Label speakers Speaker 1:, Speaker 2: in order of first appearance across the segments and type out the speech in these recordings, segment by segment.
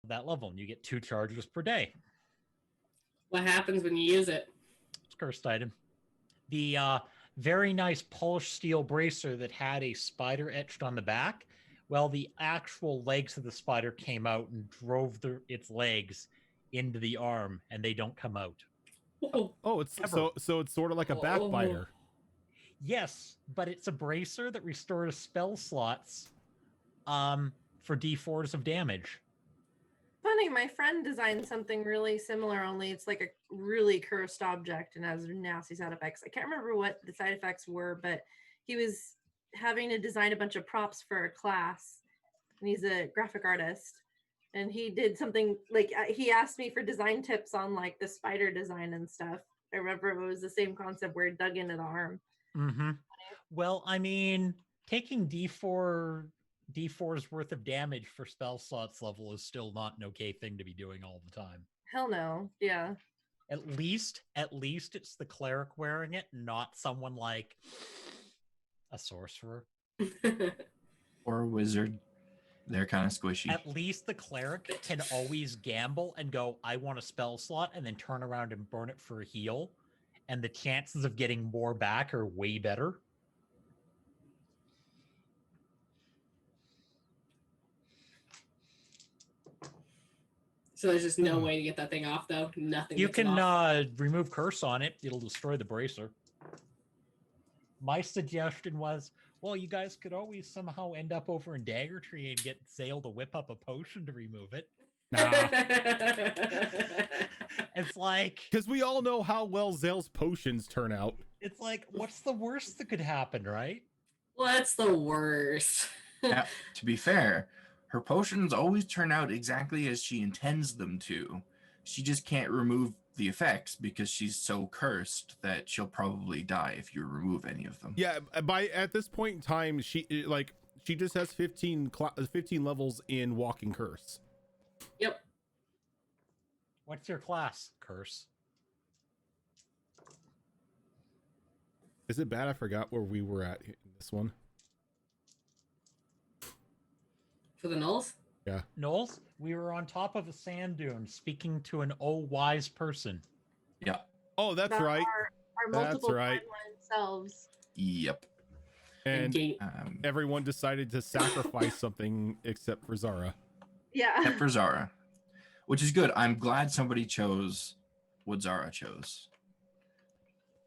Speaker 1: that level, and you get 2 charges per day.
Speaker 2: What happens when you use it?
Speaker 1: It's a cursed item. The very nice polished steel bracer that had a spider etched on the back, well, the actual legs of the spider came out and drove its legs into the arm, and they don't come out.
Speaker 3: Oh, it's
Speaker 1: Ever.
Speaker 3: so it's sort of like a backbiter.
Speaker 1: Yes, but it's a bracer that restores spell slots for D4s of damage.
Speaker 4: Funny, my friend designed something really similar, only it's like a really cursed object and has nasty side effects. I can't remember what the side effects were, but he was having to design a bunch of props for a class, and he's a graphic artist. And he did something like he asked me for design tips on like the spider design and stuff. I remember it was the same concept where it dug into the arm.
Speaker 1: Mm-hmm. Well, I mean, taking D4's worth of damage for spell slots level is still not an okay thing to be doing all the time.
Speaker 4: Hell no. Yeah.
Speaker 1: At least it's the cleric wearing it, not someone like a sorcerer.
Speaker 5: Or a wizard. They're kind of squishy.
Speaker 1: At least the cleric can always gamble and go, I want a spell slot, and then turn around and burn it for a heal. And the chances of getting more back are way better.
Speaker 2: So there's just no way to get that thing off, though? Nothing.
Speaker 1: You can remove curse on it. It'll destroy the bracer. My suggestion was, well, you guys could always somehow end up over in Dagger Tree and get Zael to whip up a potion to remove it.
Speaker 3: Nah.
Speaker 1: It's like...
Speaker 3: Because we all know how well Zael's potions turn out.
Speaker 1: It's like, what's the worst that could happen, right?
Speaker 2: What's the worst?
Speaker 5: Now, to be fair, her potions always turn out exactly as she intends them to. She just can't remove the effects because she's so cursed that she'll probably die if you remove any of them.
Speaker 3: Yeah, at this point in time, she just has 15 levels in Walking Curse.
Speaker 2: Yep.
Speaker 1: What's your class, Curse?
Speaker 3: Is it bad I forgot where we were at in this one?
Speaker 2: For the Gnolls?
Speaker 3: Yeah.
Speaker 1: Knowles, we were on top of a sand dune speaking to an wise person.
Speaker 5: Yeah.
Speaker 3: Oh, that's right.
Speaker 4: Our multiple
Speaker 3: right.
Speaker 4: timeline selves.
Speaker 5: Yep.
Speaker 3: And everyone decided to sacrifice something except for Zara.
Speaker 4: Yeah.
Speaker 5: Except for Zara. Which is good. I'm glad somebody chose what Zara chose.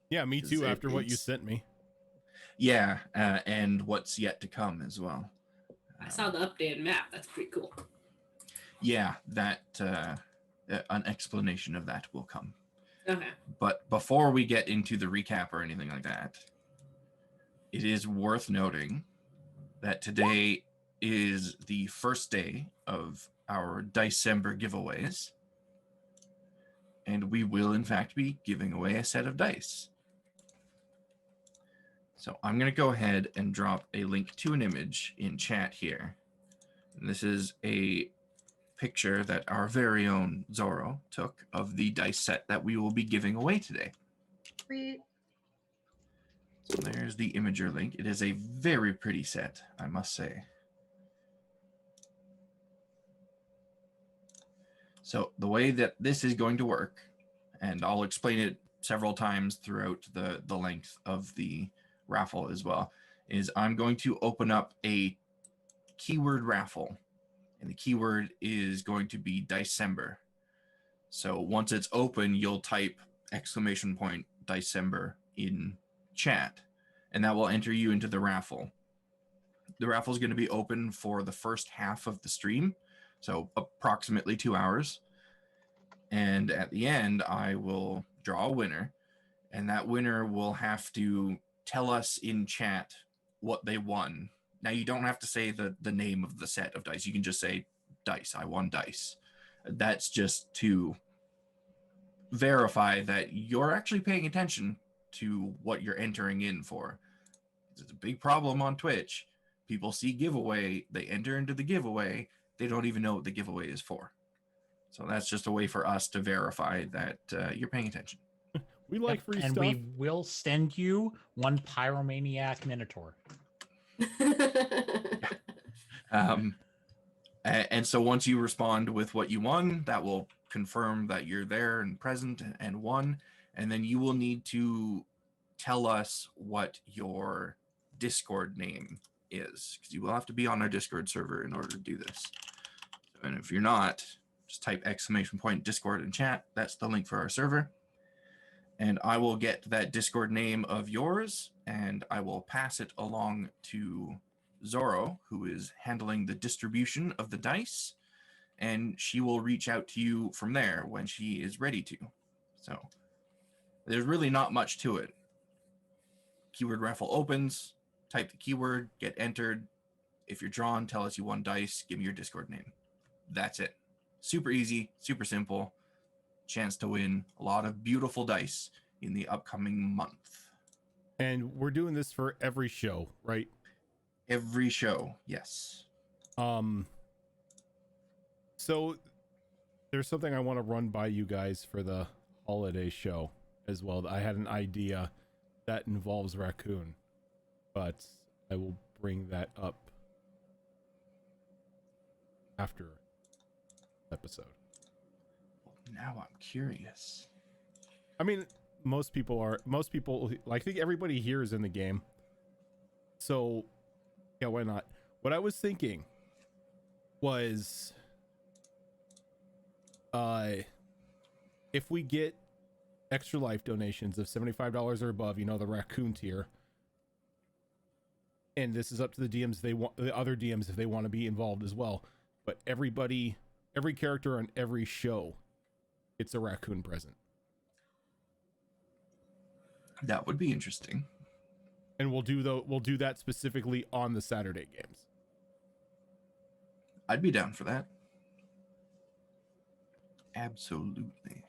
Speaker 3: Yeah, me too, after what you sent me.
Speaker 5: Yeah, and what's yet to come as well.
Speaker 2: I saw the updated map. That's pretty cool.
Speaker 5: Yeah, that an explanation of that will come.
Speaker 2: Okay.
Speaker 5: But before we get into the recap or anything like that, it is worth noting that today is the first day of our December giveaways. And we will, in fact, be giving away a set of dice. So I'm going to go ahead and drop a link to an image in chat here. And this is a picture that our very own Zorro took of the dice set that we will be giving away today.
Speaker 4: Sweet.
Speaker 5: So there's the Imager link. It is a very pretty set, I must say. So the way that this is going to work, and I'll explain it several times throughout the length of the raffle as well, is I'm going to open up a keyword raffle, and the keyword is going to be December. So once it's open, you'll type !December in chat, and that will enter you into the raffle. The raffle is going to be open for the first half of the stream, so approximately 2 hours. And at the end, I will draw a winner, and that winner will have to tell us in chat what they won. Now, you don't have to say the name of the set of dice. You can just say, dice, I won dice. That's just to verify that you're actually paying attention to what you're entering in for. It's a big problem on Twitch. People see giveaway, they enter into the giveaway, they don't even know what the giveaway is for. So that's just a way for us to verify that you're paying attention.
Speaker 3: We like free
Speaker 1: and
Speaker 3: stuff.
Speaker 1: And we will send you one Pyromaniac Minotaur.
Speaker 5: And so once you respond with what you won, that will confirm that you're there and present and won. And then you will need to tell us what your Discord name is, because you will have to be on our Discord server in order to do this. And if you're not, just type !Discord in chat. That's the link for our server. And I will get that Discord name of yours, and I will pass it along to Zorro, who is handling the distribution of the dice, and she will reach out to you from there when she is ready to. So there's really not much to it. Keyword raffle opens, type the keyword, get entered. If you're drawn, tell us you won dice, give me your Discord name. That's it. Super easy, super simple. Chance to win a lot of beautiful dice in the upcoming month.
Speaker 3: And we're doing this for every show, right?
Speaker 5: Every show, yes.
Speaker 3: So there's something I want to run by you guys for the holiday show as well. I had an idea that involves raccoon, but I will bring that up after episode.
Speaker 5: Now I'm curious.
Speaker 3: I mean, most people, I think everybody here is in the game. So yeah, why not? What I was thinking was, if we get extra life donations of $75 or above, the raccoon tier, and this is up to the DMs, the other DMs if they want to be involved as well. But every character on every show, it's a raccoon present.
Speaker 5: That would be interesting.
Speaker 3: And we'll do that specifically on the Saturday games.
Speaker 5: I'd be down for that. Absolutely.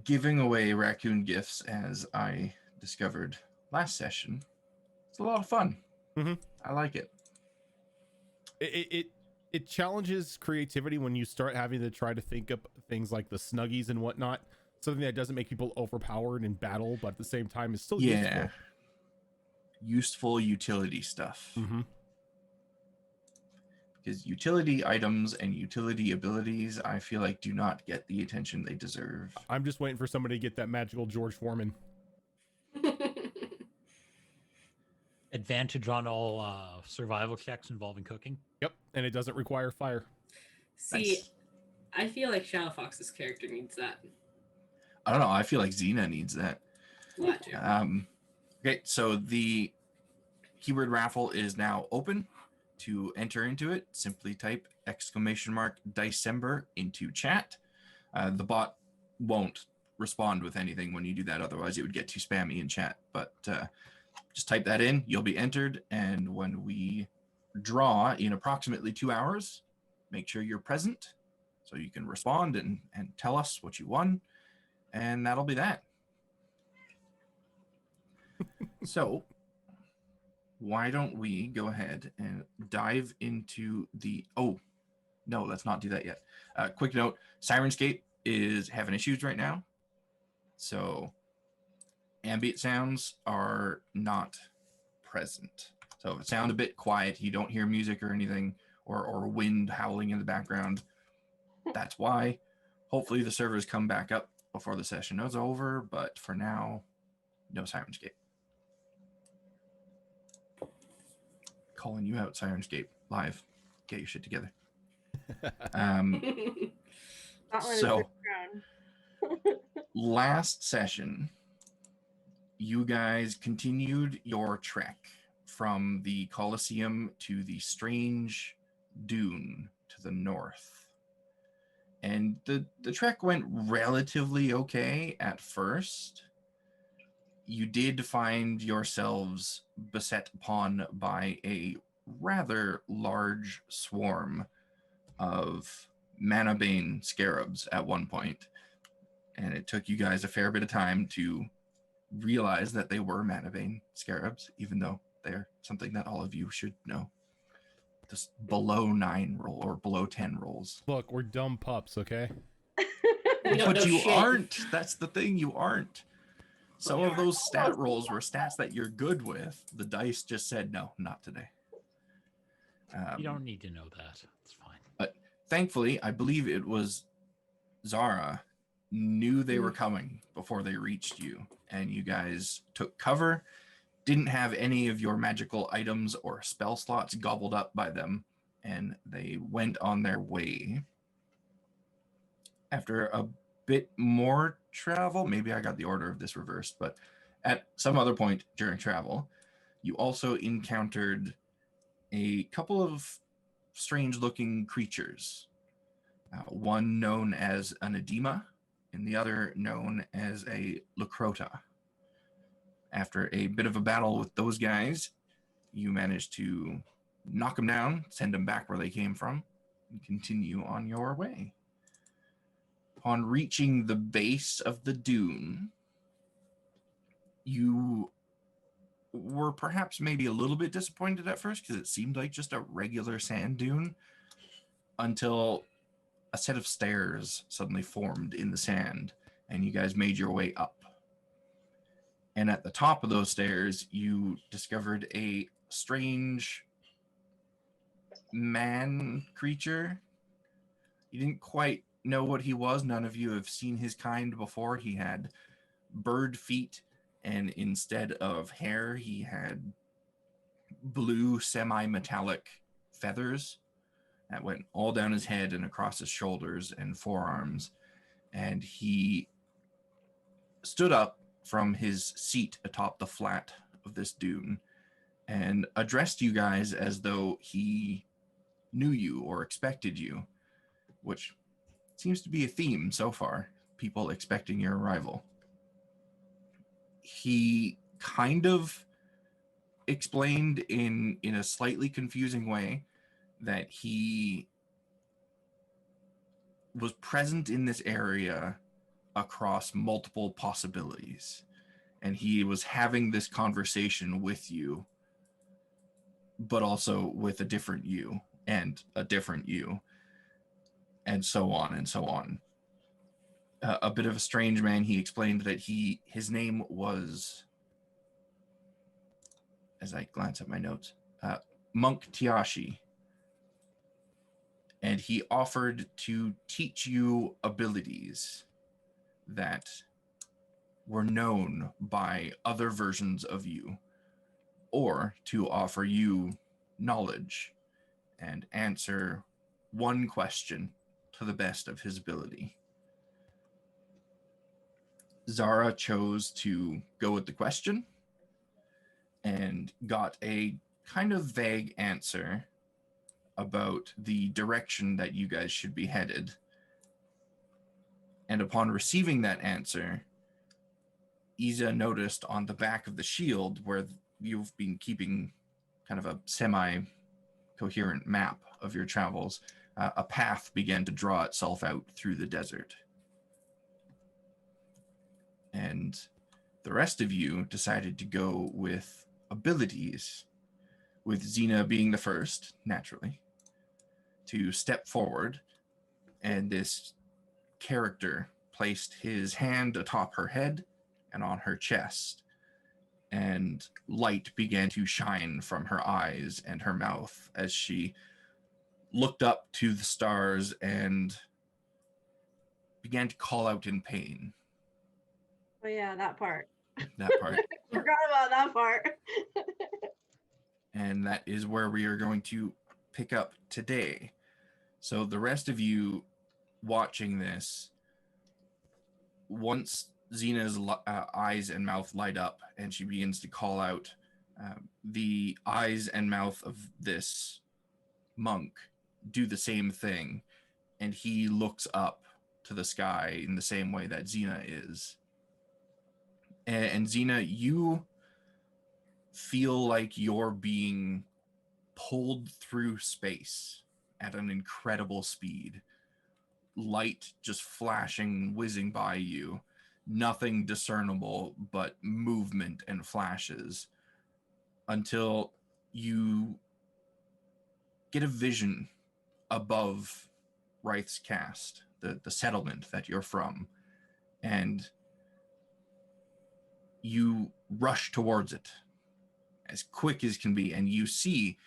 Speaker 5: Giving away raccoon gifts, as I discovered last session, it's a lot of fun.
Speaker 3: Mm-hmm.
Speaker 5: I like it.
Speaker 3: It challenges creativity when you start having to try to think up things like the Snuggies and whatnot. Something that doesn't make people overpowered in battle, but at the same time is still useful.
Speaker 5: Useful utility stuff.
Speaker 3: Mm-hmm.
Speaker 5: Because utility items and utility abilities, I feel like, do not get the attention they deserve.
Speaker 3: I'm just waiting for somebody to get that magical George Foreman.
Speaker 1: Advantage on all survival checks involving cooking.
Speaker 3: Yep, and it doesn't require fire.
Speaker 2: See,
Speaker 5: Nice.
Speaker 2: I feel like Shadow Fox's character needs that.
Speaker 5: I don't know. I feel like Xena needs that.
Speaker 2: That too.
Speaker 5: Okay, so the keyword raffle is now open. To enter into it, simply type !Dicember into chat. The bot won't respond with anything when you do that, otherwise it would get too spammy in chat. But just type that in, you'll be entered, and when we draw in approximately 2 hours, make sure you're present so you can respond and tell us what you won, and that'll be that. So why don't we go ahead and dive into the... Oh, no, let's not do that yet. Quick note, Sirenscape is having issues right now. So ambient sounds are not present. So if it sounds a bit quiet, you don't hear music or anything, or wind howling in the background, that's why. Hopefully the servers come back up before the session is over, but for now, no Sirenscape. Calling you out, Sirenscape live. Get your shit together. So last session, you guys continued your trek from the Colosseum to the strange dune to the north. And the trek went relatively okay at first. You did find yourselves beset upon by a rather large swarm of Manabane scarabs at one point, and it took you guys a fair bit of time to realize that they were Manabane scarabs, even though they're something that all of you should know. Just below 9 roll or below 10 rolls.
Speaker 3: Look, we're dumb pups, okay?
Speaker 5: But you
Speaker 2: shit.
Speaker 5: aren't. That's the thing, you aren't. Some of those stat rolls were stats that you're good with. The dice just said, no, not today.
Speaker 1: You don't need to know that. It's fine.
Speaker 5: But thankfully, I believe it was Zara knew they were coming before they reached you, and you guys took cover, didn't have any of your magical items or spell slots gobbled up by them, and they went on their way. After a bit more travel, maybe I got the order of this reversed, but at some other point during travel, you also encountered a couple of strange looking creatures. One known as an edema, and the other known as a Lacrota. After a bit of a battle with those guys, you managed to knock them down, send them back where they came from, and continue on your way. Upon reaching the base of the dune, you were perhaps maybe a little bit disappointed at first because it seemed like just a regular sand dune until a set of stairs suddenly formed in the sand and you guys made your way up. And at the top of those stairs, you discovered a strange man creature. You didn't quite know what he was. None of you have seen his kind before. He had bird feet, and instead of hair, he had blue semi-metallic feathers that went all down his head and across his shoulders and forearms. And he stood up from his seat atop the flat of this dune and addressed you guys as though he knew you or expected you, which seems to be a theme so far, people expecting your arrival. He kind of explained in a slightly confusing way that he was present in this area across multiple possibilities, and he was having this conversation with you, but also with a different you and a different you, and so on and so on. A bit of a strange man. He explained that his name was, as I glance at my notes, Monk Tiashi, and he offered to teach you abilities that were known by other versions of you, or to offer you knowledge and answer one question to the best of his ability. Zara chose to go with the question and got a kind of vague answer about the direction that you guys should be headed. And upon receiving that answer, Isa noticed on the back of the shield, where you've been keeping kind of a semi-coherent map of your travels, a path began to draw itself out through the desert. And the rest of you decided to go with abilities, with Xena being the first, naturally, to step forward, and this character placed his hand atop her head and on her chest, and light began to shine from her eyes and her mouth as she looked up to the stars and began to call out in pain.
Speaker 4: Oh yeah, that part.
Speaker 5: That part.
Speaker 4: Forgot about that part.
Speaker 5: And that is where we are going to pick up today. So the rest of you watching this, once Xena's eyes and mouth light up and she begins to call out, the eyes and mouth of this monk do the same thing, and he looks up to the sky in the same way that Xena is. And Xena, you feel like you're being pulled through space at an incredible speed. Light just flashing, whizzing by you. Nothing discernible but movement and flashes, until you get a vision above Wraith's Cast, the settlement that you're from, and you rush towards it as quick as can be, and you see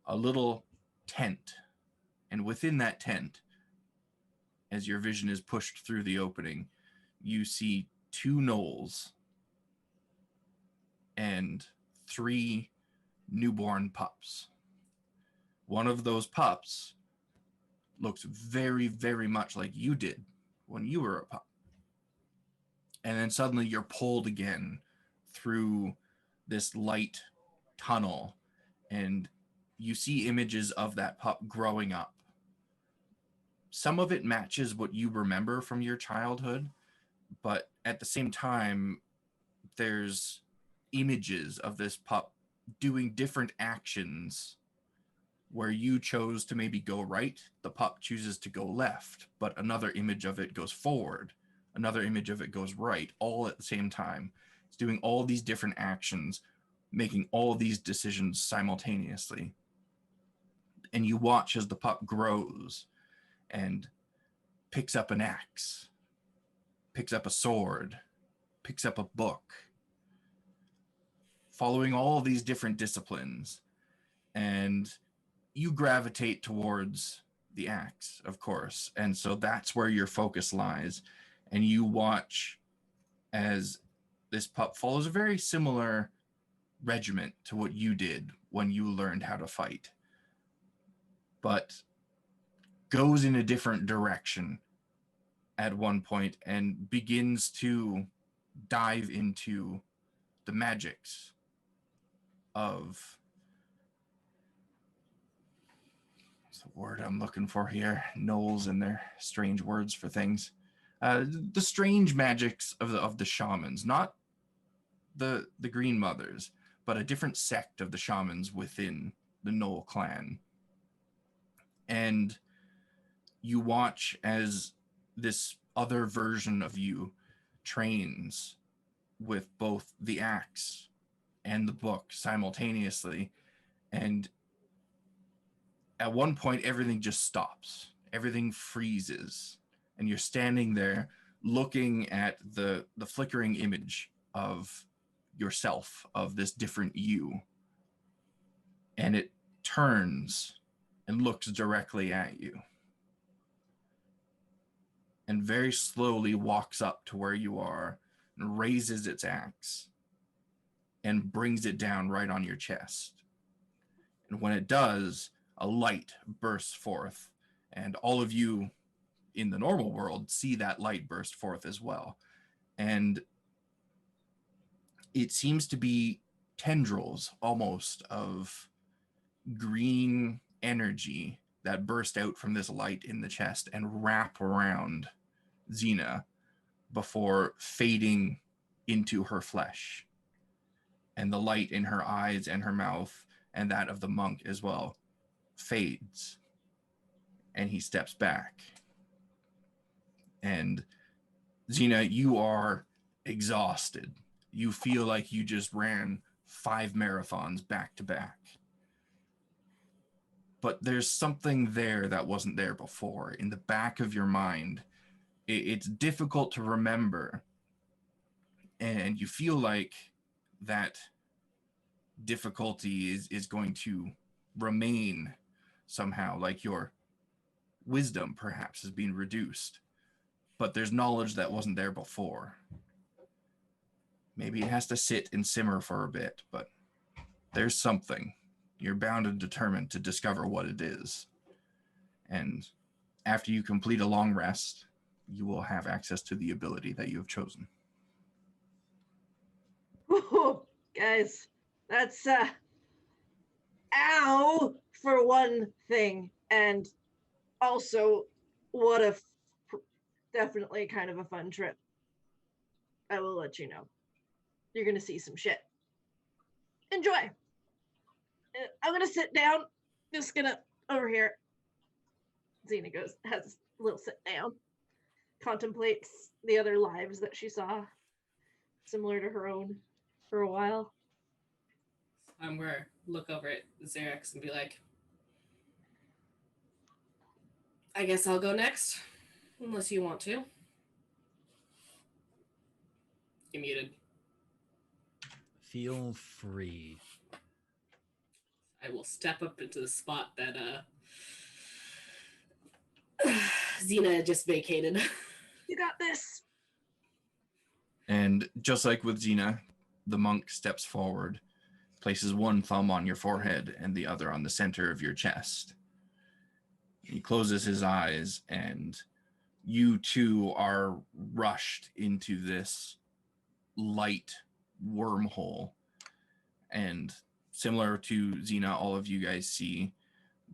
Speaker 5: a little tent. And within that tent, as your vision is pushed through the opening, you see 2 gnolls and 3 newborn pups. One of those pups looks very, very much like you did when you were a pup. And then suddenly you're pulled again through this light tunnel, and you see images of that pup growing up. Some of it matches what you remember from your childhood, but at the same time, there's images of this pup doing different actions where you chose to maybe go right, the pup chooses to go left, but another image of it goes forward, another image of it goes right, all at the same time. It's doing all these different actions, making all these decisions simultaneously. And you watch as the pup grows and picks up an axe, picks up a sword, picks up a book, following all these different disciplines. And you gravitate towards the axe, of course. And so that's where your focus lies. And you watch as this pup follows a very similar regiment to what you did when you learned how to fight, but goes in a different direction at one point and begins to dive into the magics of, what's the word I'm looking for here? Gnolls and their strange words for things. The strange magics of the shamans, not the Green Mothers, but a different sect of the shamans within the Gnoll clan. And you watch as this other version of you trains with both the axe and the book simultaneously. And at one point, everything just stops. Everything freezes. And you're standing there looking at the flickering image of yourself, of this different you. And it turns and looks directly at you. And very slowly walks up to where you are and raises its axe and brings it down right on your chest. And when it does, a light bursts forth, and all of you in the normal world see that light burst forth as well. And it seems to be tendrils almost of green energy that burst out from this light in the chest and wrap around Xena before fading into her flesh. And the light in her eyes and her mouth, and that of the monk as well, fades. And he steps back. And Xena, you are exhausted. You feel like you just ran 5 marathons back to back. But there's something there that wasn't there before. In the back of your mind, it's difficult to remember. And you feel like that difficulty is going to remain somehow, like your wisdom perhaps has been reduced. But there's knowledge that wasn't there before. Maybe it has to sit and simmer for a bit, but there's something. You're bound and determined to discover what it is. And after you complete a long rest, you will have access to the ability that you have chosen.
Speaker 4: Whoa, guys, that's ow for one thing, and also what a definitely kind of a fun trip. I will let you know. You're gonna see some shit. Enjoy. I'm gonna sit down. Just gonna over here. Xena goes, has a little sit down, contemplates the other lives that she saw, similar to her own, for a while.
Speaker 2: I'm gonna look over at Xerax and be like, I guess I'll go next, unless you want to. You're muted.
Speaker 1: Feel free.
Speaker 2: I will step up into the spot that Xena just vacated.
Speaker 4: You got this.
Speaker 5: And just like with Xena, the monk steps forward, places one thumb on your forehead and the other on the center of your chest. He closes his eyes, and you two are rushed into this light wormhole. And similar to Xena, all of you guys see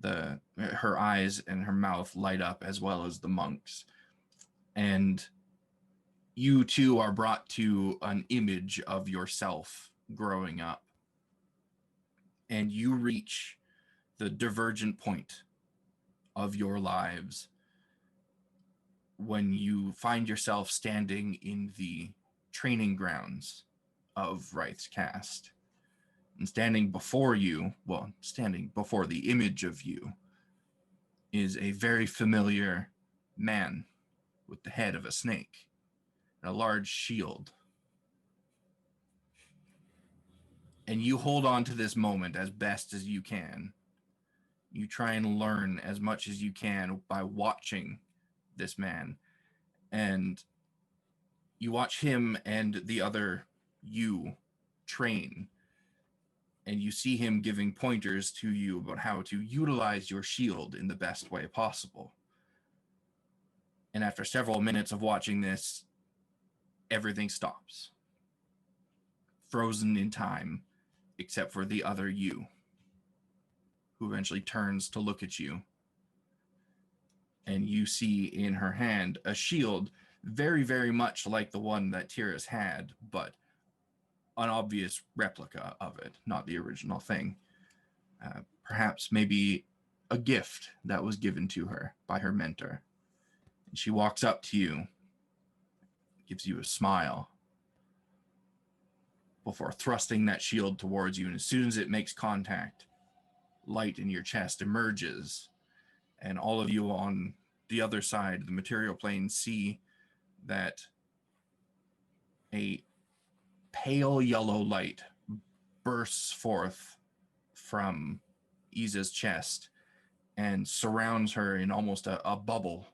Speaker 5: her eyes and her mouth light up, as well as the monks. And you two are brought to an image of yourself growing up. And you reach the divergent point of your lives when you find yourself standing in the training grounds of Wraith's Cast. And standing before you, standing before the image of you, is a very familiar man with the head of a snake and a large shield. And you hold on to this moment as best as you can. You try and learn as much as you can by watching this man. And you watch him and the other you train. And you see him giving pointers to you about how to utilize your shield in the best way possible. And after several minutes of watching this, everything stops. Frozen in time, except for the other you, who eventually turns to look at you. And you see in her hand a shield very, very much like the one that Tyrus had, but an obvious replica of it, not the original thing. Perhaps maybe a gift that was given to her by her mentor. And she walks up to you, gives you a smile, before thrusting that shield towards you. And as soon as it makes contact, light in your chest emerges, and all of you on the other side, the material plane, see that a pale yellow light bursts forth from Iza's chest and surrounds her in almost a bubble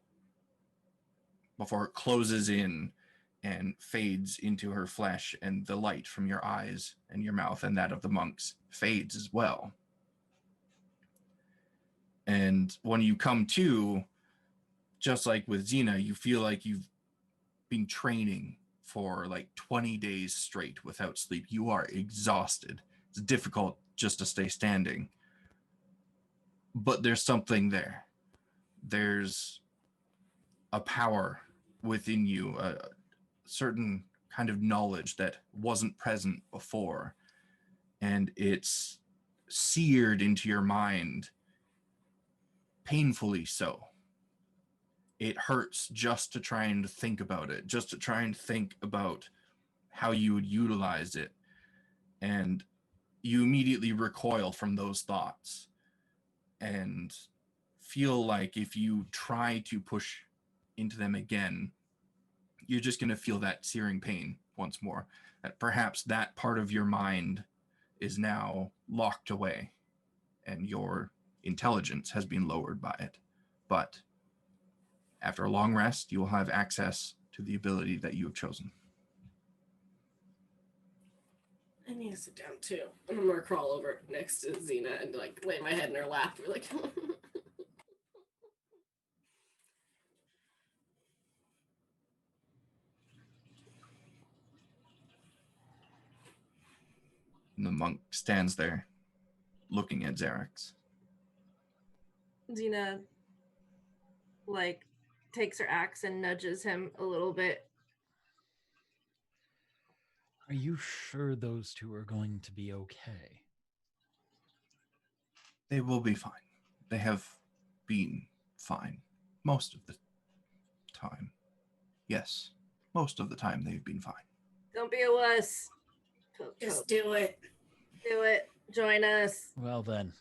Speaker 5: before it closes in and fades into her flesh, and the light from your eyes and your mouth and that of the monks fades as well. And when you come to, just like with Xena, you feel like you've been training for like 20 days straight without sleep. You are exhausted. It's difficult just to stay standing. But there's something there. There's a power within you, a certain kind of knowledge that wasn't present before. And it's seared into your mind, painfully so. It hurts just to try and think about it, just to try and think about how you would utilize it. And you immediately recoil from those thoughts and feel like if you try to push into them again, you're just going to feel that searing pain once more. That perhaps that part of your mind is now locked away and your intelligence has been lowered by it. But after a long rest, you will have access to the ability that you have chosen.
Speaker 2: I need to sit down too. I'm gonna crawl over next to Xena and like lay my head in her lap. We're like,
Speaker 5: And the monk stands there, looking at Xerix.
Speaker 4: Xena, like, takes her axe and nudges him a little bit.
Speaker 1: Are you sure those two are going to be okay?
Speaker 5: They will be fine. They have been fine most of the time. Yes, most of the time they've been fine.
Speaker 4: Don't be a wuss.
Speaker 2: just do it.
Speaker 4: Do it. Join us.
Speaker 1: Well then.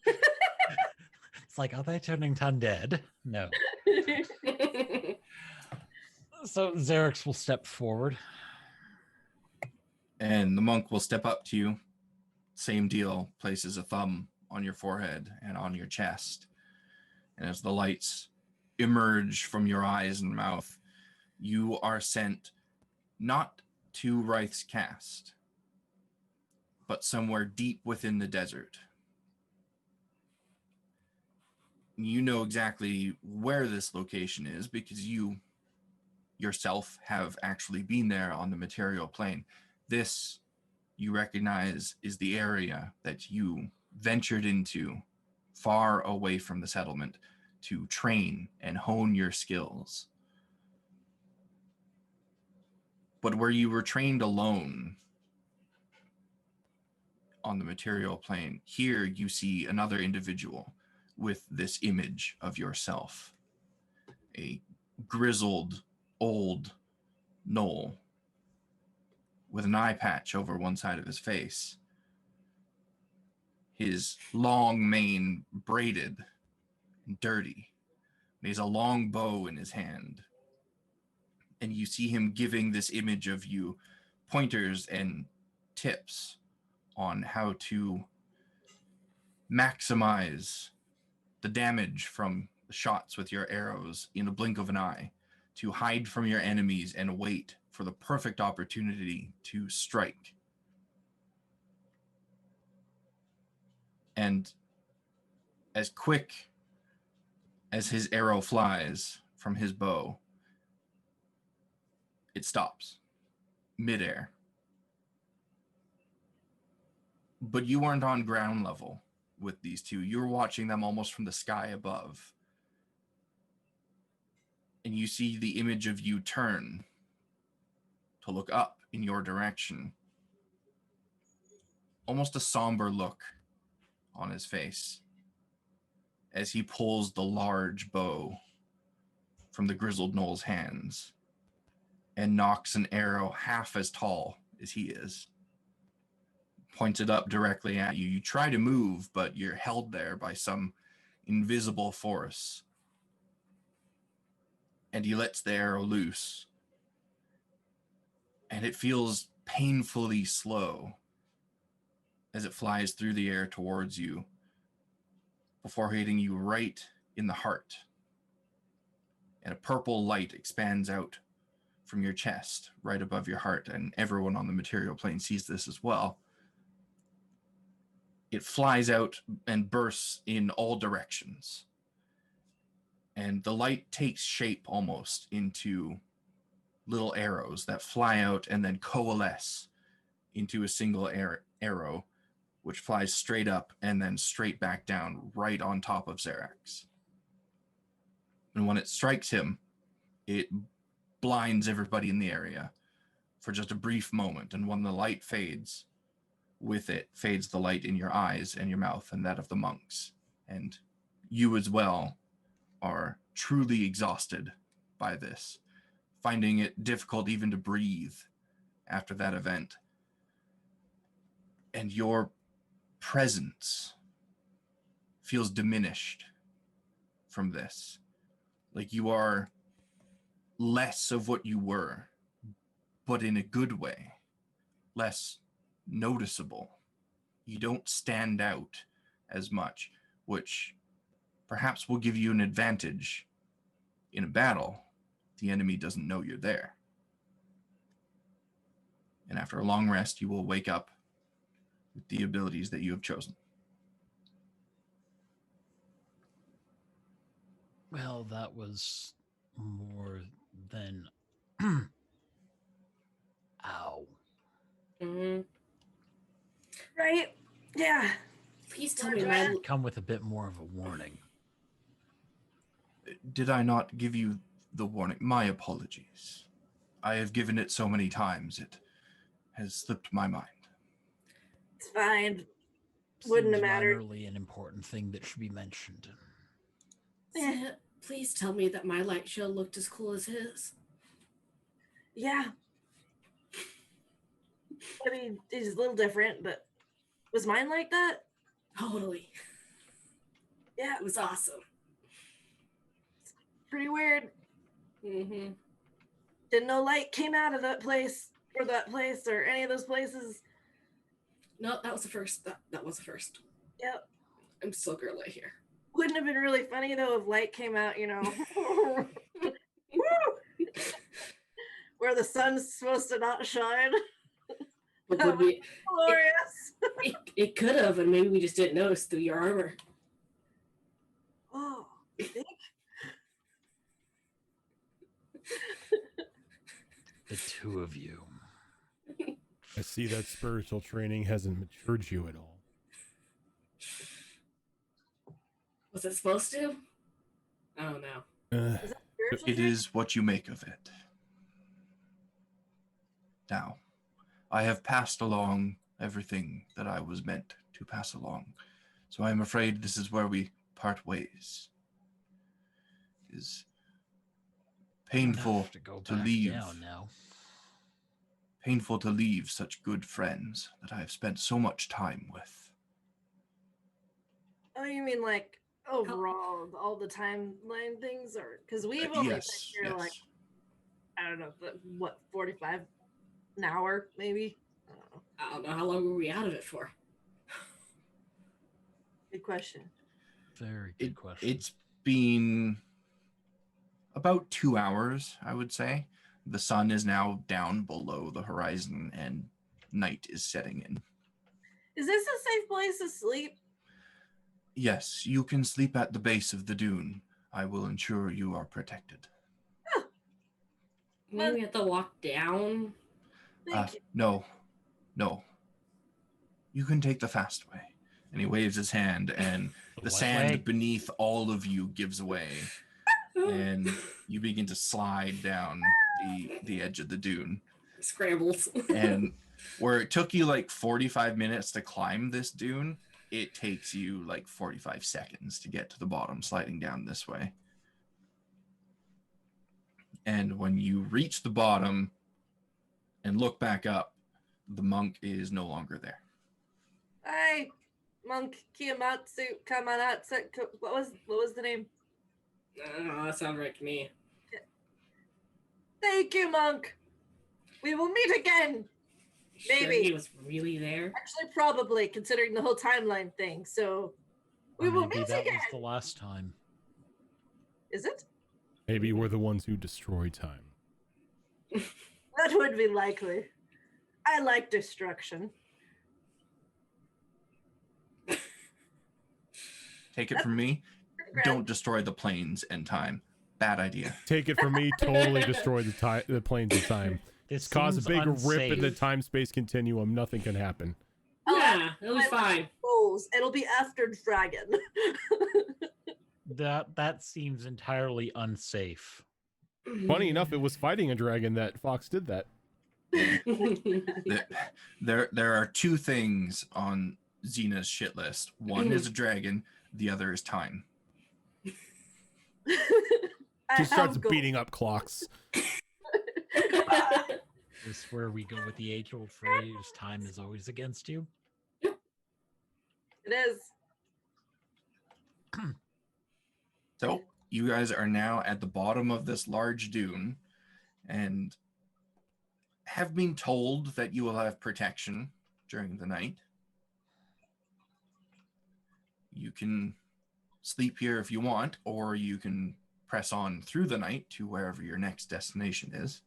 Speaker 1: It's like, are they turning to undead? No. So Xerix will step forward.
Speaker 5: And the monk will step up to you. Same deal, places a thumb on your forehead and on your chest. And as the lights emerge from your eyes and mouth, you are sent not to Wraith's Cast, but somewhere deep within the desert. You know exactly where this location is because you yourself have actually been there on the material plane. This, you recognize, is the area that you ventured into far away from the settlement to train and hone your skills. But where you were trained alone on the material plane, here you see another individual with this image of yourself. A grizzled, old Gnoll with an eye patch over one side of his face. His long mane braided and dirty. He has a long bow in his hand. And you see him giving this image of you pointers and tips on how to maximize the damage from the shots with your arrows in a blink of an eye, to hide from your enemies and wait for the perfect opportunity to strike. And as quick as his arrow flies from his bow, it stops midair. But you aren't on ground level with these two. You're watching them almost from the sky above. And you see the image of you turn to look up in your direction. Almost a somber look on his face as he pulls the large bow from the grizzled Gnoll's hands and knocks an arrow half as tall as he is. Points it up directly at you. You try to move, but you're held there by some invisible force. And he lets the arrow loose. And it feels painfully slow as it flies through the air towards you before hitting you right in the heart. And a purple light expands out from your chest right above your heart, and everyone on the material plane sees this as well. It flies out and bursts in all directions. And the light takes shape almost into little arrows that fly out and then coalesce into a single arrow, which flies straight up and then straight back down right on top of Xerax. And when it strikes him, it blinds everybody in the area for just a brief moment. And when the light fades, with it fades the light in your eyes and your mouth and that of the monks. And you as well are truly exhausted by this, finding it difficult even to breathe after that event. And your presence feels diminished from this. Like you are less of what you were, but in a good way, less noticeable. You don't stand out as much, which perhaps will give you an advantage in a battle. The enemy doesn't know you're there. And after a long rest, you will wake up with the abilities that you have chosen.
Speaker 1: Well, that was more than ow.
Speaker 2: Mm-hmm.
Speaker 4: Right? Yeah.
Speaker 2: Please tell me my
Speaker 1: Come with a bit more of a warning.
Speaker 5: Did I not give you the warning? My apologies. I have given it so many times, it has slipped my mind.
Speaker 4: It's fine. Wouldn't have
Speaker 1: Seems
Speaker 4: mattered.
Speaker 1: minorly an important thing that should be mentioned.
Speaker 2: Please tell me that my light shield looked as cool as his.
Speaker 4: Yeah. I mean, it's a little different, but was mine like that?
Speaker 2: Totally.
Speaker 4: Yeah,
Speaker 2: It was awesome.
Speaker 4: pretty weird.
Speaker 2: Mm-hmm.
Speaker 4: Didn't know light came out of that place or that place or any of those places.
Speaker 2: No, that was the first. That was the first.
Speaker 4: Yep.
Speaker 2: I'm still girly here.
Speaker 4: Wouldn't have been really funny though if light came out, you know, where the sun's supposed to not shine.
Speaker 2: But would we?
Speaker 4: Glorious.
Speaker 2: It could have, and maybe we just didn't notice through your armor.
Speaker 4: Oh, you think?
Speaker 1: The two of you.
Speaker 3: I see that spiritual training hasn't matured you at all.
Speaker 2: Was it supposed to? I don't know.
Speaker 4: Is that spiritual
Speaker 5: It
Speaker 4: training?
Speaker 5: is what you make of it. Now, I have passed along everything that I was meant to pass along, so I am afraid this is where we part ways. It is painful
Speaker 1: Have to go
Speaker 5: to
Speaker 1: back
Speaker 5: leave.
Speaker 1: down now.
Speaker 5: Painful to leave such good friends that I have spent so much time with.
Speaker 4: Oh, you mean like overall all the timeline things, or because we've only been here like I don't know, what 45 an hour maybe.
Speaker 2: I don't know. How long were we out of it for?
Speaker 4: Good question.
Speaker 1: Very good question.
Speaker 5: It's been about 2 hours, I would say. The sun is now down below the horizon and night is setting in.
Speaker 4: Is this a safe place to sleep?
Speaker 5: Yes, you can sleep at the base of the dune. I will ensure you are protected.
Speaker 2: Maybe we have to walk down.
Speaker 4: Thank you.
Speaker 5: No. You can take the fast way. And he waves his hand, and the
Speaker 1: What
Speaker 5: sand
Speaker 1: way?
Speaker 5: beneath all of you gives way, and you begin to slide down the edge of the dune.
Speaker 2: Scrambles.
Speaker 5: And where it took you like 45 minutes to climb this dune, it takes you like 45 seconds to get to the bottom, sliding down this way. And when you reach the bottom and look back up, the monk is no longer there.
Speaker 4: Hi, Monk Kiyamatsu Kamanatsu. What was the name?
Speaker 2: I don't know. That sounds right to me.
Speaker 4: Thank you, Monk. We will meet again.
Speaker 2: Sure
Speaker 4: Maybe.
Speaker 2: he was really there.
Speaker 4: Actually, probably, considering the whole timeline thing. So we
Speaker 1: Or
Speaker 4: will
Speaker 1: maybe
Speaker 4: meet
Speaker 1: that
Speaker 4: again.
Speaker 1: was the last time.
Speaker 4: Is it?
Speaker 3: Maybe we're the ones who destroy time.
Speaker 4: That would be likely. I like destruction.
Speaker 5: Take it from me, don't destroy the planes and time. Bad idea.
Speaker 3: Take it from me, totally destroy the planes of time.
Speaker 1: This
Speaker 3: Cause a
Speaker 1: seems
Speaker 3: big rip in the
Speaker 1: unsafe.
Speaker 3: time-space continuum. Nothing can happen.
Speaker 2: Yeah, it'll be fine.
Speaker 4: Rules. It'll be after Dragon.
Speaker 1: That seems entirely unsafe.
Speaker 3: Funny enough, it was fighting a dragon that Fox did that.
Speaker 5: There are two things on Xena's shit list. One is a dragon, the other is time.
Speaker 3: She starts beating up clocks.
Speaker 1: This is where we go with the age-old phrase, time is always against you.
Speaker 4: It is.
Speaker 5: So you guys are now at the bottom of this large dune and have been told that you will have protection during the night. You can sleep here if you want, or you can press on through the night to wherever your next destination is.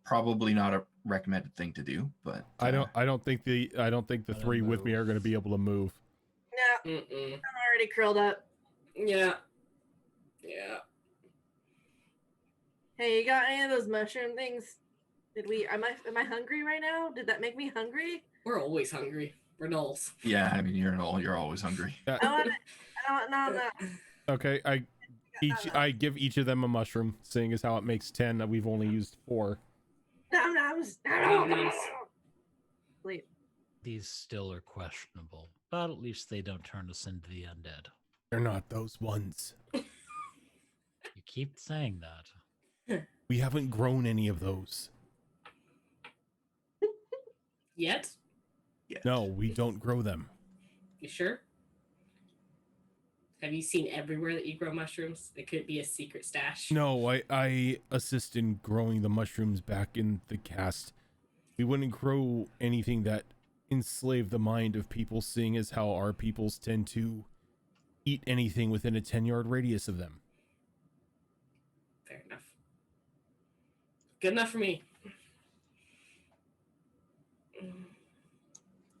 Speaker 5: Probably not a recommended thing to do, but
Speaker 3: I don't think the three with me are going to be able to move.
Speaker 4: No,
Speaker 2: Mm-mm.
Speaker 4: I'm already curled up.
Speaker 2: Yeah.
Speaker 4: Hey, you got any of those mushroom things? Am I hungry right now? Did that make me hungry?
Speaker 2: We're always hungry. We're gnolls.
Speaker 5: yeah, I mean you're always hungry.
Speaker 4: I want no.
Speaker 3: Okay, I give each of them a mushroom, seeing as how it makes 10 that we've only used 4.
Speaker 2: Nom-noms.
Speaker 4: Sleep.
Speaker 1: These still are questionable, but at least they don't turn us into the undead.
Speaker 3: They're not those ones.
Speaker 1: You keep saying that.
Speaker 3: We haven't grown any of those.
Speaker 2: Yet?
Speaker 5: Yeah.
Speaker 3: No, we don't grow them.
Speaker 2: You sure? Have you seen everywhere that you grow mushrooms? It could be a secret stash.
Speaker 3: No, I assist in growing the mushrooms back in the cast. We wouldn't grow anything that enslaved the mind of people, seeing as how our peoples tend to eat anything within a 10-yard radius of them.
Speaker 2: Fair enough. Good enough for me.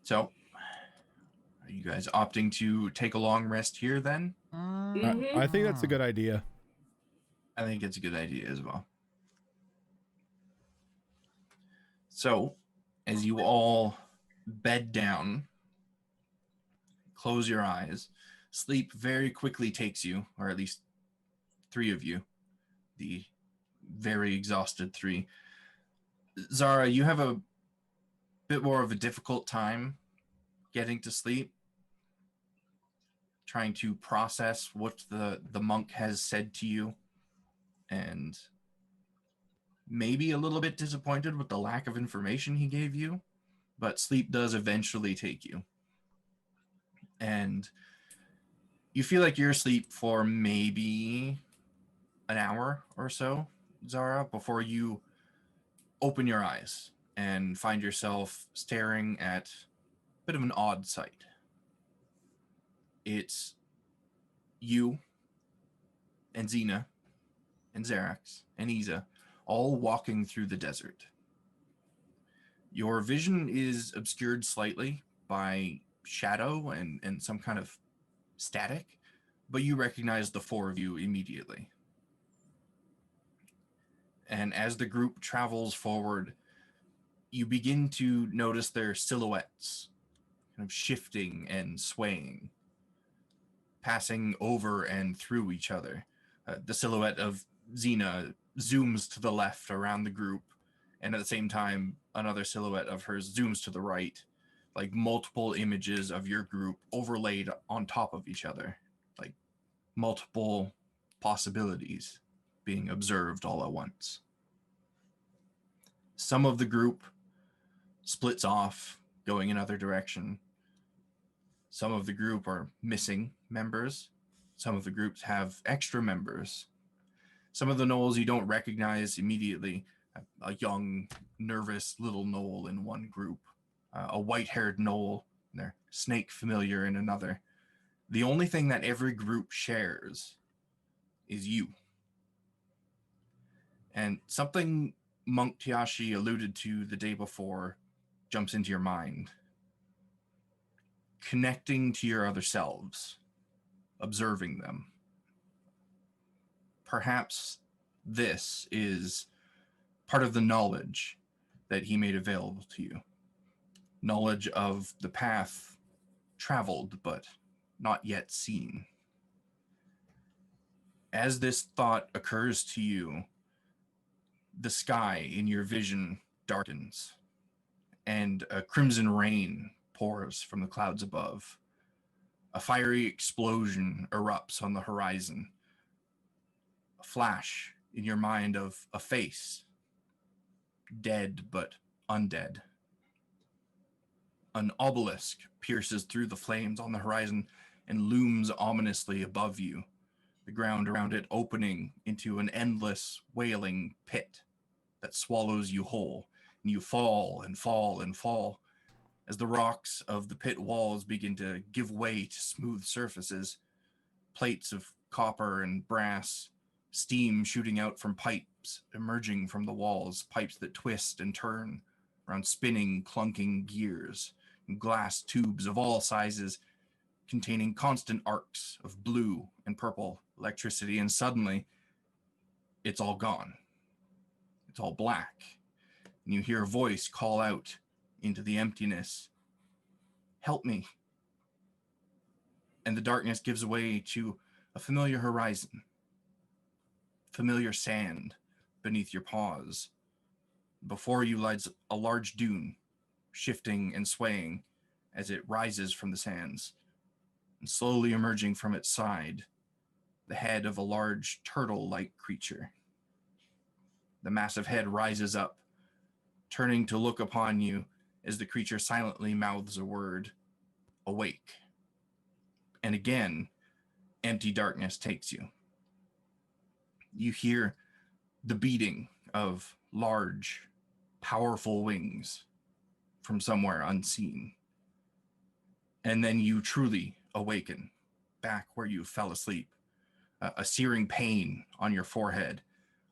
Speaker 5: So, are you guys opting to take a long rest here then?
Speaker 3: I think that's a good idea.
Speaker 5: I think it's a good idea as well. So, as you all bed down, close your eyes, sleep very quickly takes you, or at least 3 of you, the very exhausted 3. Zara, you have a bit more of a difficult time getting to sleep, trying to process what the monk has said to you, and maybe a little bit disappointed with the lack of information he gave you, but sleep does eventually take you. And you feel like you're asleep for maybe an hour or so, Zara, before you open your eyes and find yourself staring at a bit of an odd sight. It's you and Xena and Xerax and Iza all walking through the desert. Your vision is obscured slightly by shadow and some kind of static, but you recognize the 4 of you immediately. And as the group travels forward, you begin to notice their silhouettes kind of shifting and swaying, passing over and through each other. The silhouette of Xena zooms to the left around the group, and at the same time, another silhouette of hers zooms to the right, like multiple images of your group overlaid on top of each other, like multiple possibilities being observed all at once. Some of the group splits off, going another direction. Some of the group are missing members. Some of the groups have extra members. Some of the Gnolls you don't recognize immediately. A young, nervous little Gnoll in one group. A white-haired Gnoll, their snake familiar in another. The only thing that every group shares is you. And something Monk Tiashi alluded to the day before jumps into your mind. Connecting to your other selves, observing them. Perhaps this is part of the knowledge that he made available to you. Knowledge of the path traveled, but not yet seen. As this thought occurs to you, the sky in your vision darkens, and a crimson rain pours from the clouds above. A fiery explosion erupts on the horizon. A flash in your mind of a face, dead but undead. An obelisk pierces through the flames on the horizon and looms ominously above you, the ground around it opening into an endless, wailing pit that swallows you whole, and you fall and fall and fall as the rocks of the pit walls begin to give way to smooth surfaces, plates of copper and brass, steam shooting out from pipes emerging from the walls, pipes that twist and turn around spinning, clunking gears, and glass tubes of all sizes containing constant arcs of blue and purple electricity, and suddenly it's all gone. It's all black. And you hear a voice call out into the emptiness, "Help me." And the darkness gives way to a familiar horizon, familiar sand beneath your paws. Before you lies a large dune, shifting and swaying as it rises from the sands, and slowly emerging from its side, the head of a large turtle-like creature. The massive head rises up, turning to look upon you as the creature silently mouths a word, "Awake." And again, empty darkness takes you. You hear the beating of large, powerful wings from somewhere unseen. And then you truly awaken back where you fell asleep. A searing pain on your forehead,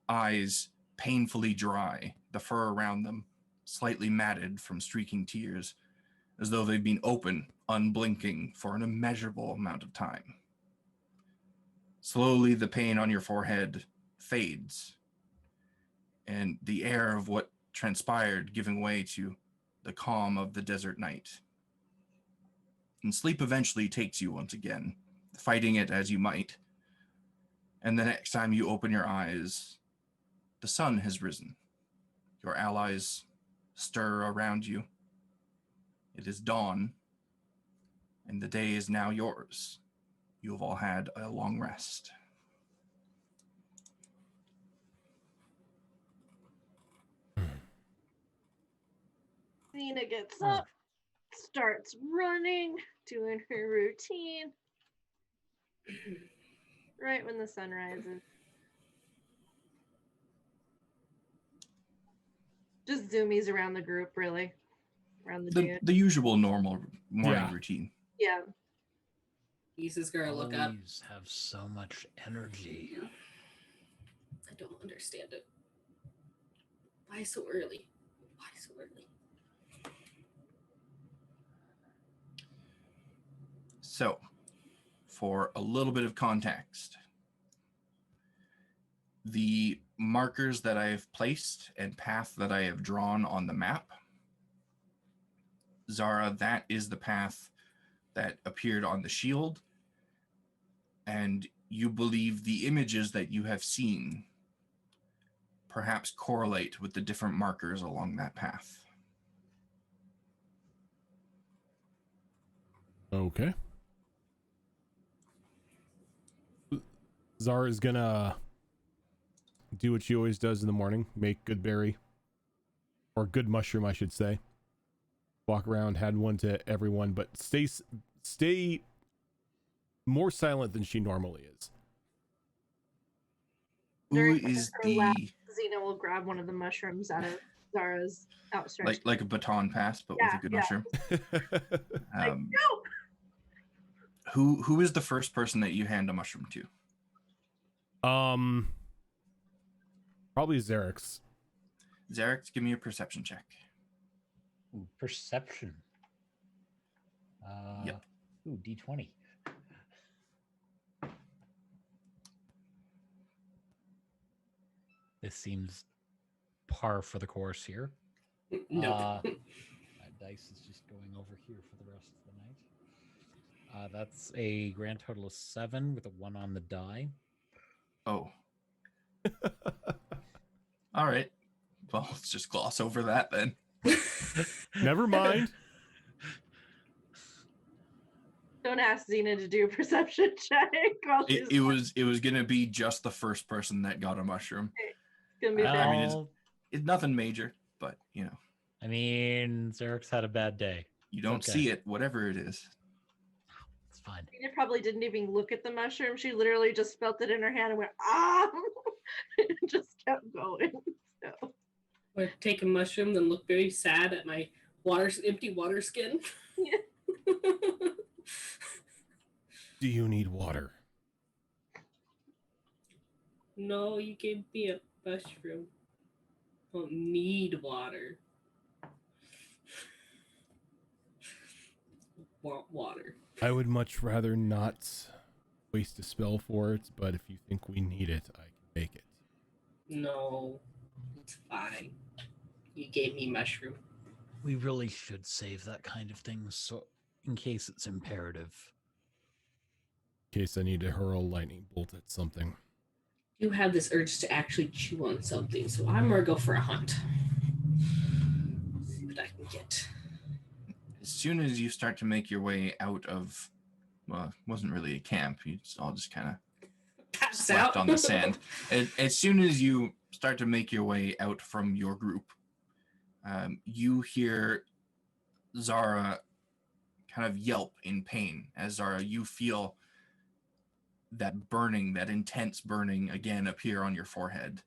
Speaker 5: eyes painfully dry, the fur around them slightly matted from streaking tears, as though they've been open, unblinking for an immeasurable amount of time. Slowly, the pain on your forehead fades, and the air of what transpired giving way to the calm of the desert night. And sleep eventually takes you once again, fighting it as you might. And the next time you open your eyes, the sun has risen. Your allies stir around you. It is dawn, and the day is now yours. You have all had a long rest.
Speaker 4: Xena gets up, starts running, doing her routine. Right when the sun rises. Just zoomies around the group, really. Around the dude.
Speaker 5: The usual normal morning
Speaker 3: Yeah.
Speaker 5: routine.
Speaker 4: Yeah.
Speaker 2: Isa's gonna look up.
Speaker 1: Always have so much energy.
Speaker 2: I don't understand it. Why so early? Why so early?
Speaker 5: So, for a little bit of context, the markers that I have placed and path that I have drawn on the map, Zara, that is the path that appeared on the shield, and you believe the images that you have seen perhaps correlate with the different markers along that path.
Speaker 3: Okay. Zara's gonna do what she always does in the morning, make good berry. Or good mushroom, I should say. Walk around, hand one to everyone, but stay more silent than she normally is.
Speaker 5: Who
Speaker 4: During
Speaker 5: is
Speaker 4: her lap,
Speaker 5: the...
Speaker 4: Xena will grab one of the mushrooms out of Zara's outstretched.
Speaker 5: Like a baton pass, but with a good mushroom.
Speaker 4: No!
Speaker 5: Who is the first person that you hand a mushroom to?
Speaker 3: Probably Xerix.
Speaker 5: Zarek, give me a perception check.
Speaker 1: Ooh, perception.
Speaker 5: Yep.
Speaker 1: Ooh, D20. This seems par for the course here.
Speaker 2: No.
Speaker 1: My dice is just going over here for the rest of the night. That's a grand total of 7 with a 1 on the die.
Speaker 5: Oh. All right. Well, let's just gloss over that then.
Speaker 3: Never mind.
Speaker 4: Don't ask Xena to do a perception check while she's
Speaker 5: It was gonna be just the first person that got a mushroom.
Speaker 4: gonna be
Speaker 5: I
Speaker 4: bad.
Speaker 5: mean, it's nothing major, but you know,
Speaker 1: I mean, Zerik's had a bad day.
Speaker 5: you don't
Speaker 1: okay.
Speaker 5: see it, whatever it is.
Speaker 1: It's fine.
Speaker 4: Xena probably didn't even look at the mushroom. She literally just felt it in her hand and went, ah! and just kept going. So.
Speaker 2: I take a mushroom, then look very sad at my empty water skin.
Speaker 4: Yeah.
Speaker 3: Do you need water?
Speaker 2: No, you gave me a mushroom. I don't need water. Want water.
Speaker 3: I would much rather not waste a spell for it, but if you think we need it, I can make it.
Speaker 2: No, it's fine. You gave me mushroom.
Speaker 1: We really should save that kind of thing so in case it's imperative.
Speaker 3: In case I need to hurl a lightning bolt at something.
Speaker 2: You have this urge to actually chew on something, so I'm gonna go for a hunt. See what I can get.
Speaker 5: As soon as you start to make your way out of, well, it wasn't really a camp. You all just kind of
Speaker 2: Pass
Speaker 5: slept
Speaker 2: out
Speaker 5: on the sand. As soon as you start to make your way out from your group, you hear Zara kind of yelp in pain. As Zara, you feel that burning, that intense burning again appear on your forehead.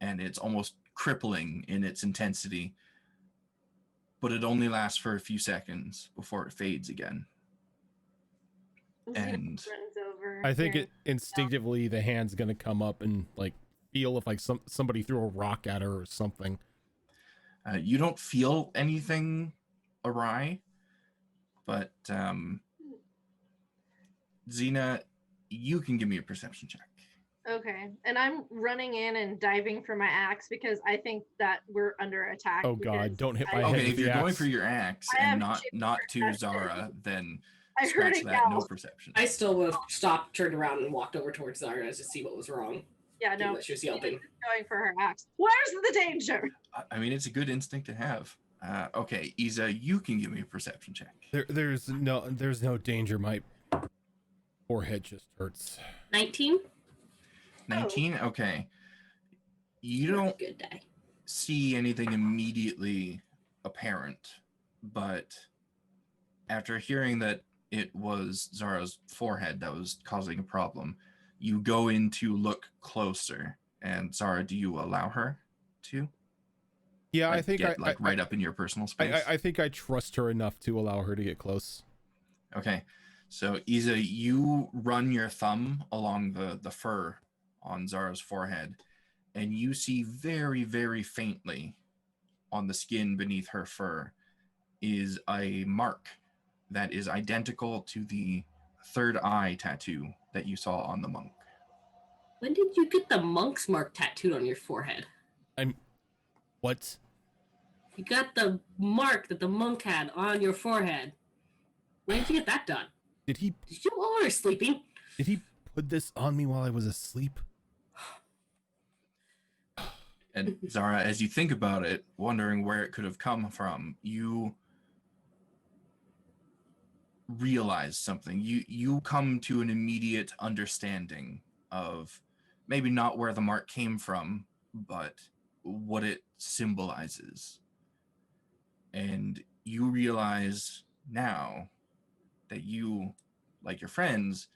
Speaker 5: And it's almost crippling in its intensity. But it only lasts for a few seconds before it fades again. And
Speaker 4: runs over.
Speaker 3: I think
Speaker 4: here.
Speaker 3: it instinctively the hand's gonna come up and like feel if like somebody threw a rock at her or something.
Speaker 5: You don't feel anything awry, but Xena, you can give me a perception check.
Speaker 4: Okay, and I'm running in and diving for my axe because I think that we're under attack.
Speaker 3: Oh God,
Speaker 4: because
Speaker 3: don't hit my
Speaker 4: I-
Speaker 3: head
Speaker 5: Okay,
Speaker 3: with
Speaker 5: if
Speaker 3: the
Speaker 5: you're going
Speaker 3: axe.
Speaker 5: for your axe
Speaker 4: I
Speaker 5: and
Speaker 4: have
Speaker 5: not to
Speaker 4: perception.
Speaker 5: Zara, then
Speaker 4: I heard
Speaker 5: scratch
Speaker 4: it
Speaker 5: that. No
Speaker 4: go.
Speaker 5: perception.
Speaker 2: I still would have stopped, turned around, and walked over towards Zara to see what was wrong.
Speaker 4: Yeah,
Speaker 2: Given
Speaker 4: no,
Speaker 2: that she was yelping.
Speaker 4: going for her axe. Where's the danger?
Speaker 5: I mean, it's a good instinct to have. Okay, Isa, you can give me a perception check.
Speaker 3: There's no danger. My forehead just hurts.
Speaker 2: 19?
Speaker 5: 19. Okay. You don't
Speaker 2: Good day.
Speaker 5: see anything immediately apparent, but after hearing that it was Zara's forehead that was causing a problem, you go in to look closer. And Zara, do you allow her to?
Speaker 3: Yeah,
Speaker 5: Like,
Speaker 3: I think
Speaker 5: get, right up in your personal space.
Speaker 3: I think I trust her enough to allow her to get close.
Speaker 5: Okay, so Isa, you run your thumb along the fur on Zara's forehead, and you see very, very faintly on the skin beneath her fur is a mark that is identical to the third eye tattoo that you saw on the monk.
Speaker 2: When did you get the monk's mark tattooed on your forehead?
Speaker 3: What?
Speaker 2: You got the mark that the monk had on your forehead. When did you get that done?
Speaker 3: Did he
Speaker 2: Did you while we were sleeping?
Speaker 3: put this on me while I was asleep?
Speaker 5: And Zara, as you think about it, wondering where it could have come from, you realize something. You come to an immediate understanding of maybe not where the mark came from, but what it symbolizes. And you realize now that you, like your friends,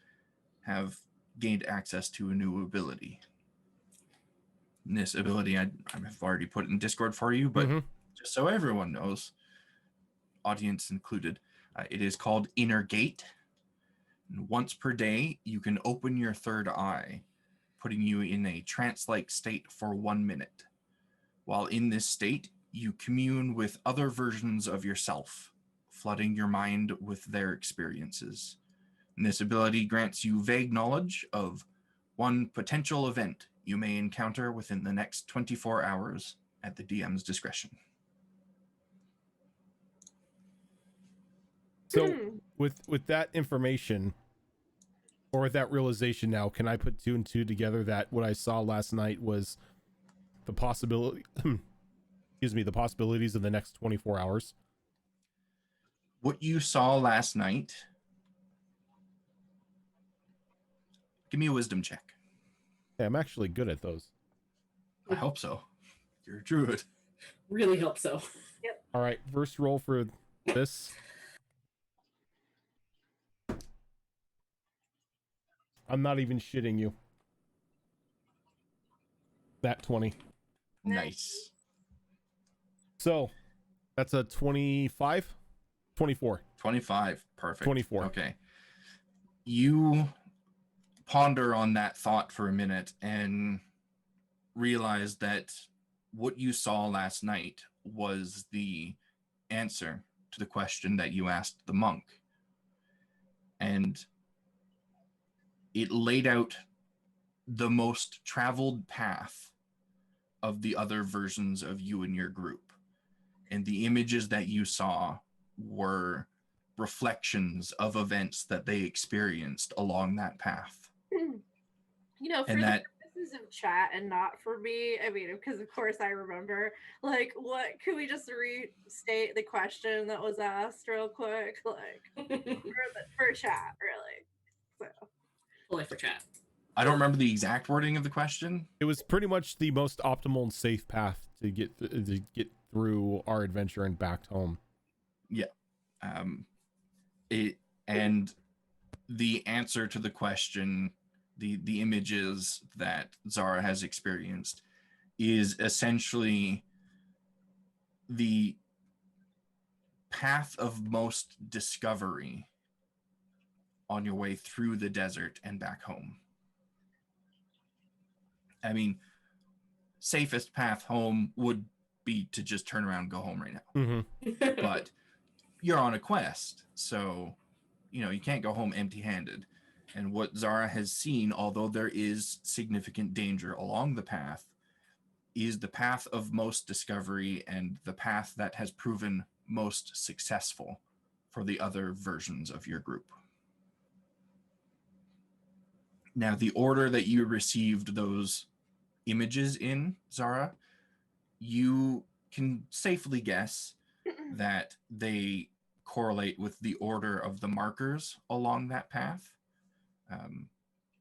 Speaker 5: have gained access to a new ability. And this ability I have already put in Discord for you, but just so everyone knows, audience included, it is called Inner Gate. And once per day, you can open your third eye, putting you in a trance-like state for 1 minute. While in this state, you commune with other versions of yourself, flooding your mind with their experiences. And this ability grants you vague knowledge of one potential event you may encounter within the next 24 hours at the DM's discretion.
Speaker 3: So with that information or with that realization now, can I put two and two together that what I saw last night was the possibility the possibilities of the next 24 hours?
Speaker 5: What you saw last night, give me a wisdom check.
Speaker 3: Hey, I'm actually good at those.
Speaker 5: I hope so. You're a druid.
Speaker 2: Really hope so.
Speaker 3: All right, first roll for this. I'm not even shitting you. That 20.
Speaker 5: Nice.
Speaker 3: So that's a 25, 24.
Speaker 5: 25. Perfect.
Speaker 3: 24.
Speaker 5: Okay. You ponder on that thought for a minute and realize that what you saw last night was the answer to the question that you asked the monk. And it laid out the most traveled path of the other versions of you and your group. And the images that you saw were reflections of events that they experienced along that path.
Speaker 4: You know, for
Speaker 5: And
Speaker 4: the
Speaker 5: that
Speaker 4: purposes of chat and not for me, I mean, because of course I remember, like, what, could we just restate the question that was asked real quick? Like, for chat, really. So.
Speaker 2: Only for chat.
Speaker 5: I don't remember the exact wording of the question.
Speaker 3: It was pretty much the most optimal and safe path to get through our adventure and back home.
Speaker 5: And the answer to the question, the images that Zara has experienced, is essentially the path of most discovery on your way through the desert and back home. I mean, safest path home would be to just turn around and go home right now.
Speaker 3: Mm-hmm.
Speaker 5: But you're on a quest, so you can't go home empty-handed. And what Zara has seen, although there is significant danger along the path, is the path of most discovery and the path that has proven most successful for the other versions of your group. Now, the order that you received those images in, Zara, you can safely guess that they correlate with the order of the markers along that path.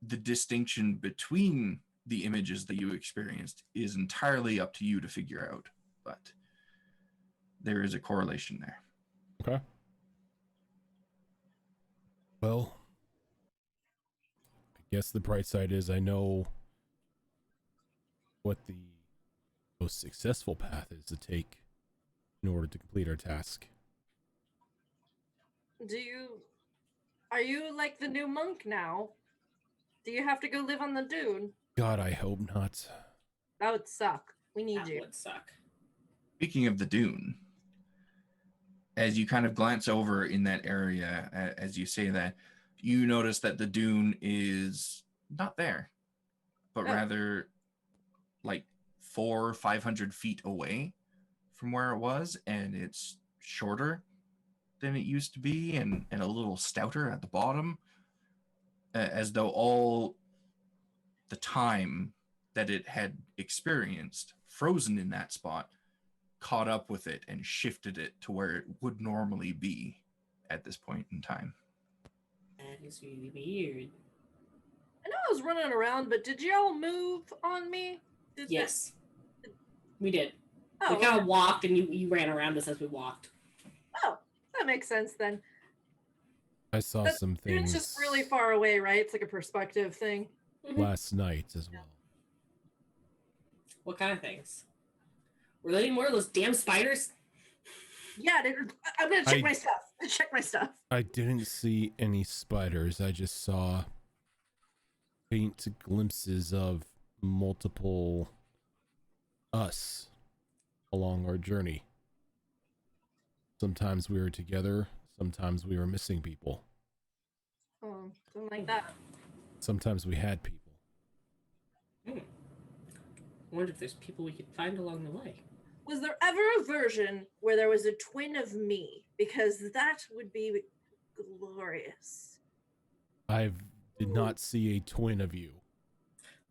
Speaker 5: The distinction between the images that you experienced is entirely up to you to figure out, but there is a correlation there.
Speaker 3: Okay. Well, I guess the bright side is I know what the most successful path is to take in order to complete our task.
Speaker 4: Are you like the new monk now? Do you have to go live on the dune?
Speaker 3: God, I hope not.
Speaker 4: That would suck. We need
Speaker 2: That
Speaker 4: you.
Speaker 2: would suck.
Speaker 5: Speaking of the dune, as you kind of glance over in that area, as you say that, you notice that the dune is not there, but rather like 400 or 500 feet away from where it was, and it's shorter than it used to be and a little stouter at the bottom, as though all the time that it had experienced frozen in that spot caught up with it and shifted it to where it would normally be at this point in time.
Speaker 2: That is really weird.
Speaker 4: I know I was running around, but did y'all move on me?
Speaker 2: Yes. We did.
Speaker 4: Oh,
Speaker 2: we kind of walked and you ran around us as we walked.
Speaker 4: Oh, that makes sense then.
Speaker 3: I saw some things.
Speaker 4: It's just really far away, right? It's like a perspective thing.
Speaker 3: Last night as well.
Speaker 2: What kind of things? Were there any more of those damn spiders?
Speaker 4: Yeah, I'm gonna check my stuff. Check my stuff.
Speaker 3: I didn't see any spiders. I just saw faint glimpses of multiple us along our journey. Sometimes we were together, sometimes we were missing people.
Speaker 4: Oh, something like that.
Speaker 3: Sometimes we had people.
Speaker 2: I wonder if there's people we could find along the way.
Speaker 4: Was there ever a version where there was a twin of me? Because that would be glorious.
Speaker 3: I did not see a twin of you.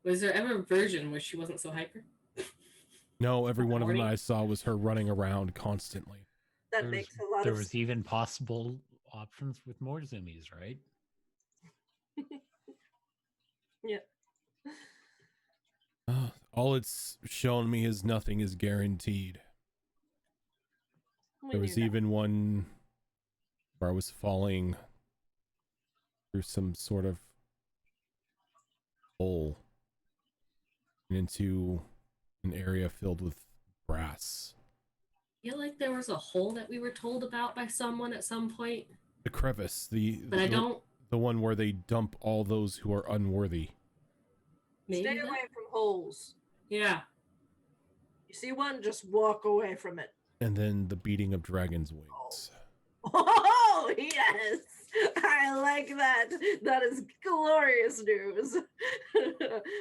Speaker 2: Was there ever a version where she wasn't so hyper?
Speaker 3: No, every one of them I saw was her running around constantly.
Speaker 4: That makes a lot
Speaker 1: There
Speaker 4: of
Speaker 1: was even possible options with more zoomies, right?
Speaker 4: Yeah.
Speaker 3: All it's shown me is nothing is guaranteed. There was even one where I was falling through some sort of hole into an area filled with brass.
Speaker 2: I feel like there was a hole that we were told about by someone at some point.
Speaker 3: The crevice, the one where they dump all those who are unworthy.
Speaker 2: Maybe
Speaker 4: Stay away from holes.
Speaker 2: Yeah.
Speaker 4: You see one, just walk away from it.
Speaker 3: And then the beating of dragon's wings.
Speaker 4: Oh, yes. I like that. That is glorious news.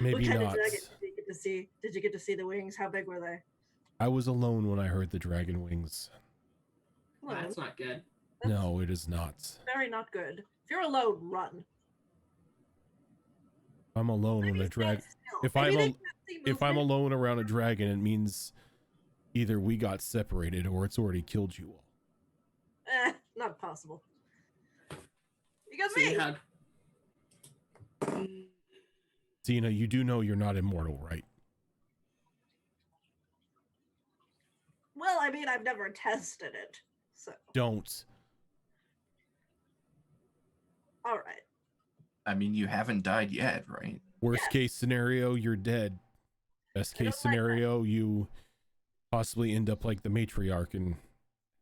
Speaker 3: Maybe
Speaker 4: what kind
Speaker 3: not.
Speaker 4: of dragon did you get to see? Did you get to see the wings? How big were they?
Speaker 3: I was alone when I heard the dragon wings.
Speaker 2: Well, that's not good.
Speaker 3: No, it is not.
Speaker 4: Very not good. If you're alone, run.
Speaker 3: I'm alone when a dragon. If I'm alone around a dragon, it means either we got separated or it's already killed you all.
Speaker 4: Not possible. You got me.
Speaker 3: Xena, you do know you're not immortal, right?
Speaker 4: Well, I mean, I've never tested it, so.
Speaker 3: Don't.
Speaker 4: All right.
Speaker 5: I mean, you haven't died yet, right?
Speaker 3: Worst case scenario, you're dead. Best case scenario, you possibly end up like the Matriarch and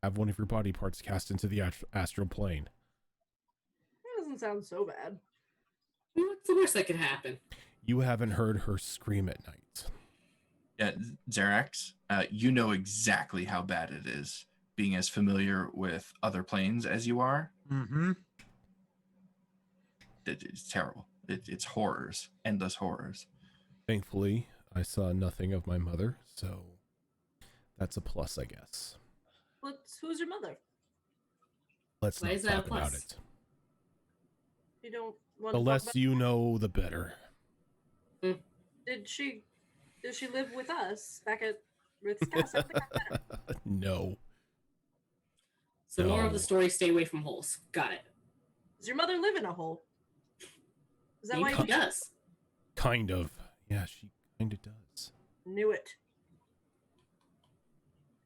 Speaker 3: have one of your body parts cast into the astral plane.
Speaker 4: That doesn't sound so bad.
Speaker 2: What's the worst that could happen?
Speaker 3: You haven't heard her scream at night.
Speaker 5: Xerax, you know exactly how bad it is, being as familiar with other planes as you are.
Speaker 1: Mm-hmm.
Speaker 5: It's terrible. It's horrors, endless horrors.
Speaker 3: Thankfully, I saw nothing of my mother, so that's a plus, I guess.
Speaker 4: Who's your mother?
Speaker 3: Let's
Speaker 2: Why
Speaker 3: not
Speaker 2: is that a
Speaker 3: talk about
Speaker 2: plus?
Speaker 3: it.
Speaker 4: You don't want
Speaker 3: The
Speaker 4: to
Speaker 3: less you know, the better.
Speaker 4: Did she live with us back at Ruth's castle?
Speaker 3: No.
Speaker 2: So more of
Speaker 3: No.
Speaker 2: the story: stay away from holes. Got it.
Speaker 4: Does your mother live in a hole? Is that why
Speaker 2: Maybe
Speaker 4: you
Speaker 2: he does.
Speaker 3: Kind of. Yeah, she kind of does.
Speaker 4: knew it?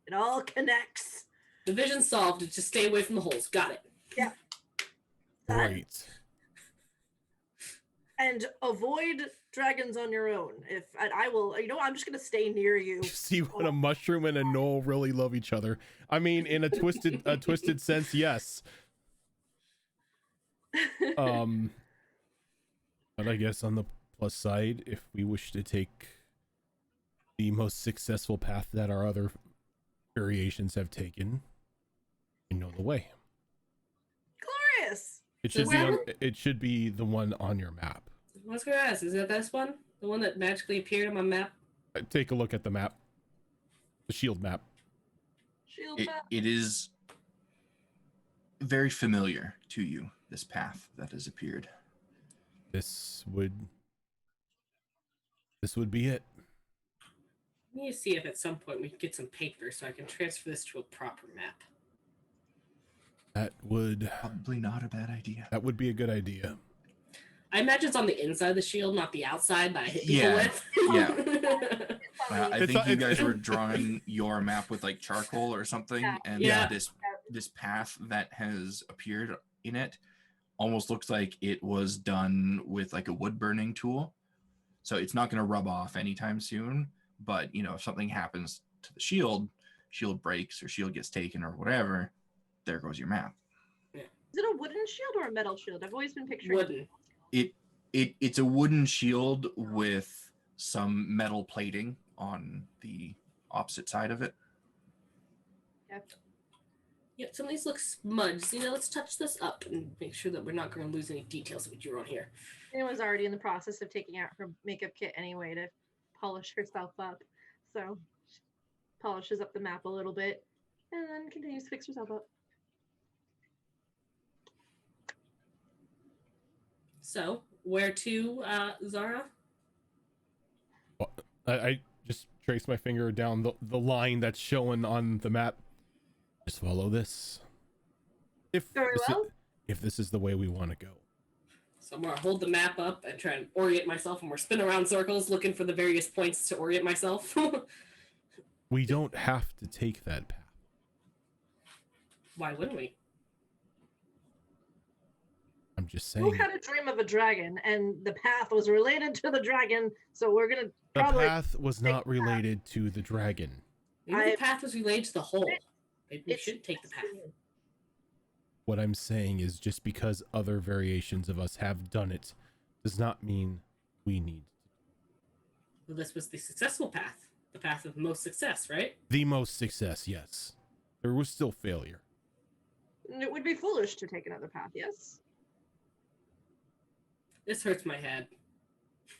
Speaker 4: It all connects.
Speaker 2: Division solved. Just stay away from the holes. Got it.
Speaker 4: Yeah.
Speaker 3: Right.
Speaker 4: And avoid dragons on your own. If I will, I'm just gonna stay near you.
Speaker 3: See when a mushroom and a gnoll really love each other. I mean, in a twisted sense, yes. But I guess on the plus side, if we wish to take the most successful path that our other variations have taken, you know the way.
Speaker 4: Glorious.
Speaker 3: It should
Speaker 2: Is
Speaker 3: be
Speaker 2: that-
Speaker 3: it should be the one on your map.
Speaker 2: I was gonna ask, is that this one? The one that magically appeared on my map?
Speaker 3: Take a look at the map. The shield map.
Speaker 4: Shield
Speaker 5: It,
Speaker 4: map.
Speaker 5: it is very familiar to you, this path that has appeared.
Speaker 3: This would be it.
Speaker 2: I need to see if at some point we can get some paper so I can transfer this to a proper map.
Speaker 3: That would
Speaker 5: Probably not a bad idea.
Speaker 3: be a good idea.
Speaker 2: I imagine it's on the inside of the shield, not the outside that I hit people
Speaker 5: Yeah,
Speaker 2: with.
Speaker 5: yeah. I
Speaker 3: It's
Speaker 5: think
Speaker 3: a-
Speaker 5: you
Speaker 3: it's-
Speaker 5: guys were drawing your map with like charcoal or something, and
Speaker 2: Yeah.
Speaker 5: this path that has appeared in it almost looks like it was done with like a wood burning tool. So it's not going to rub off anytime soon. But if something happens to the shield breaks or shield gets taken or whatever, there goes your map.
Speaker 4: Is it a wooden shield or a metal shield? I've always been picturing
Speaker 2: Wooden.
Speaker 5: It's a wooden shield with some metal plating on the opposite side of it.
Speaker 2: Yep, some of these look smudged. Let's touch this up and make sure that we're not going to lose any details of what you wrote here.
Speaker 4: Anna's already in the process of taking out her makeup kit anyway to polish herself up. So she polishes up the map a little bit and then continues to fix herself up.
Speaker 2: So, where to, Zara?
Speaker 3: I just trace my finger down the line that's shown on the map. Just follow this. If this is the way we want to go.
Speaker 2: So I'm going to hold the map up and try and orient myself, and we're spinning around circles looking for the various points to orient myself.
Speaker 3: We don't have to take that path.
Speaker 2: Why wouldn't we?
Speaker 3: I'm just
Speaker 4: Who
Speaker 3: saying.
Speaker 4: had a dream of a dragon and the path was related to the dragon, so we're gonna
Speaker 3: The
Speaker 4: probably
Speaker 3: path was not related to the dragon.
Speaker 2: Maybe the path was related to the hole. Maybe we
Speaker 4: It's-
Speaker 2: should take the path.
Speaker 3: What I'm saying is just because other variations of us have done it does not mean we need
Speaker 2: Well, this was the successful path. The path of most success, right?
Speaker 3: the most success. Yes, there was still failure.
Speaker 4: It would be foolish to take another path, yes?
Speaker 2: This hurts my head.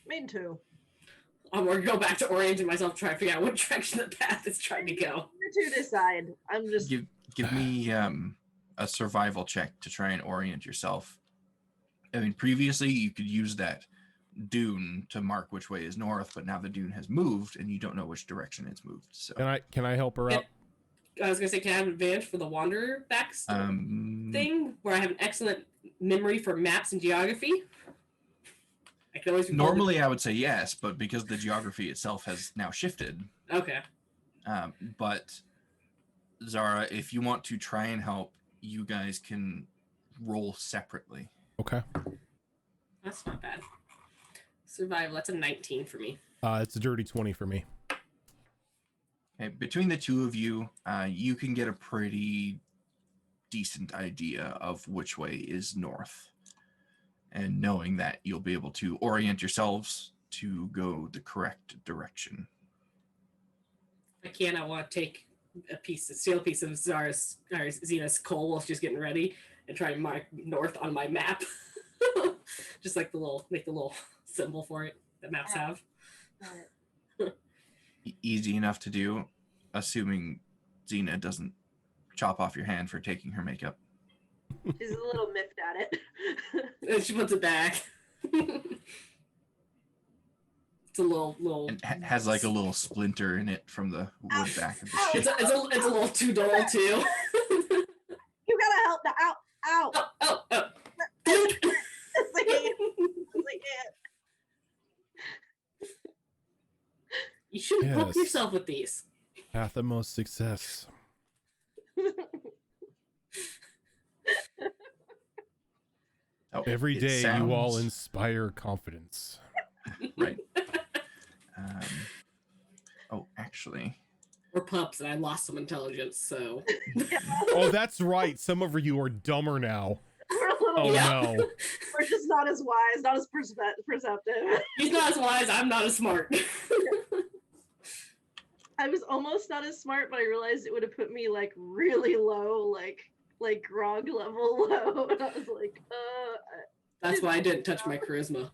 Speaker 4: Me too.
Speaker 2: I'm going to go back to orienting myself, try to figure out what direction the path is trying to go.
Speaker 4: You two decide. I'm just
Speaker 5: Give me a survival check to try and orient yourself. I mean, previously you could use that dune to mark which way is north, but now the dune has moved and you don't know which direction it's moved. So
Speaker 3: Can I help her out?
Speaker 2: I was going to say, can I have an advantage for the wanderer backs thing, where I have an excellent memory for maps and geography? I can always recall
Speaker 5: normally I would say yes, but because the geography itself has now shifted.
Speaker 2: Okay.
Speaker 5: But Zara, if you want to try and help, you guys can roll separately.
Speaker 3: Okay.
Speaker 2: That's not bad. Survival, that's a 19 for me.
Speaker 3: It's a dirty 20 for me.
Speaker 5: Okay, between the two of you, you can get a pretty decent idea of which way is north. And knowing that, you'll be able to orient yourselves to go the correct direction.
Speaker 2: I want to take steal a piece of Xena's coal while she's getting ready and try and mark north on my map. Just like make the little symbol for it that maps have.
Speaker 5: Easy enough to do, assuming Xena doesn't chop off your hand for taking her makeup.
Speaker 4: She's a little miffed at it.
Speaker 2: And she puts it back. It's a little.
Speaker 5: And has like a little splinter in it from the wood back of the ship.
Speaker 2: It's a little too dull too.
Speaker 4: You gotta help the ow.
Speaker 2: Oh. You shouldn't poke yourself with these.
Speaker 3: Path of most success. Every day you all inspire confidence.
Speaker 5: Right. Actually.
Speaker 2: We're pups and I lost some intelligence, so.
Speaker 3: Oh, that's right. Some of you are dumber now. Oh no.
Speaker 4: We're just not as wise, not as perceptive.
Speaker 2: He's not as wise, I'm not as smart.
Speaker 4: I was almost not as smart, but I realized it would have put me like really low, like grog level low. And I was like,
Speaker 2: That's why I didn't touch my charisma.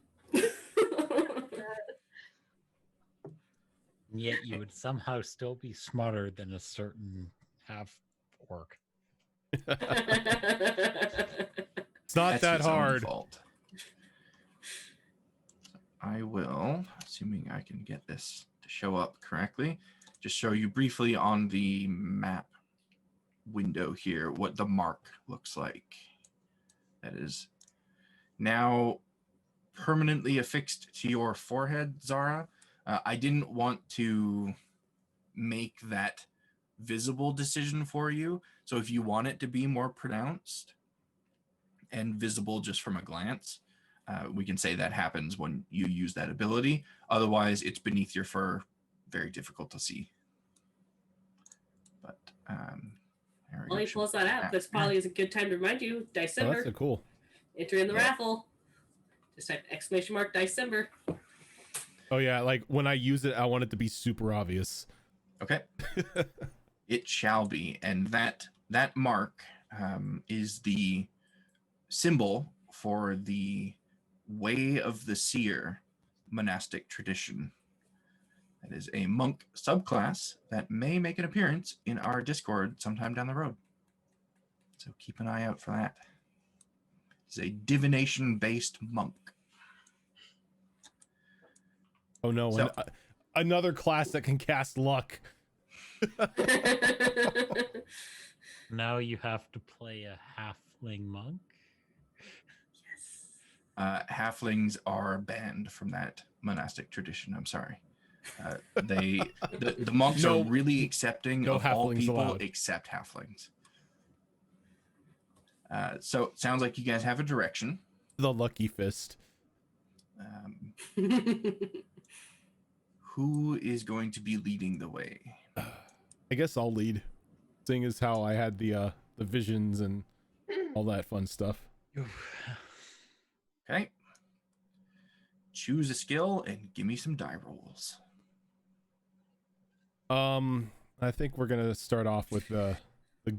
Speaker 1: Yet you would somehow still be smarter than a certain half-orc.
Speaker 3: It's not that hard.
Speaker 5: Fault. I will, assuming I can get this to show up correctly, just show you briefly on the map window here what the mark looks like. That is now permanently affixed to your forehead, Zara. I didn't want to make that visible decision for you. So if you want it to be more pronounced and visible just from a glance, we can say that happens when you use that ability. Otherwise, it's beneath your fur, very difficult to see. But
Speaker 2: while he pulls that out, this probably is a good time to remind you, December.
Speaker 3: Oh, that's a cool.
Speaker 2: Enter in the raffle. Just type ! December.
Speaker 3: Oh yeah, like when I use it, I want it to be super obvious.
Speaker 5: Okay. It shall be, and that mark is the symbol for the Way of the Seer monastic tradition. That is a monk subclass that may make an appearance in our Discord sometime down the road. So keep an eye out for that. It's a divination-based monk.
Speaker 3: Oh no,
Speaker 5: So,
Speaker 3: another class that can cast luck.
Speaker 1: Now you have to play a halfling monk.
Speaker 5: halflings are banned from that monastic tradition. I'm sorry. The monks are really accepting of all people allowed, except halflings. So it sounds like you guys have a direction.
Speaker 3: The lucky fist.
Speaker 5: Who is going to be leading the way?
Speaker 3: I guess I'll lead, seeing as how I had the visions and all that fun stuff.
Speaker 5: Okay. Choose a skill and give me some die rolls.
Speaker 3: I think we're gonna start off with the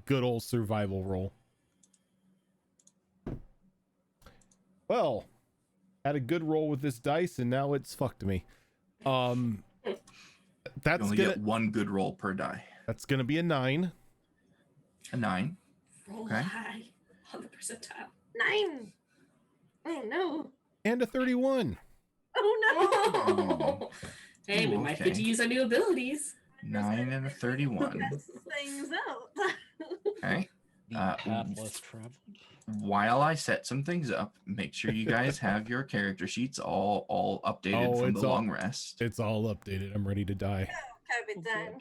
Speaker 3: good old survival roll. Well, had a good roll with this dice, and now it's fucked me. That's
Speaker 5: you only get one good roll per die.
Speaker 3: That's gonna be a 9.
Speaker 5: A 9.
Speaker 2: Roll
Speaker 5: okay.
Speaker 2: high on the percentile.
Speaker 4: 9. Oh no.
Speaker 3: And a 31.
Speaker 4: Oh no.
Speaker 2: Hey, we might get to use our new abilities.
Speaker 5: 9 and a 31.
Speaker 4: Test things out.
Speaker 5: Okay.
Speaker 1: Less traveled.
Speaker 5: While I set some things up, make sure you guys have your character sheets all updated from the long rest.
Speaker 3: It's all updated. I'm ready to die.
Speaker 4: Capitan.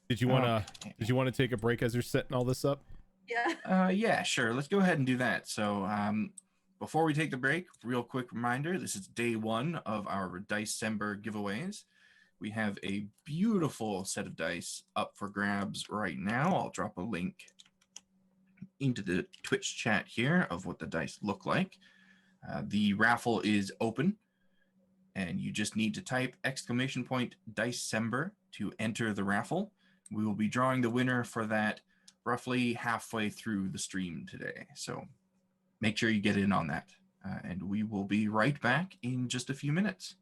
Speaker 3: Did you wanna take a break as you're setting all this up?
Speaker 4: Yeah.
Speaker 5: Yeah, sure. Let's go ahead and do that. So, before we take the break, real quick reminder: this is day 1 of our Dicember giveaways. We have a beautiful set of dice up for grabs right now. I'll drop a link into the Twitch chat here of what the dice look like. The raffle is open, and you just need to type !Dicember to enter the raffle. We will be drawing the winner for that roughly halfway through the stream today. So make sure you get in on that. And we will be right back in just a few minutes.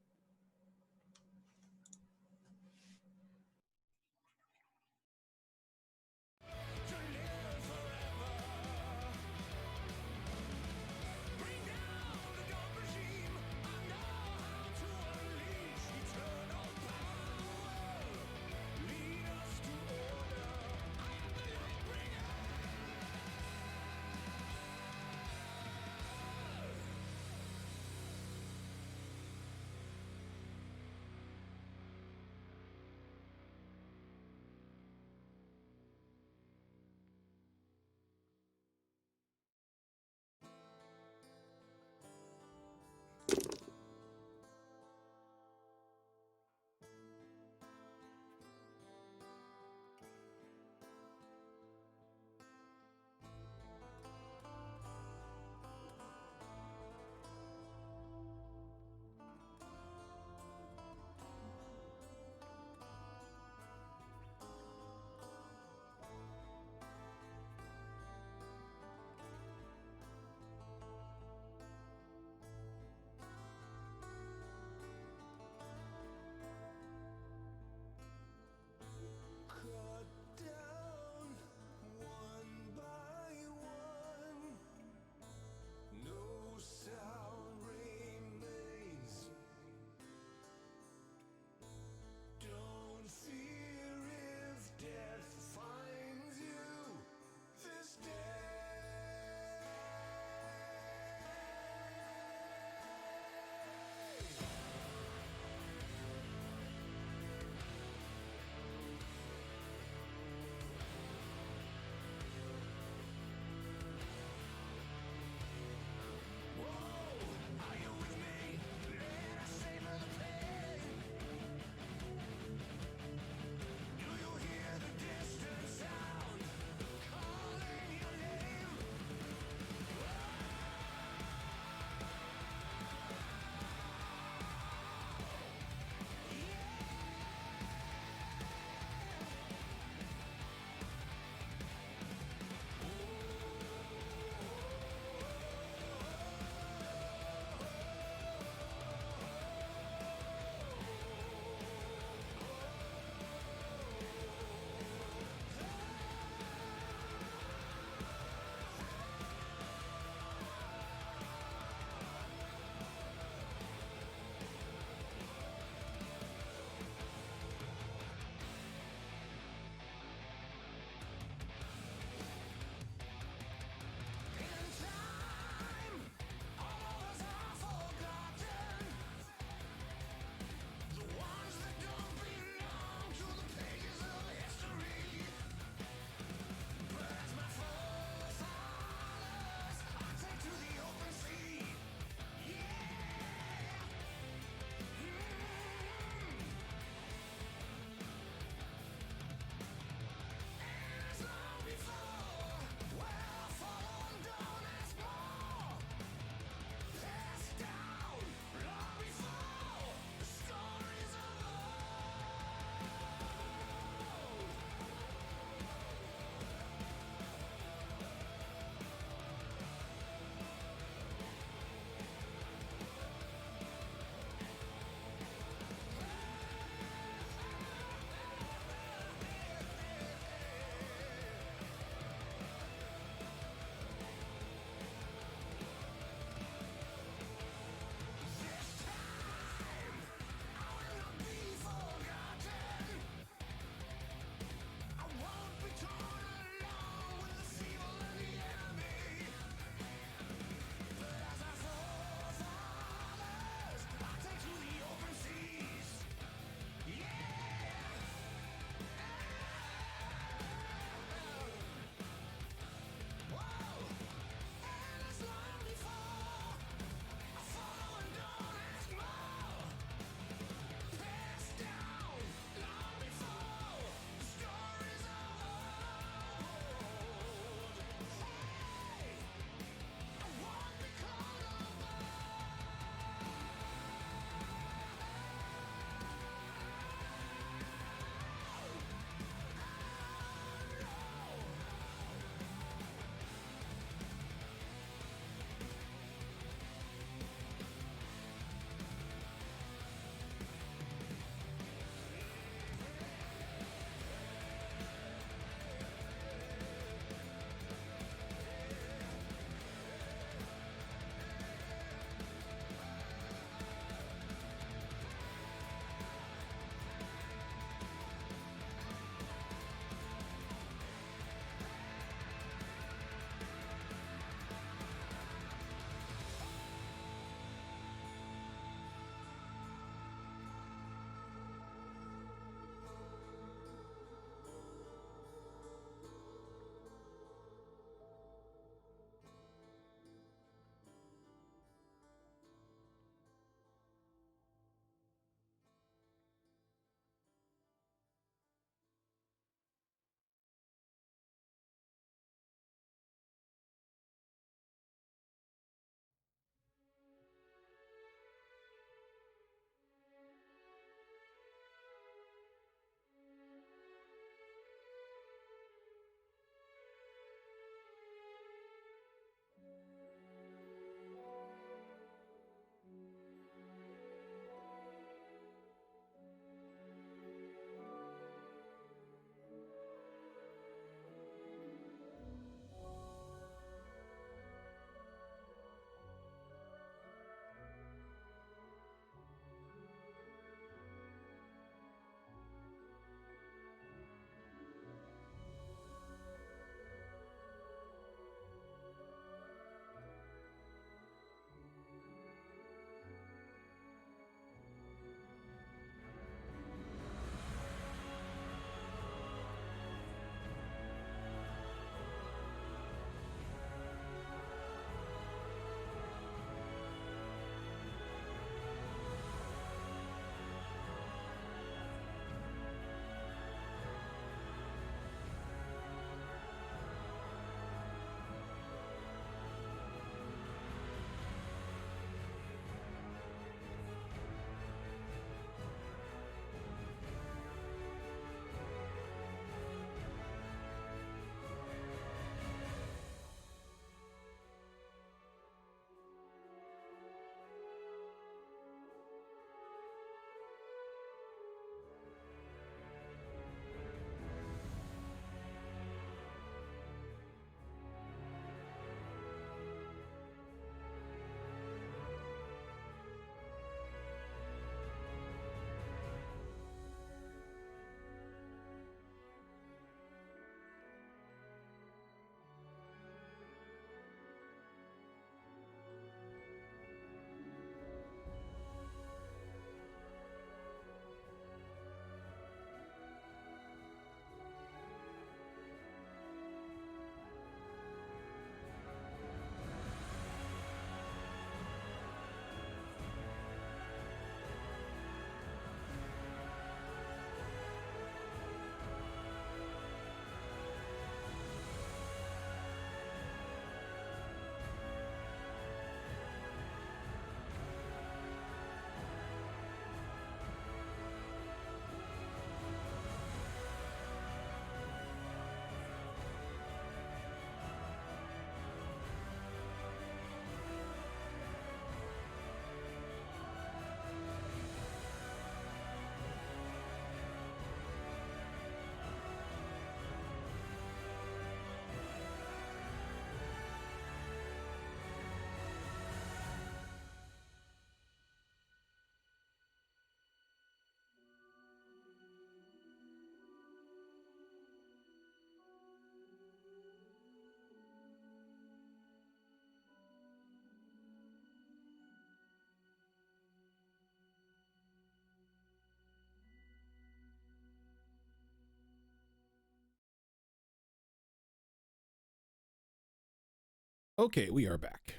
Speaker 3: Okay, we are back.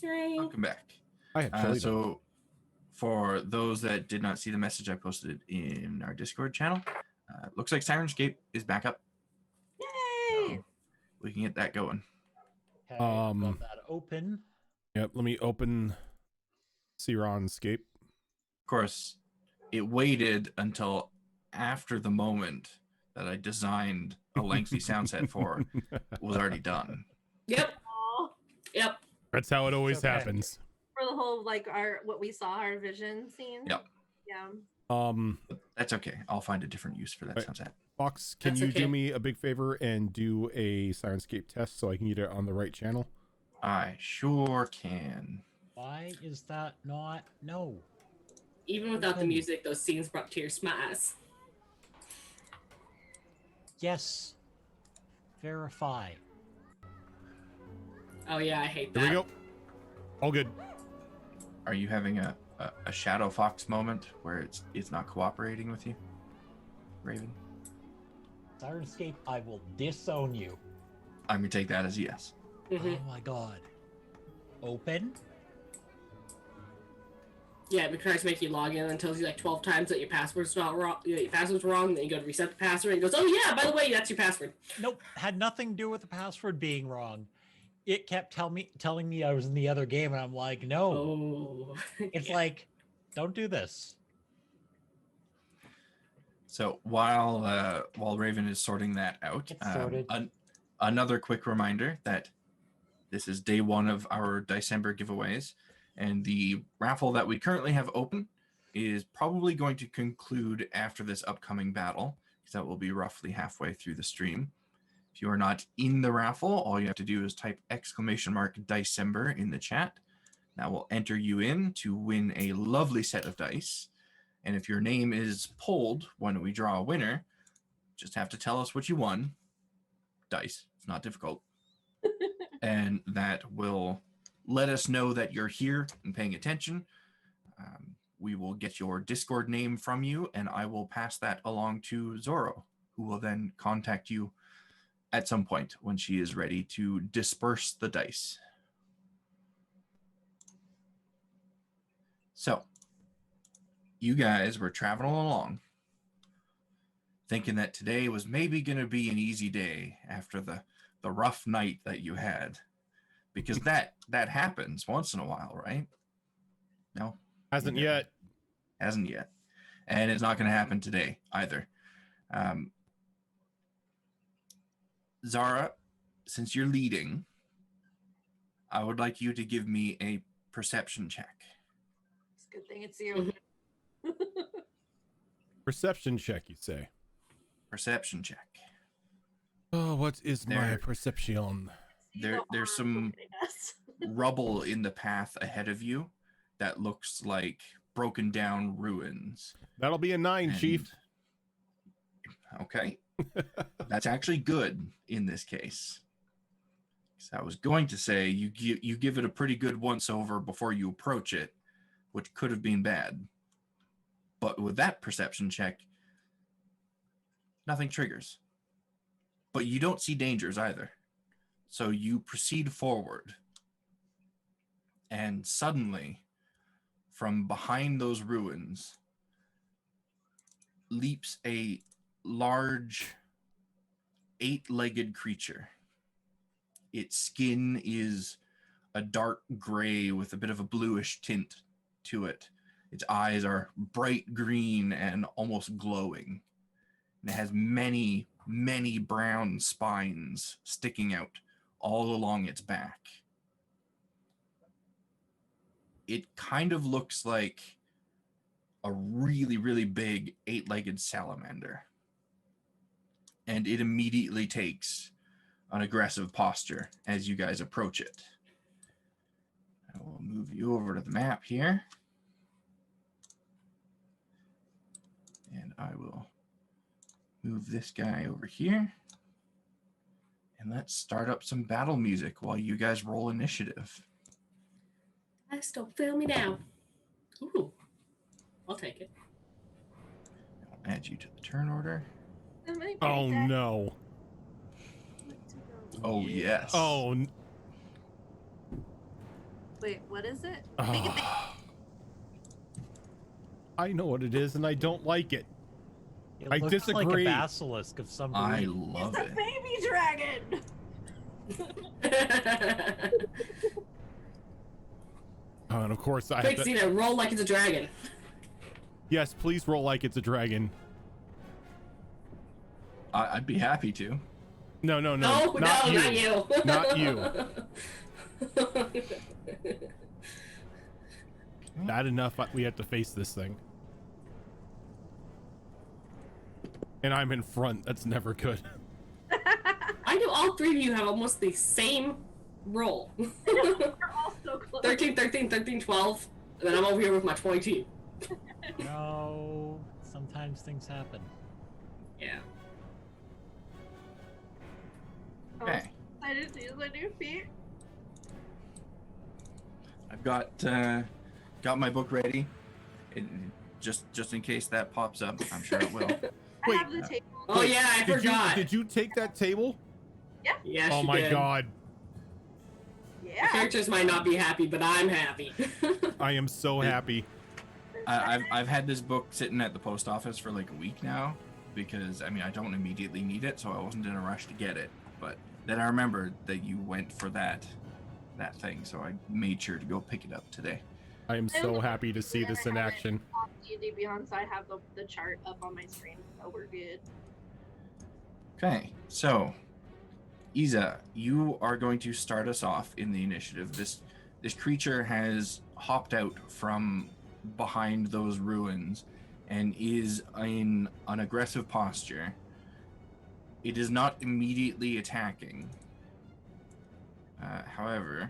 Speaker 2: Yay.
Speaker 5: Welcome back.
Speaker 3: I have chili.
Speaker 5: So, for those that did not see the message I posted in our Discord channel, looks like Sirenscape is back up.
Speaker 4: Yay!
Speaker 5: We can get that going.
Speaker 1: Okay, got that open.
Speaker 3: Yep, let me open Sirenscape.
Speaker 5: Of course, it waited until after the moment that I designed a lengthy sound set for was already done.
Speaker 2: Yep.
Speaker 4: Aw.
Speaker 2: Yep.
Speaker 3: That's how it always
Speaker 1: Okay.
Speaker 3: happens.
Speaker 4: For the whole like what we saw, our vision scene.
Speaker 5: Yep.
Speaker 4: Yeah.
Speaker 5: That's okay. I'll find a different use for that
Speaker 3: Right.
Speaker 5: sound set.
Speaker 3: Fox, can
Speaker 2: That's
Speaker 3: you
Speaker 2: okay.
Speaker 3: do me a big favor and do a Sirenscape test so I can get it on the right channel?
Speaker 5: I sure can.
Speaker 1: Why is that not? No.
Speaker 2: Even without the
Speaker 1: Open.
Speaker 2: music, those scenes brought tears to my eyes.
Speaker 1: Yes. Verify.
Speaker 2: Oh yeah, I hate that.
Speaker 3: There we go. All good.
Speaker 5: Are you having a Shadow Fox moment where it's not cooperating with you, Raven?
Speaker 1: Sirenscape, I will disown you.
Speaker 5: I'm gonna take that as a yes.
Speaker 2: Mhm.
Speaker 1: Oh my god. Open?
Speaker 2: Yeah, it tries to make you log in and tells you like 12 times that your password's not wrong. Your password's wrong. Then you go to reset the password and it goes, "Oh yeah, by the way, that's your password."
Speaker 1: Nope. Had nothing to do with the password being wrong. It kept telling me I was in the other game, and I'm like, no.
Speaker 2: Oh.
Speaker 1: It's
Speaker 2: Yeah.
Speaker 1: like, don't do this.
Speaker 5: So while Raven is sorting that out,
Speaker 1: It's sorted.
Speaker 5: Another quick reminder that this is day one of our December giveaways, and the raffle that we currently have open is probably going to conclude after this upcoming battle, because that will be roughly halfway through the stream. If you are not in the raffle, all you have to do is type !December in the chat. That will enter you in to win a lovely set of dice. And if your name is pulled when we draw a winner, just have to tell us what you won. Dice. It's not difficult. And that will let us know that you're here and paying attention. We will get your Discord name from you, and I will pass that along to Zorro, who will then contact you at some point when she is ready to disperse the dice. So, you guys were traveling along, thinking that today was maybe going to be an easy day after the rough night that you had, because that happens once in a while, right? No,
Speaker 3: Hasn't
Speaker 5: you know,
Speaker 3: yet.
Speaker 5: hasn't yet, and it's not going to happen today either. Zara, since you're leading, I would like you to give me a perception check.
Speaker 4: It's a good thing it's you.
Speaker 3: Perception check, you say?
Speaker 5: Perception check.
Speaker 3: Oh, what is my
Speaker 5: There-
Speaker 3: perception?
Speaker 4: See the
Speaker 5: There's
Speaker 4: arm
Speaker 5: some
Speaker 4: looking at us.
Speaker 5: rubble in the path ahead of you that looks like broken down ruins.
Speaker 3: That'll be a 9, Chief.
Speaker 5: Okay. That's actually good in this case. So I was going to say you give it a pretty good once over before you approach it, which could have been bad. But with that perception check, nothing triggers. But you don't see dangers either. So you proceed forward. And suddenly, from behind those ruins, leaps a large 8-legged creature. Its skin is a dark gray with a bit of a bluish tint to it. Its eyes are bright green and almost glowing. And it has many, many brown spines sticking out all along its back. It kind of looks like a really, really big 8-legged salamander. And it immediately takes an aggressive posture as you guys approach it. I will move you over to the map here. And I will move this guy over here. And let's start up some battle music while you guys roll initiative.
Speaker 2: Please don't fail me now. Ooh. I'll take it.
Speaker 5: I'll add you to the turn order.
Speaker 4: Somebody
Speaker 3: Oh
Speaker 4: break that.
Speaker 3: no.
Speaker 5: Oh, yes.
Speaker 3: Oh.
Speaker 4: Wait, what is it? Make it big.
Speaker 3: I know what it is, and I don't like it.
Speaker 1: It
Speaker 3: I
Speaker 1: looks
Speaker 3: disagree.
Speaker 1: like a basilisk of some
Speaker 5: I
Speaker 1: breed.
Speaker 5: love
Speaker 4: It's a
Speaker 5: it.
Speaker 4: baby dragon.
Speaker 3: Oh, and of course, I
Speaker 2: Quick,
Speaker 3: have to...
Speaker 2: Zena, roll like it's a dragon.
Speaker 3: Yes, please roll like it's a dragon.
Speaker 5: I'd be happy to.
Speaker 3: No,
Speaker 2: No,
Speaker 3: not
Speaker 2: no,
Speaker 3: you.
Speaker 2: not you.
Speaker 3: Not you. Bad enough we have to face this thing. And I'm in front. That's never good.
Speaker 2: I know all three of you have almost the same roll.
Speaker 4: We're all so close.
Speaker 2: 13, 13, 13, 12. And then I'm over here with my 22.
Speaker 1: No, sometimes things happen.
Speaker 2: Yeah.
Speaker 5: Okay.
Speaker 4: I didn't use my new feet.
Speaker 5: I've got my book ready. Just in case that pops up, I'm sure it will.
Speaker 4: I
Speaker 3: Wait.
Speaker 4: have the table.
Speaker 2: Oh
Speaker 3: Wait,
Speaker 2: yeah, I forgot.
Speaker 3: Did you take that table?
Speaker 2: Yeah,
Speaker 3: Oh
Speaker 2: she
Speaker 3: my
Speaker 2: did.
Speaker 3: god.
Speaker 2: The
Speaker 4: Yeah.
Speaker 2: characters might not be happy, but I'm happy.
Speaker 3: I am so happy.
Speaker 5: I've had this book sitting at the post office for like a week now because I mean I don't immediately need it, so I wasn't in a rush to get it. But then I remembered that you went for that thing, so I made sure to go pick it up today.
Speaker 3: I am so happy to see this in action.
Speaker 4: On D&D Beyond, so I have the chart up on my screen, so we're good.
Speaker 5: Okay, so Isa, you are going to start us off in the initiative. This creature has hopped out from behind those ruins and is in an aggressive posture. It is not immediately attacking. However,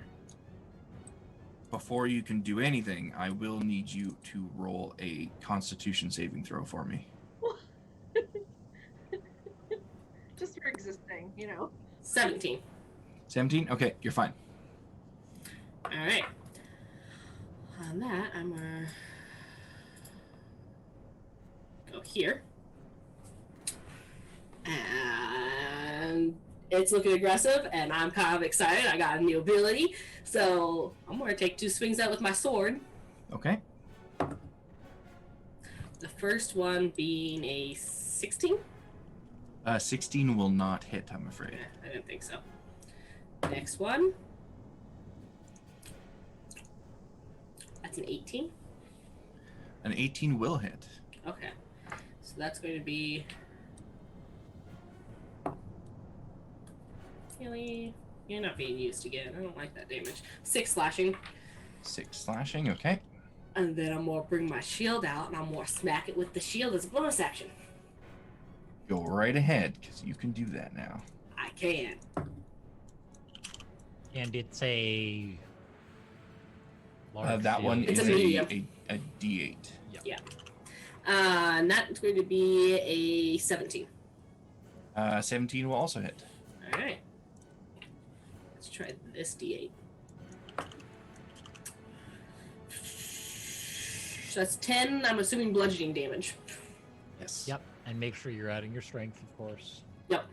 Speaker 5: before you can do anything, I will need you to roll a Constitution saving throw for me.
Speaker 4: Just for existing, you know.
Speaker 2: 17.
Speaker 5: 17? Okay, you're fine.
Speaker 2: Alright. On that, I'm gonna go here. And it's looking aggressive, and I'm kind of excited. I got a new ability. So I'm gonna take 2 swings out with my sword.
Speaker 5: Okay.
Speaker 2: The first one being a 16.
Speaker 5: 16 will not hit, I'm afraid.
Speaker 2: I didn't think so. Next one. That's an 18.
Speaker 5: An 18 will hit.
Speaker 2: Okay. So that's going to be. Really? You're not being used again. I don't like that damage. 6 slashing.
Speaker 5: 6 slashing, okay.
Speaker 2: And then I'm going to bring my shield out and I'm going to smack it with the shield as a bonus action.
Speaker 5: Go right ahead, because you can do that now.
Speaker 2: I can.
Speaker 1: And it's a large
Speaker 5: That one
Speaker 1: shield.
Speaker 2: It's
Speaker 5: is
Speaker 2: a medium.
Speaker 5: a D8.
Speaker 2: Yeah. And that's going to be a 17.
Speaker 5: 17 will also hit.
Speaker 2: Alright. Let's try this D8. So that's 10, I'm assuming bludgeoning damage.
Speaker 5: Yes.
Speaker 1: Yep, and make sure you're adding your strength, of course.
Speaker 2: Yep.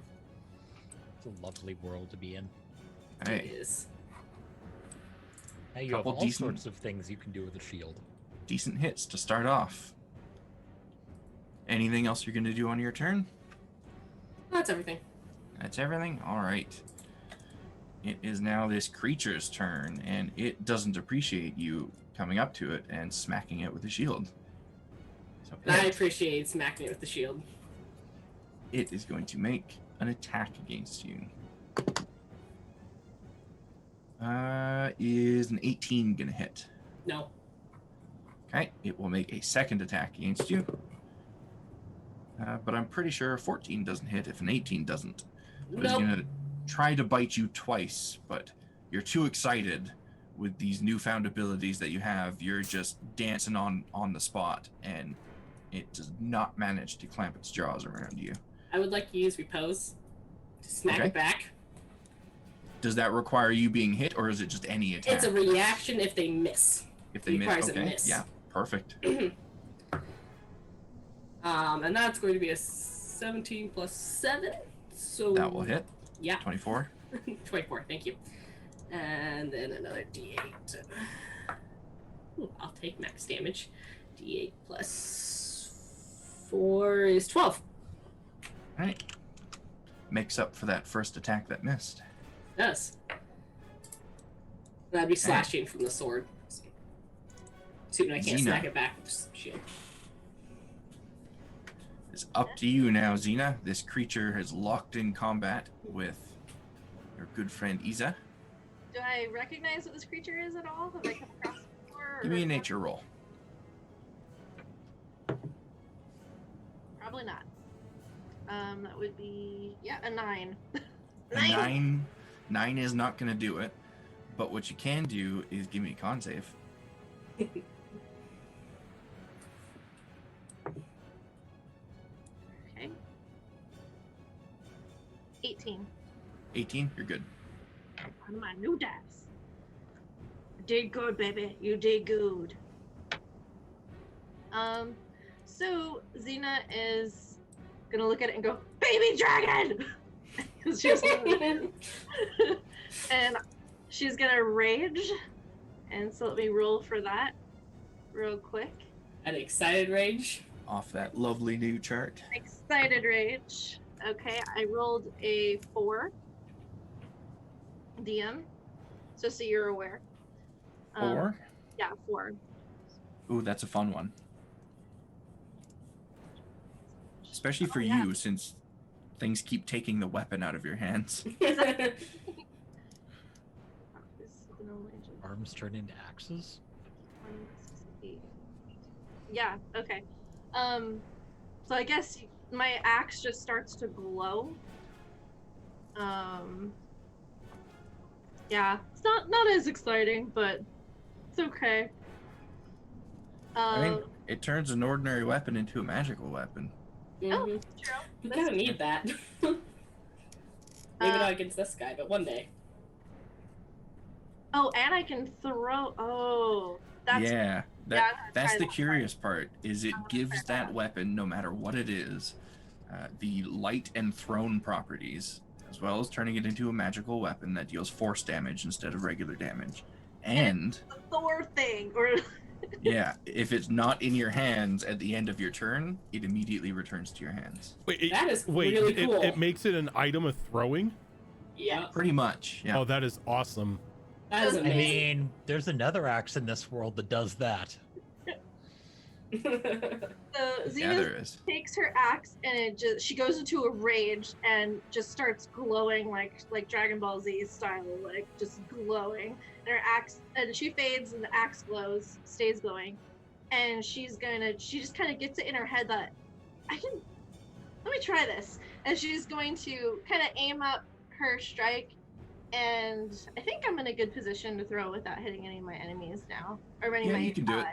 Speaker 1: It's a lovely world to be in.
Speaker 5: All right.
Speaker 2: It is.
Speaker 1: Now you have
Speaker 5: Couple
Speaker 1: all
Speaker 5: decent-
Speaker 1: sorts of things you can do with a shield.
Speaker 5: Decent hits to start off. Anything else you're going to do on your turn?
Speaker 2: That's everything.
Speaker 5: That's everything? All right. It is now this creature's turn, and it doesn't appreciate you coming up to it and smacking it with a shield. So
Speaker 2: I appreciate smacking it with the shield.
Speaker 5: it is going to make an attack against you. Is an 18 going to hit?
Speaker 2: No.
Speaker 5: Okay, it will make a second attack against you. But I'm pretty sure 14 doesn't hit if an 18 doesn't. But it's
Speaker 2: Nope.
Speaker 5: going to try to bite you twice, but you're too excited with these newfound abilities that you have. You're just dancing on the spot, and it does not manage to clamp its jaws around you.
Speaker 2: I would like to use repose to smack
Speaker 5: Okay.
Speaker 2: it back.
Speaker 5: Does that require you being hit, or is it just any attack?
Speaker 2: It's a reaction if they miss.
Speaker 5: If they miss,
Speaker 2: requires a
Speaker 5: okay,
Speaker 2: miss.
Speaker 5: yeah, perfect.
Speaker 2: And that's going to be a 17 plus 7. So
Speaker 5: That will hit.
Speaker 2: Yeah.
Speaker 5: 24.
Speaker 2: 24, thank you. And then another d8. Ooh, I'll take max damage. D8 plus 4 is 12.
Speaker 5: All right. Makes up for that first attack that missed.
Speaker 2: Does. That'd be slashing from the sword. Assuming I can't
Speaker 5: Xena.
Speaker 2: smack it back with the shield.
Speaker 5: It's up to you now, Xena. This creature has locked in combat with your good friend Iza.
Speaker 4: Do I recognize what this creature is at all? Have I come across it before?
Speaker 5: Give me a nature roll.
Speaker 4: Probably not. That would be a 9.
Speaker 5: A 9 is not going to do it. But what you can do is give me a con save.
Speaker 4: Okay. 18.
Speaker 5: 18, you're good.
Speaker 4: On my new dice. You did good, baby. You did good. So Xena is gonna look at it and go, "Baby dragon!" Because she's and she's gonna rage. And so let me roll for that real quick.
Speaker 2: An excited rage.
Speaker 5: Off that lovely new chart.
Speaker 4: Excited rage. Okay, I rolled a 4. DM. So you're aware.
Speaker 5: 4?
Speaker 4: Yeah, 4.
Speaker 5: Ooh, that's a fun one. Especially for
Speaker 4: yeah.
Speaker 5: you, since things keep taking the weapon out of your hands.
Speaker 1: Arms turn into axes.
Speaker 4: Yeah, okay. So I guess my axe just starts to glow. Yeah, it's not as exciting, but it's okay.
Speaker 5: I mean, it turns an ordinary weapon into a magical weapon.
Speaker 4: Oh,
Speaker 2: Mm-hmm.
Speaker 4: true.
Speaker 2: We
Speaker 4: That's
Speaker 2: kind of need that. Maybe not against this guy, but one day.
Speaker 4: Oh, and I can throw. Oh, that's
Speaker 5: Yeah, that's
Speaker 4: try
Speaker 5: the
Speaker 4: that
Speaker 5: curious part. Is it
Speaker 4: I'm gonna
Speaker 5: gives
Speaker 4: try
Speaker 5: that
Speaker 4: that.
Speaker 5: weapon, no matter what it is, the light and thrown properties, as well as turning it into a magical weapon that deals force damage instead of regular damage. And
Speaker 4: the Thor thing, or
Speaker 5: yeah, if it's not in your hands at the end of your turn, it immediately returns to your hands.
Speaker 2: That is really cool.
Speaker 3: It makes it an item of throwing?
Speaker 2: Yeah,
Speaker 5: Pretty much, yeah.
Speaker 3: Oh, that is awesome.
Speaker 2: that is
Speaker 1: I
Speaker 2: amazing.
Speaker 1: mean, there's another axe in this world that does that.
Speaker 4: so
Speaker 5: Yeah,
Speaker 4: Xena
Speaker 5: there is.
Speaker 4: takes her axe and she goes into a rage and just starts glowing like Dragon Ball Z style, like just glowing. And her axe, and she fades and the axe glows, stays glowing. And she just kind of gets it in her head that let me try this. And she's going to kind of aim up her strike, and I think I'm in a good position to throw without hitting any of my enemies now, or any of
Speaker 5: Yeah,
Speaker 4: my
Speaker 5: you can do it.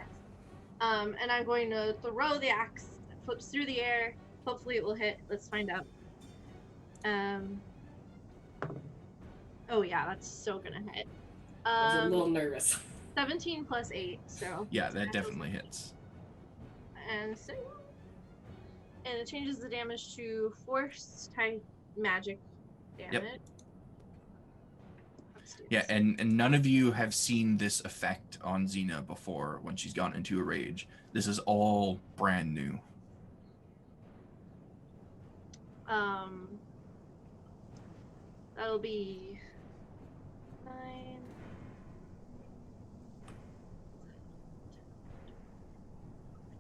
Speaker 4: allies. And I'm going to throw the axe. It flips through the air. Hopefully it will hit. Let's find out. Oh yeah, that's so gonna hit.
Speaker 2: I was a little nervous.
Speaker 4: 17 plus 8, so.
Speaker 5: Yeah, that definitely hits.
Speaker 4: And so, and it changes the damage to force type magic damage. Let's do
Speaker 5: Yeah,
Speaker 4: this.
Speaker 5: and none of you have seen this effect on Xena before when she's gone into a rage. This is all brand new.
Speaker 4: That'll be 9,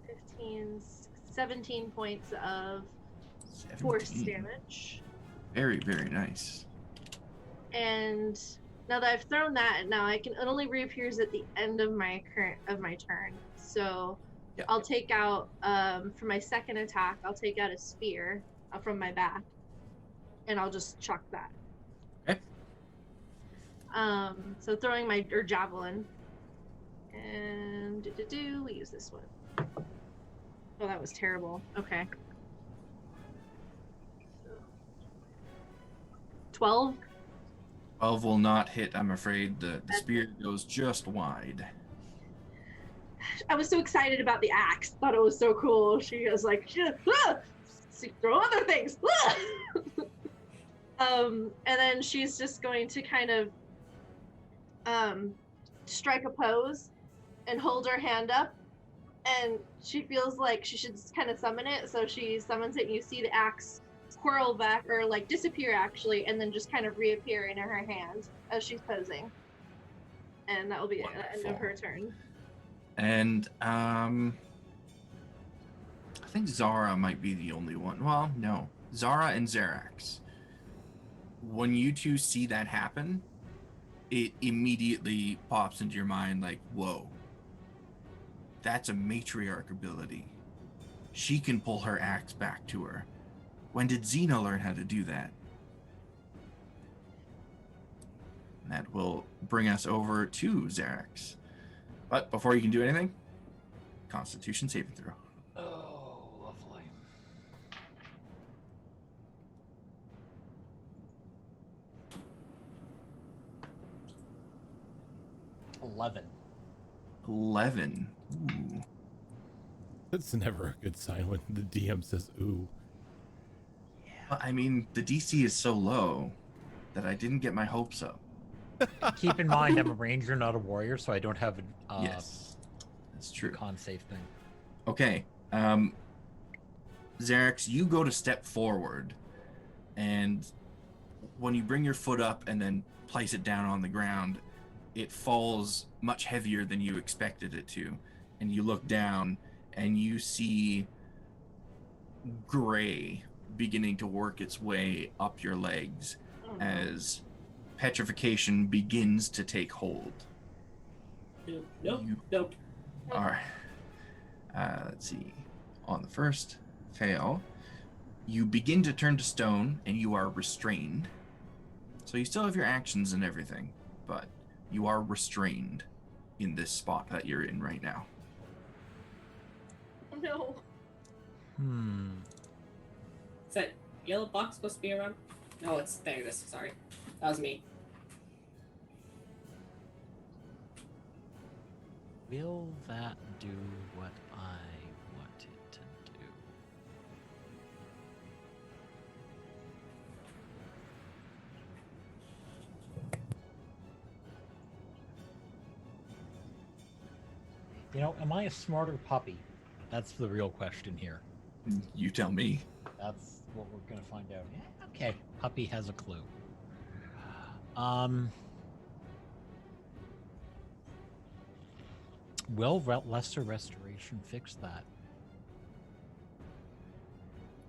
Speaker 4: 15, 17 points of force
Speaker 5: 17.
Speaker 4: damage.
Speaker 5: Very, very nice.
Speaker 4: And now that I've thrown that, now it only reappears at the end of my turn. So
Speaker 5: Yeah.
Speaker 4: I'll take out for my second attack, I'll take out a spear from my back, and I'll just chuck that.
Speaker 5: Okay.
Speaker 4: So throwing my javelin, and we use this one. Oh, that was terrible. Okay. 12.
Speaker 5: 12 will not hit, I'm afraid. The spear goes just wide.
Speaker 4: I was so excited about the axe. Thought it was so cool. She was like, throw other things. And then she's just going to kind of strike a pose and hold her hand up, and she feels like she should kind of summon it, so she summons it, and you see the axe whirl back, or like disappear actually, and then just kind of reappear in her hand as she's posing. And that will be the end of her turn.
Speaker 5: And I think Zara might be the only one. Well, no. Zara and Xerax. When you two see that happen, it immediately pops into your mind like, whoa. That's a matriarch ability. She can pull her axe back to her. When did Xena learn how to do that? That will bring us over to Xerax. But before you can do anything, Constitution saving throw.
Speaker 1: Oh, lovely. $11.
Speaker 5: 11. Ooh.
Speaker 3: That's never a good sign when the DM says ooh.
Speaker 5: Well, I mean, the DC is so low that I didn't get my hopes up.
Speaker 1: Keep in mind, I'm a ranger, not a warrior, so I don't have a
Speaker 5: Yes, that's true.
Speaker 1: con save thing.
Speaker 5: Okay. Xerax, you go to step forward, and when you bring your foot up and then place it down on the ground, it falls much heavier than you expected it to. And you look down, and you see gray beginning to work its way up your legs as petrification begins to take hold.
Speaker 2: Nope.
Speaker 5: You
Speaker 2: Nope.
Speaker 5: are, let's see, on the first fail, you begin to turn to stone and you are restrained. So you still have your actions and everything, but you are restrained in this spot that you're in right now.
Speaker 4: Oh no.
Speaker 2: Is that yellow box supposed to be around? No, it's there. This. Sorry, that was me.
Speaker 1: Will that do what I want it to do? You know, am I a smarter puppy? That's the real question here.
Speaker 5: You tell me.
Speaker 1: That's what we're gonna find out. Yeah, okay, puppy has a clue. Will lesser restoration fix that?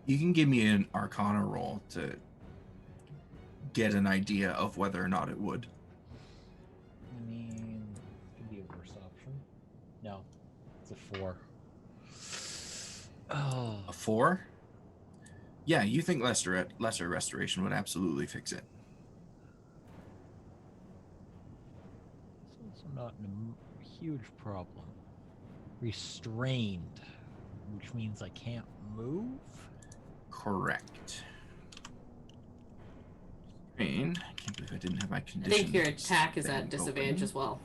Speaker 5: You can give me an Arcana roll to get an idea of whether or not it would.
Speaker 1: I mean, could be a worse option. No, it's a 4. Oh,
Speaker 5: A 4? Yeah, you think lesser restoration would absolutely fix it.
Speaker 1: so not a huge problem. Restrained, which means I can't move.
Speaker 5: Correct. I can't believe I didn't have my
Speaker 2: I
Speaker 5: condition.
Speaker 2: think your attack is
Speaker 5: thing
Speaker 2: at disadvantage
Speaker 5: open.
Speaker 2: as well.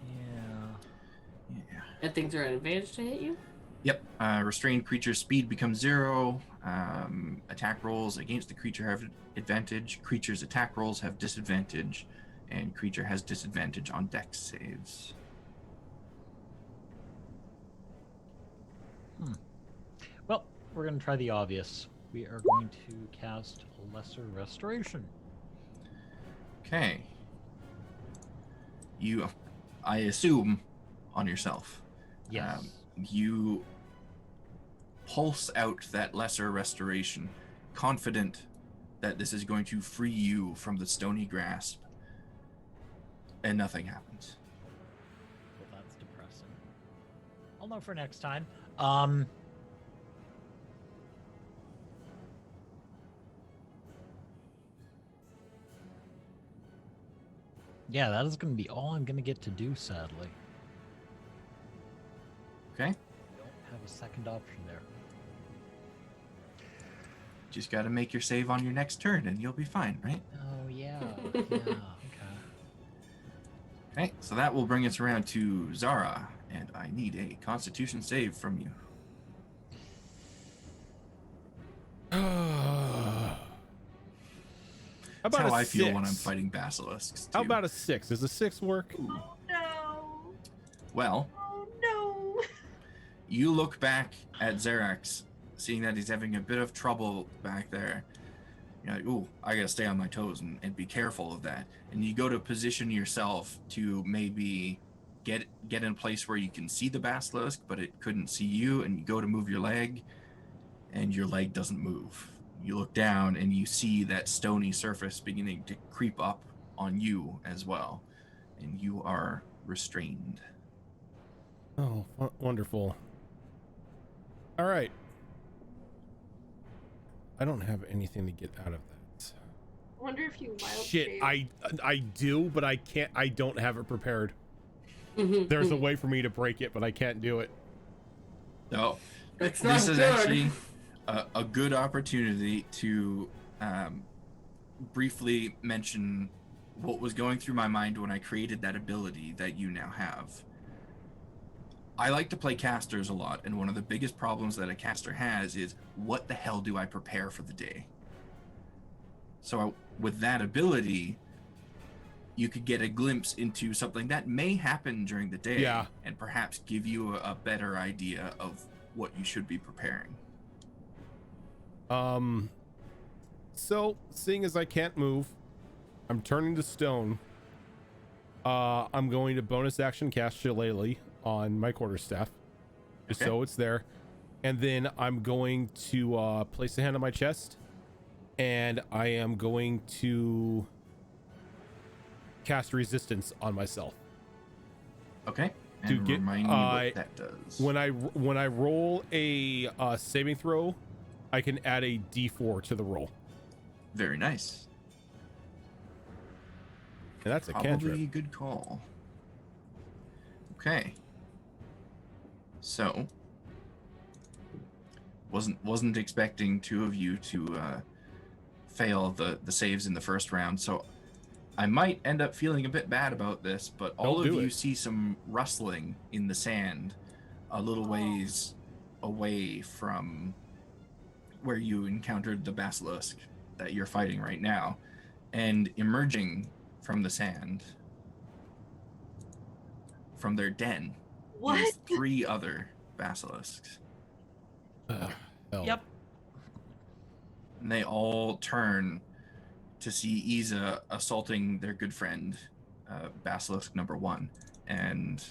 Speaker 1: Yeah.
Speaker 2: And things are at advantage to hit you.
Speaker 5: Yep. Restrained creature speed becomes 0. Attack rolls against the creature have advantage. Creature's attack rolls have disadvantage. And creature has disadvantage on dex saves.
Speaker 1: Well, we're going to try the obvious. We are going to cast Lesser Restoration.
Speaker 5: Okay. You, I assume, on yourself.
Speaker 1: Yes.
Speaker 5: You pulse out that lesser restoration, confident that this is going to free you from the stony grasp, and nothing happens.
Speaker 1: Well, that's depressing. I'll know for next time. Yeah, that is going to be all I'm going to get to do, sadly.
Speaker 5: Okay?
Speaker 1: Don't have a second option there.
Speaker 5: Just got to make your save on your next turn, and you'll be fine, right?
Speaker 1: Oh, yeah. Yeah, okay.
Speaker 5: Okay, so that will bring us around to Zara, and I need a Constitution save from you.
Speaker 3: How
Speaker 5: That's
Speaker 3: about
Speaker 5: how
Speaker 3: a
Speaker 5: I feel when I'm
Speaker 3: 6?
Speaker 5: fighting basilisks.
Speaker 3: How
Speaker 5: too.
Speaker 3: about a 6? Does a 6 work?
Speaker 4: Oh no.
Speaker 5: Well,
Speaker 4: Oh no.
Speaker 5: you look back at Xerax, seeing that he's having a bit of trouble back there. You're like, ooh, I gotta stay on my toes and be careful of that. And you go to position yourself to maybe get in a place where you can see the basilisk, but it couldn't see you, and you go to move your leg, and your leg doesn't move. You look down and you see that stony surface beginning to creep up on you as well, and you are restrained.
Speaker 3: Oh, wonderful. All right. I don't have anything to get out of that.
Speaker 4: I wonder if you wild
Speaker 3: Shit,
Speaker 4: shape.
Speaker 3: I do, but I can't. I don't have it prepared. There's a way for me to break it, but I can't do it.
Speaker 5: So
Speaker 2: It's
Speaker 5: this
Speaker 2: not
Speaker 5: is
Speaker 2: good.
Speaker 5: actually a good opportunity to briefly mention what was going through my mind when I created that ability that you now have. I like to play casters a lot, and one of the biggest problems that a caster has is, what the hell do I prepare for the day? So with that ability, you could get a glimpse into something that may happen during the day,
Speaker 3: Yeah.
Speaker 5: and perhaps give you a better idea of what you should be preparing.
Speaker 3: So seeing as I can't move, I'm turning to stone. I'm going to bonus action cast Shillelagh on my quarterstaff, just
Speaker 5: Okay.
Speaker 3: so it's there, and then I'm going to place a hand on my chest, and I am going to cast resistance on myself.
Speaker 5: Okay.
Speaker 3: To
Speaker 5: And
Speaker 3: get-
Speaker 5: remind me what that does.
Speaker 3: When I roll a saving throw, I can add a D4 to the roll,
Speaker 5: Very nice.
Speaker 3: and that's a
Speaker 5: Probably
Speaker 3: cantrip.
Speaker 5: a good call. Okay. So, wasn't expecting two of you to fail the saves in the first round, so I might end up feeling a bit bad about this, but all
Speaker 3: Don't
Speaker 5: of
Speaker 3: do
Speaker 5: you
Speaker 3: it.
Speaker 5: see some rustling in the sand a little ways away from where you encountered the basilisk that you're fighting right now, and emerging from the sand, from their den,
Speaker 4: What?
Speaker 5: is 3 other basilisks.
Speaker 3: Ugh, hell.
Speaker 1: Yep.
Speaker 5: And they all turn to see Isa assaulting their good friend, Basilisk number 1, and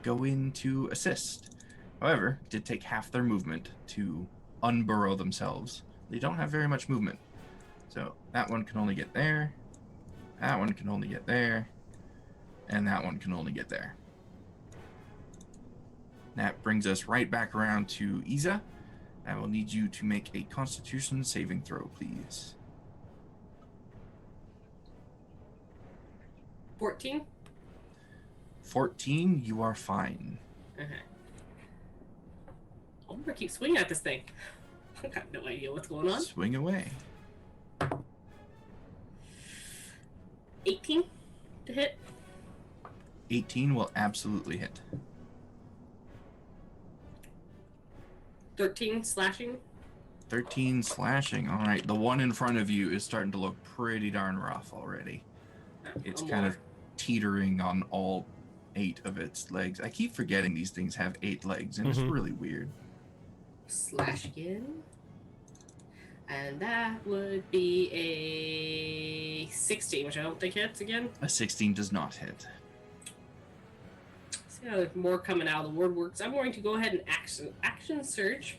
Speaker 5: go in to assist. However, it did take half their movement to unburrow themselves. They don't have very much movement. So that one can only get there, that one can only get there, and that one can only get there. That brings us right back around to Isa. I will need you to make a Constitution saving throw, please.
Speaker 2: 14.
Speaker 5: 14, you are fine.
Speaker 2: Okay. I'm gonna keep swinging at this thing. I got no idea what's going on.
Speaker 5: Swing away.
Speaker 2: 18 to hit.
Speaker 5: 18 will absolutely hit.
Speaker 2: 13 slashing.
Speaker 5: 13 slashing. All right, the one in front of you is starting to look pretty darn rough already. It's kind of teetering on all 8 of its legs. I keep forgetting these things have 8 legs, and it's really weird.
Speaker 2: Slash again. And that would be a 16, which I don't think hits again.
Speaker 5: A 16 does not hit.
Speaker 2: See how there's more coming out of the woodworks. I'm going to go ahead and action surge.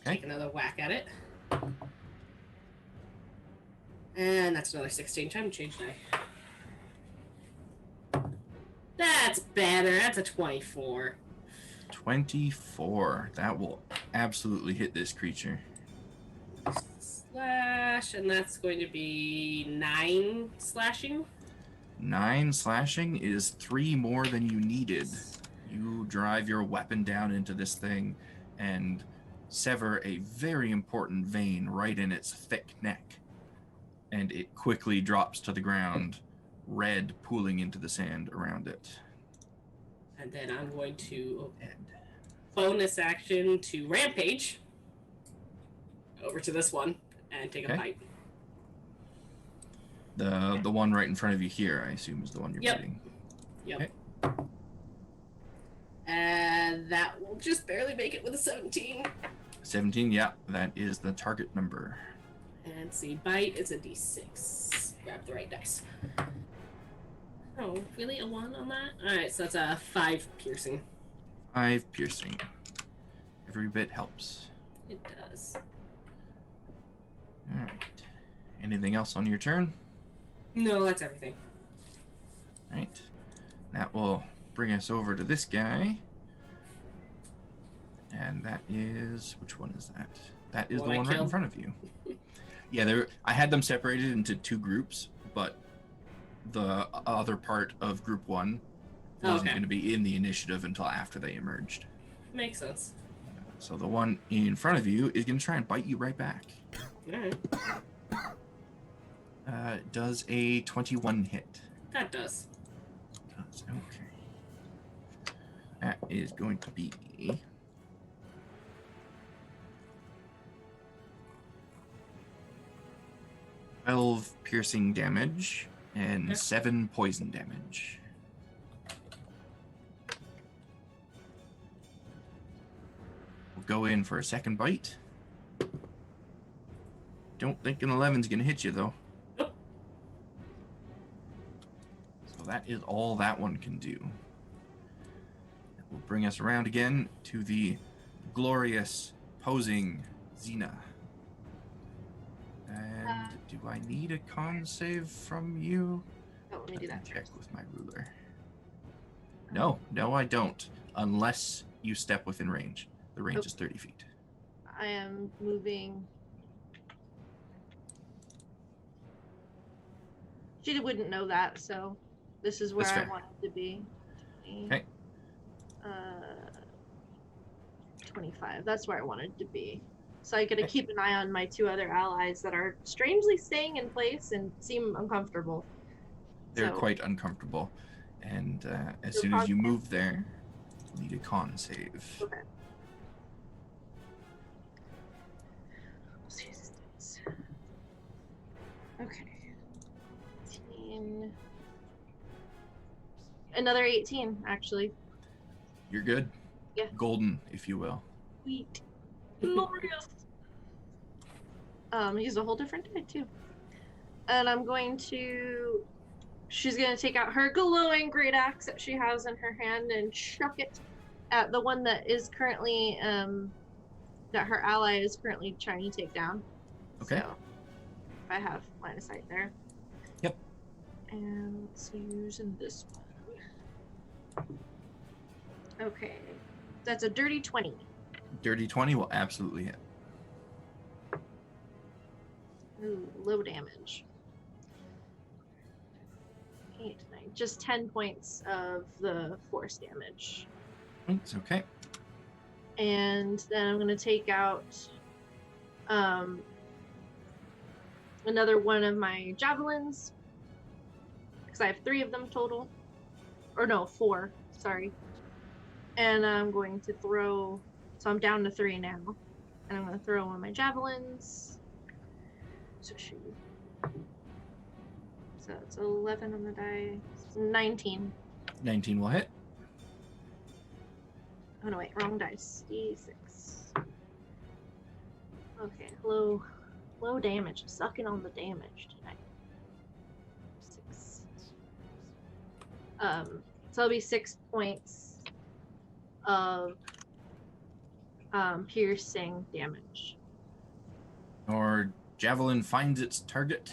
Speaker 5: Okay.
Speaker 2: Take another whack at it. And that's another 16. Time to change die. That's better. That's a 24.
Speaker 5: 24. That will absolutely hit this creature.
Speaker 2: Slash, and that's going to be 9 slashing.
Speaker 5: 9 slashing is 3 more than you needed. You drive your weapon down into this thing and sever a very important vein right in its thick neck. And it quickly drops to the ground, red pooling into the sand around it.
Speaker 2: And then I'm going to bonus action to rampage over to this one and take a bite.
Speaker 5: The one right in front of you here, I assume, is the one you're
Speaker 2: Yep.
Speaker 5: biting.
Speaker 2: Yep.
Speaker 5: Okay.
Speaker 2: And that will just barely make it with a 17.
Speaker 5: 17, yeah, that is the target number.
Speaker 2: And see, bite is a d6. Grab the right dice. Oh, really? A 1 on that? Alright, so that's a 5 piercing.
Speaker 5: 5 piercing. Every bit helps.
Speaker 2: It does.
Speaker 5: All right. Anything else on your turn?
Speaker 2: No, that's everything.
Speaker 5: All right. That will bring us over to this guy. And that is... which one is that? That is
Speaker 2: One
Speaker 5: the
Speaker 2: I
Speaker 5: one right in
Speaker 2: killed.
Speaker 5: front of you. Yeah, I had them separated into 2 groups, but the other part of group 1 wasn't
Speaker 2: Okay.
Speaker 5: going to be in the initiative until after they emerged.
Speaker 2: Makes sense.
Speaker 5: So the one in front of you is going to try and bite you right back.
Speaker 2: Alright.
Speaker 5: Does a 21 hit?
Speaker 2: That does.
Speaker 5: Okay. That is going to be 12 piercing damage and
Speaker 2: Okay.
Speaker 5: 7 poison damage. We'll go in for a second bite. Don't think an 11's going to hit you, though.
Speaker 2: Nope.
Speaker 5: So that is all that one can do. That will bring us around again to the glorious, posing Xena. And do I need a con save from you?
Speaker 4: Oh, let me do that
Speaker 5: Check
Speaker 4: first.
Speaker 5: with my ruler. No, I don't. Unless you step within range. The range
Speaker 4: Nope.
Speaker 5: is 30 feet.
Speaker 4: I am moving. She wouldn't know that, so this is where
Speaker 5: That's
Speaker 4: I
Speaker 5: fair.
Speaker 4: wanted to be.
Speaker 5: Okay.
Speaker 4: 25. That's where I wanted to be. So I gotta
Speaker 5: Okay.
Speaker 4: keep an eye on my 2 other allies that are strangely staying in place and seem uncomfortable.
Speaker 5: They're
Speaker 4: So-
Speaker 5: quite uncomfortable. And as
Speaker 4: So
Speaker 5: soon as you
Speaker 4: con-
Speaker 5: move there, you need a con save.
Speaker 4: Okay. Let's use this dice. Okay. 18. Another 18, actually.
Speaker 5: You're good.
Speaker 4: Yeah.
Speaker 5: Golden, if you will.
Speaker 4: Sweet. Glorious. Use a whole different die too. And I'm going to. She's gonna take out her glowing great axe that she has in her hand and chuck it at the one that is currently that her ally is currently trying to take down.
Speaker 5: Okay.
Speaker 4: So if I have line of sight there.
Speaker 5: Yep.
Speaker 4: And let's use this one. Okay. That's a dirty 20.
Speaker 5: Dirty 20 will absolutely hit.
Speaker 4: Ooh, low damage. 8, 9, just 10 points of the force damage.
Speaker 5: It's okay.
Speaker 4: And then I'm going to take out another one of my javelins, because I have 3 of them total. Or no, 4, sorry. And I'm going to throw, so I'm down to 3 now. And I'm going to throw one of my javelins. So it's 11 on the die. 19.
Speaker 5: 19 will hit.
Speaker 4: Oh no, wait, wrong dice. D6. Okay, low damage. Sucking on the damage tonight. 6. So it'll be 6 points of piercing damage.
Speaker 5: Your javelin finds its target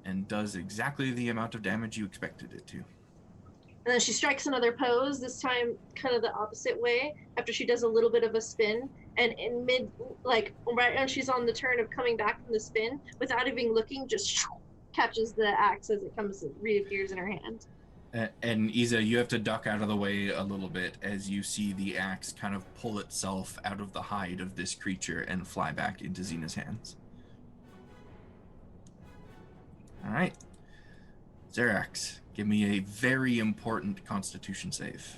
Speaker 5: and does exactly the amount of damage you expected it to.
Speaker 4: And then she strikes another pose, this time kind of the opposite way, after she does a little bit of a spin. And in mid, like right when she's on the turn of coming back from the spin, without even looking, just catches the axe as it reappears in her hand.
Speaker 5: And Isa, you have to duck out of the way a little bit as you see the axe kind of pull itself out of the hide of this creature and fly back into Xena's hands. All right. Xerax, give me a very important Constitution save.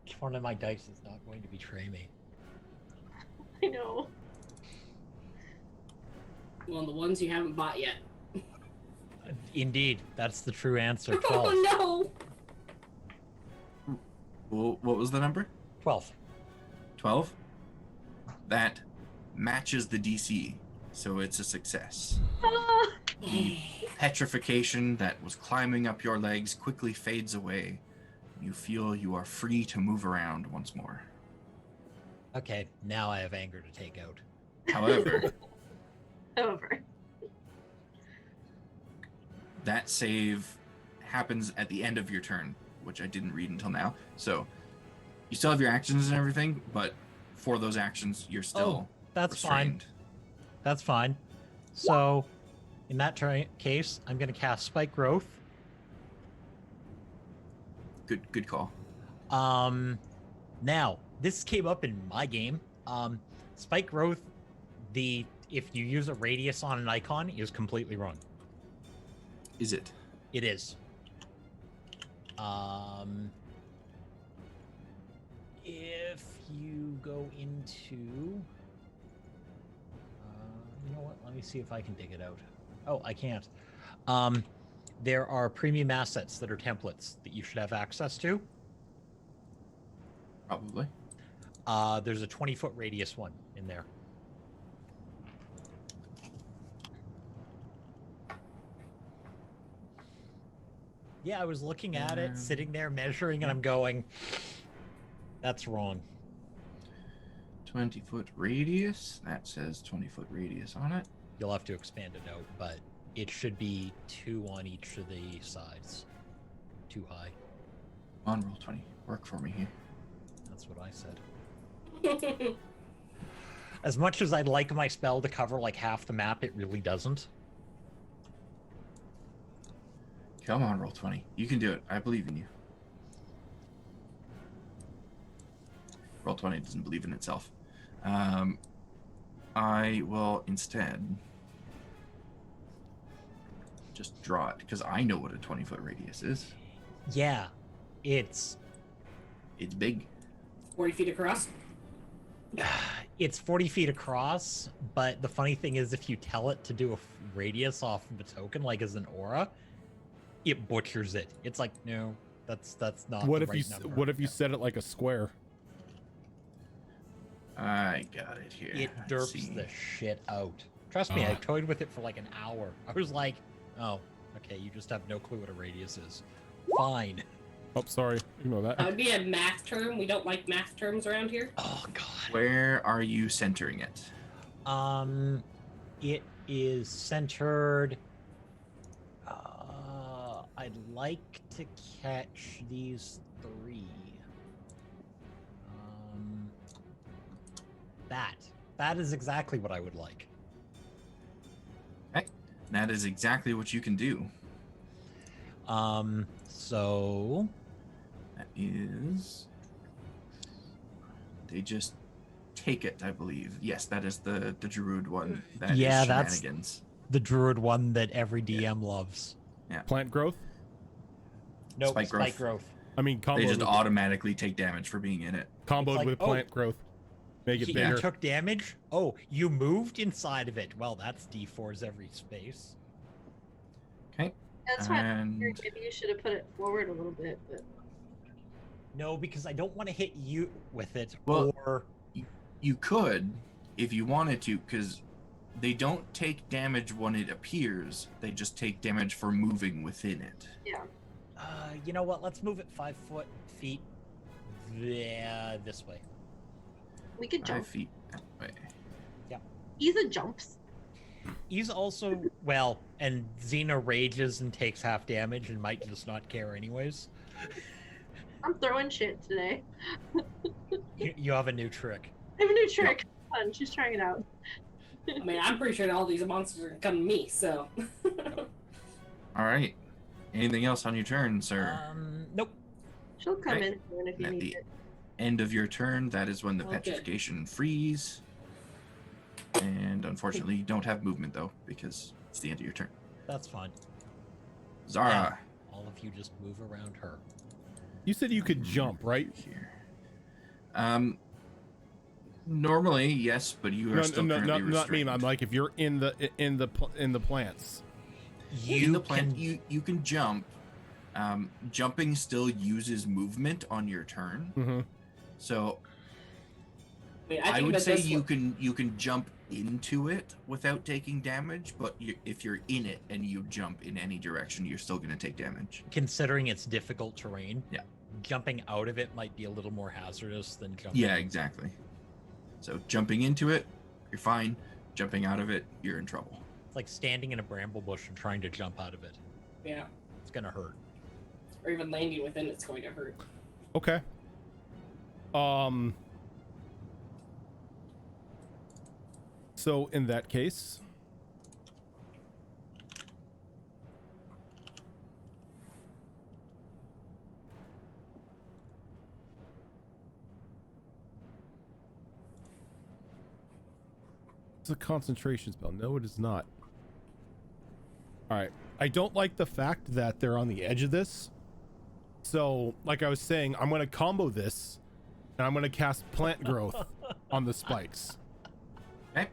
Speaker 1: Which one of my dice is not going to betray me?
Speaker 4: I know.
Speaker 2: Well, the ones you haven't bought yet.
Speaker 1: Indeed, that's the true answer. 12.
Speaker 2: Oh no!
Speaker 5: Well, what was the number?
Speaker 1: 12.
Speaker 5: 12? That matches the DC, so it's a success.
Speaker 4: Ah,
Speaker 5: The petrification that was climbing up your legs quickly fades away. You feel you are free to move around once more.
Speaker 1: Okay, now I have anger to take out.
Speaker 5: However,
Speaker 4: over.
Speaker 5: that save happens at the end of your turn, which I didn't read until now. So you still have your actions and everything, but for those actions, you're still
Speaker 1: That's
Speaker 5: restrained.
Speaker 1: fine. That's fine. So, in that case, I'm going to cast Spike Growth.
Speaker 5: Good call.
Speaker 1: Now, this came up in my game. Spike Growth, if you use a radius on an icon, is completely wrong.
Speaker 5: Is it?
Speaker 1: It is. If you go into, you know what? Let me see if I can dig it out. Oh, I can't. There are premium assets that are templates that you should have access to.
Speaker 5: Probably.
Speaker 1: There's a 20-foot radius one in there. Yeah, I was looking at it, sitting there measuring, and I'm going, that's wrong.
Speaker 5: 20-foot radius. That says 20-foot radius on it.
Speaker 1: You'll have to expand it out, but it should be 2 on each of the sides. Too high.
Speaker 5: On roll 20. Work for me here.
Speaker 1: That's what I said. As much as I'd like my spell to cover like half the map, it really doesn't.
Speaker 5: Come on, roll 20. You can do it. I believe in you. Roll 20 doesn't believe in itself. I will instead just draw it because I know what a 20-foot radius is.
Speaker 1: Yeah, it's
Speaker 5: big.
Speaker 2: 40 feet across.
Speaker 1: it's 40 feet across, but the funny thing is if you tell it to do a radius off of a token, like as an aura, it butchers it. It's like, no, that's not
Speaker 3: What
Speaker 1: the
Speaker 3: if
Speaker 1: right
Speaker 3: you
Speaker 1: number.
Speaker 3: what if you set it like a square?
Speaker 5: I got it here.
Speaker 1: It
Speaker 5: Let's
Speaker 1: derps
Speaker 5: see.
Speaker 1: the shit out. Trust me, I toyed with it for like an hour. I was like, oh, okay, you just have no clue what a radius is. Fine.
Speaker 3: Oh, sorry. Ignore
Speaker 2: That
Speaker 3: that.
Speaker 2: would be a math term. We don't like math terms around here.
Speaker 1: Oh god.
Speaker 5: Where are you centering it?
Speaker 1: It is centered. I'd like to catch these 3. That is exactly what I would like.
Speaker 5: Okay. That is exactly what you can do.
Speaker 1: So
Speaker 5: That is. They just take it, I believe. Yes, that is the Druid one. That is
Speaker 1: Yeah, that's-
Speaker 5: shenanigans.
Speaker 1: the druid one that every DM loves.
Speaker 3: Plant growth.
Speaker 1: Nope,
Speaker 5: Spike
Speaker 1: spike
Speaker 5: growth.
Speaker 1: growth.
Speaker 3: I mean,
Speaker 5: They just automatically take damage for being in it.
Speaker 3: comboed
Speaker 1: It's like,
Speaker 3: with
Speaker 1: oh,
Speaker 3: plant growth. Make it
Speaker 1: You
Speaker 3: bigger.
Speaker 1: took damage? Oh, you moved inside of it. Well, that's D4's every space.
Speaker 5: Okay.
Speaker 4: That's why
Speaker 5: And
Speaker 4: maybe you should have put it forward a little bit, but
Speaker 1: No, because I don't want to hit you with it,
Speaker 5: Well-
Speaker 1: or
Speaker 5: you could, if you wanted to, because they don't take damage when it appears. They just take damage for moving within it.
Speaker 1: you know what? Let's move it 5 feet. Yeah, this way.
Speaker 4: we could
Speaker 5: 5
Speaker 4: jump.
Speaker 5: feet that way.
Speaker 4: Easa jumps.
Speaker 1: He's also and Xena rages and takes half damage and might just not care anyways.
Speaker 4: I'm throwing shit today.
Speaker 1: You have a new trick.
Speaker 4: I have a new trick. Fun. She's trying it out.
Speaker 2: I mean, I'm pretty sure all these monsters are gonna come to me, so.
Speaker 5: All right. Anything else on your turn, sir?
Speaker 1: Nope.
Speaker 4: She'll come
Speaker 5: Okay.
Speaker 4: in soon if you
Speaker 5: At
Speaker 4: need
Speaker 5: the
Speaker 4: it.
Speaker 5: end of your turn, that is when the
Speaker 2: Okay.
Speaker 5: petrification freeze. And unfortunately, you don't have movement though, because it's the end of your turn.
Speaker 1: That's fine.
Speaker 5: Zara.
Speaker 1: All of you just move around her.
Speaker 3: You said you could jump, right?
Speaker 5: Here. Normally, yes, but you are still currently
Speaker 3: not
Speaker 5: restrained.
Speaker 3: me. I'm like, if you're in the plants.
Speaker 5: In the plant, you can jump. Jumping still uses movement on your turn.
Speaker 3: Mm-hmm.
Speaker 5: So
Speaker 2: Wait,
Speaker 5: I
Speaker 2: think
Speaker 5: would
Speaker 2: that
Speaker 5: say
Speaker 2: this
Speaker 5: you
Speaker 2: one-
Speaker 5: can jump into it without taking damage, but if you're in it and you jump in any direction, you're still going to take damage.
Speaker 1: Considering it's difficult terrain,
Speaker 5: Yeah.
Speaker 1: Jumping out of it might be a little more hazardous than jumping.
Speaker 5: Yeah, exactly. So jumping into it, you're fine. Jumping out of it, you're in trouble.
Speaker 1: It's like standing in a bramble bush and trying to jump out of it.
Speaker 2: Yeah.
Speaker 1: It's gonna hurt.
Speaker 2: Or even landing within it's going to hurt.
Speaker 3: Okay. So in that case, it's a concentration spell. No, it is not. All right. I don't like the fact that they're on the edge of this. So, like I was saying, I'm going to combo this, and I'm going to cast plant growth on the spikes,
Speaker 5: Okay.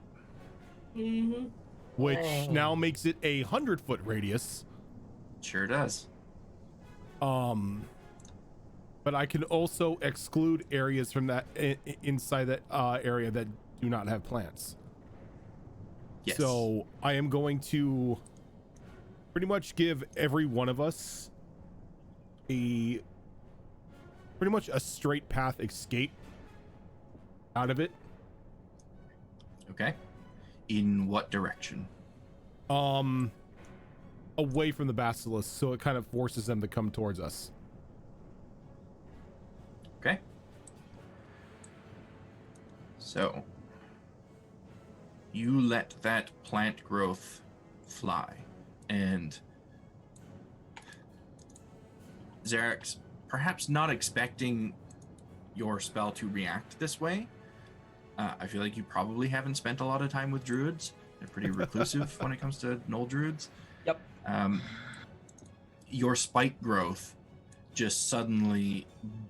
Speaker 2: Mm-hmm.
Speaker 3: which now makes it a 100-foot radius.
Speaker 5: Sure does.
Speaker 3: But I can also exclude areas from that inside that area that do not have plants.
Speaker 5: Yes.
Speaker 3: So I am going to pretty much give every one of us pretty much a straight path escape out of it.
Speaker 5: Okay. In what direction?
Speaker 3: Away from the basilisk, so it kind of forces them to come towards us.
Speaker 5: Okay. So you let that plant growth fly, and Zarek's perhaps not expecting your spell to react this way. I feel like you probably haven't spent a lot of time with druids. They're pretty reclusive when it comes to Gnoll druids.
Speaker 1: Yep.
Speaker 5: Your spike growth just suddenly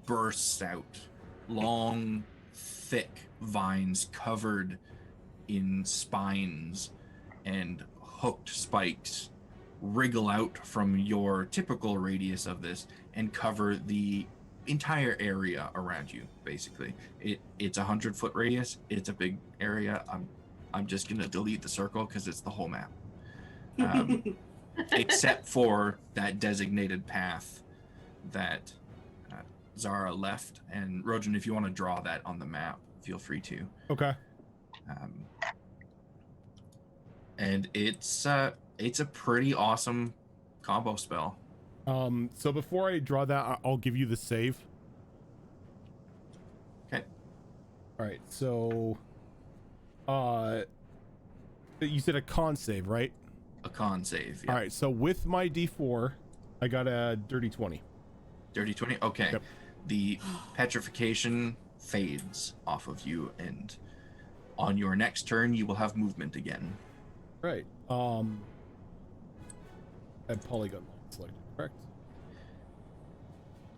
Speaker 5: bursts out. Long, thick vines covered in spines and hooked spikes wriggle out from your typical radius of this and cover the entire area around you. Basically, it's a 100-foot radius. It's a big area. I'm just gonna delete the circle because it's the whole map, except for that designated path that Zara left. And Rojan, if you want to draw that on the map, feel free to.
Speaker 3: Okay.
Speaker 5: And it's a pretty awesome combo spell.
Speaker 3: So before I draw that, I'll give you the save.
Speaker 5: Okay.
Speaker 3: All right. So, you said a con save, right?
Speaker 5: A con save. Yeah.
Speaker 3: All right. So with my D4, I got a dirty 20.
Speaker 5: Dirty 20. Okay.
Speaker 3: Yep.
Speaker 5: The petrification fades off of you, and on your next turn, you will have movement again.
Speaker 3: Right. And polygon line selected, correct?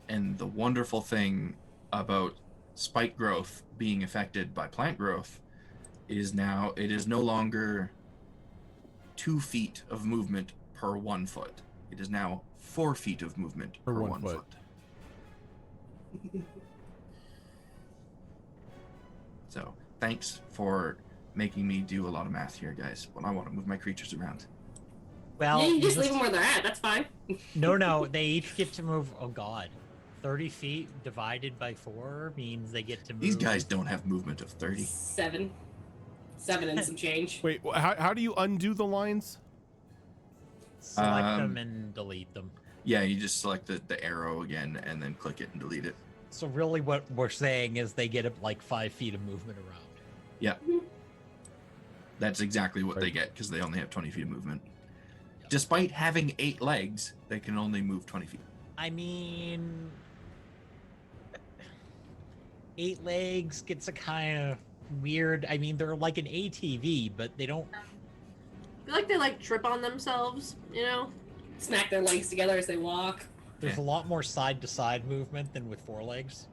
Speaker 5: And the wonderful thing about spike growth being affected by plant growth is now it is no longer 2 feet of movement per 1 foot. It is now 4 feet of movement per 1 foot. So thanks for making me do a lot of math here, guys, when I want to move my creatures around.
Speaker 1: Well,
Speaker 2: Yeah, you just leave them where they're at. That's fine.
Speaker 1: no, they each get to move. Oh God, 30 feet divided by 4 means they get to move.
Speaker 5: These guys don't have movement of 30.
Speaker 2: 7 and some change.
Speaker 3: Wait, how do you undo the lines?
Speaker 1: Select them and delete them.
Speaker 5: Yeah, you just select the arrow again and then click it and delete it.
Speaker 1: So really, what we're saying is they get like 5 feet of movement around.
Speaker 5: Yeah. That's exactly what they get because they only have 20 feet of movement. Despite having 8 legs, they can only move 20 feet.
Speaker 1: I mean, 8 legs gets a kind of weird. I mean, they're like an ATV, but they don't.
Speaker 4: I feel like they like trip on themselves, you know?
Speaker 2: Smack their legs together as they walk.
Speaker 1: There's a lot more side to side movement than with 4 legs.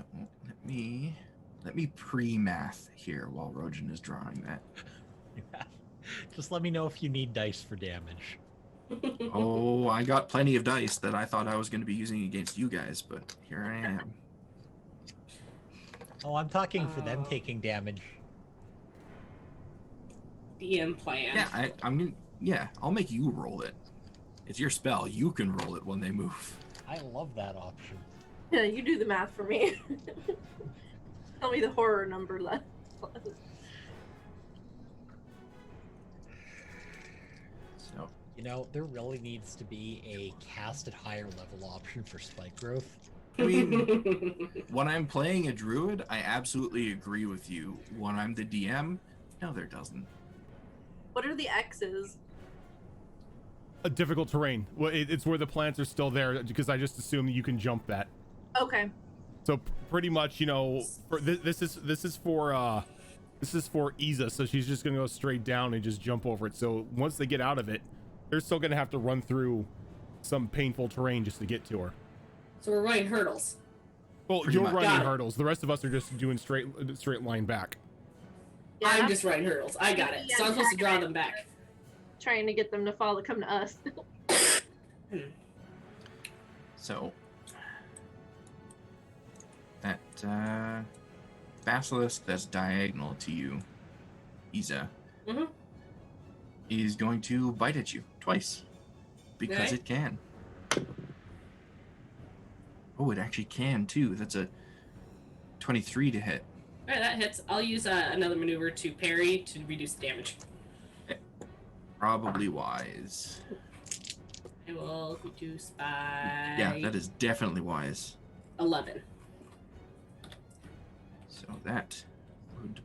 Speaker 5: So let me pre-math here while Rojan is drawing that.
Speaker 1: Just let me know if you need dice for damage.
Speaker 5: Oh, I got plenty of dice that I thought I was going to be using against you guys, but here I am.
Speaker 1: Oh, I'm talking for them taking damage.
Speaker 2: DM plan.
Speaker 5: Yeah, I'm gonna. Yeah, I'll make you roll it. It's your spell. You can roll it when they move.
Speaker 1: I love that option.
Speaker 4: Yeah, you do the math for me. Tell me the horror number left.
Speaker 5: So
Speaker 1: You know, there really needs to be a cast at higher level option for spike growth.
Speaker 5: I mean, when I'm playing a druid, I absolutely agree with you. When I'm the DM, no, there doesn't.
Speaker 4: What are the X's?
Speaker 3: A difficult terrain. Well, it's where the plants are still there because I just assume you can jump that.
Speaker 4: Okay.
Speaker 3: So pretty much, you know, for this is for Isa, so she's just gonna go straight down and just jump over it. So once they get out of it, they're still gonna have to run through some painful terrain just to get to her.
Speaker 2: So we're running hurdles.
Speaker 3: Well,
Speaker 5: Pretty
Speaker 3: you're
Speaker 5: much.
Speaker 3: running
Speaker 2: Got it.
Speaker 3: hurdles. The rest of us are just doing straight line back.
Speaker 4: Yeah,
Speaker 2: I'm just running hurdles. I got it. So I'm supposed to draw them back.
Speaker 4: trying to get them to come to us.
Speaker 5: So that basilisk that's diagonal to you, Isa,
Speaker 2: Mhm.
Speaker 5: is going to bite at you twice because
Speaker 2: Okay.
Speaker 5: it can. Oh, it actually can too. That's a 23 to hit.
Speaker 2: All right, that hits. I'll use another maneuver to parry to reduce the damage.
Speaker 5: Probably wise.
Speaker 2: I will reduce by
Speaker 5: Yeah, that is definitely wise.
Speaker 2: 11.
Speaker 5: So that would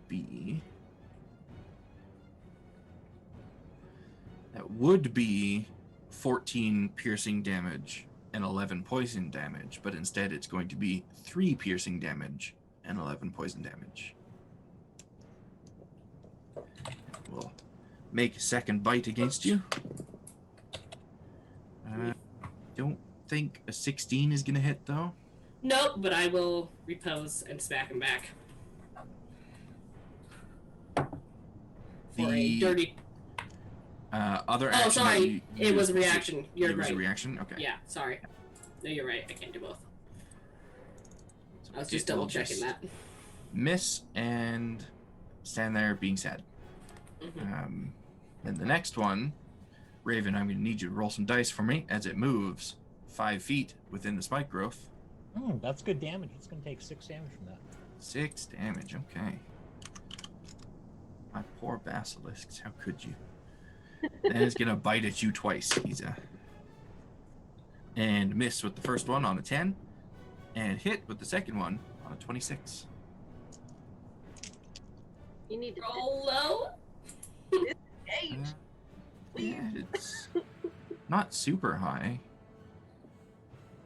Speaker 5: be 14 piercing damage and 11 poison damage, but instead it's going to be 3 piercing damage and 11 poison damage. We'll make a second bite against you. Don't think a 16 is gonna hit though.
Speaker 2: Nope, but I will repose and smack him back. For a dirty.
Speaker 5: Other
Speaker 2: Oh,
Speaker 5: action.
Speaker 2: sorry.
Speaker 5: that you
Speaker 2: It was a
Speaker 5: used-
Speaker 2: reaction. You're
Speaker 5: it was
Speaker 2: right.
Speaker 5: a reaction. Okay.
Speaker 2: Yeah, sorry. No, you're right. I can't do both.
Speaker 5: So
Speaker 2: I was just
Speaker 5: it will
Speaker 2: double checking that.
Speaker 5: Miss and stand there being sad.
Speaker 2: Mhm.
Speaker 5: Then the next one, Raven, I'm going to need you to roll some dice for me as it moves 5 feet within the spike growth.
Speaker 1: That's good damage. It's going to take 6 damage from that.
Speaker 5: 6 damage, okay. My poor basilisks, how could you? And it's going to bite at you twice, Isa. And miss with the first one on a 10, and hit with the second one on a 26.
Speaker 4: You need to
Speaker 2: Roll low.
Speaker 4: age.
Speaker 5: Yeah, it's not super high.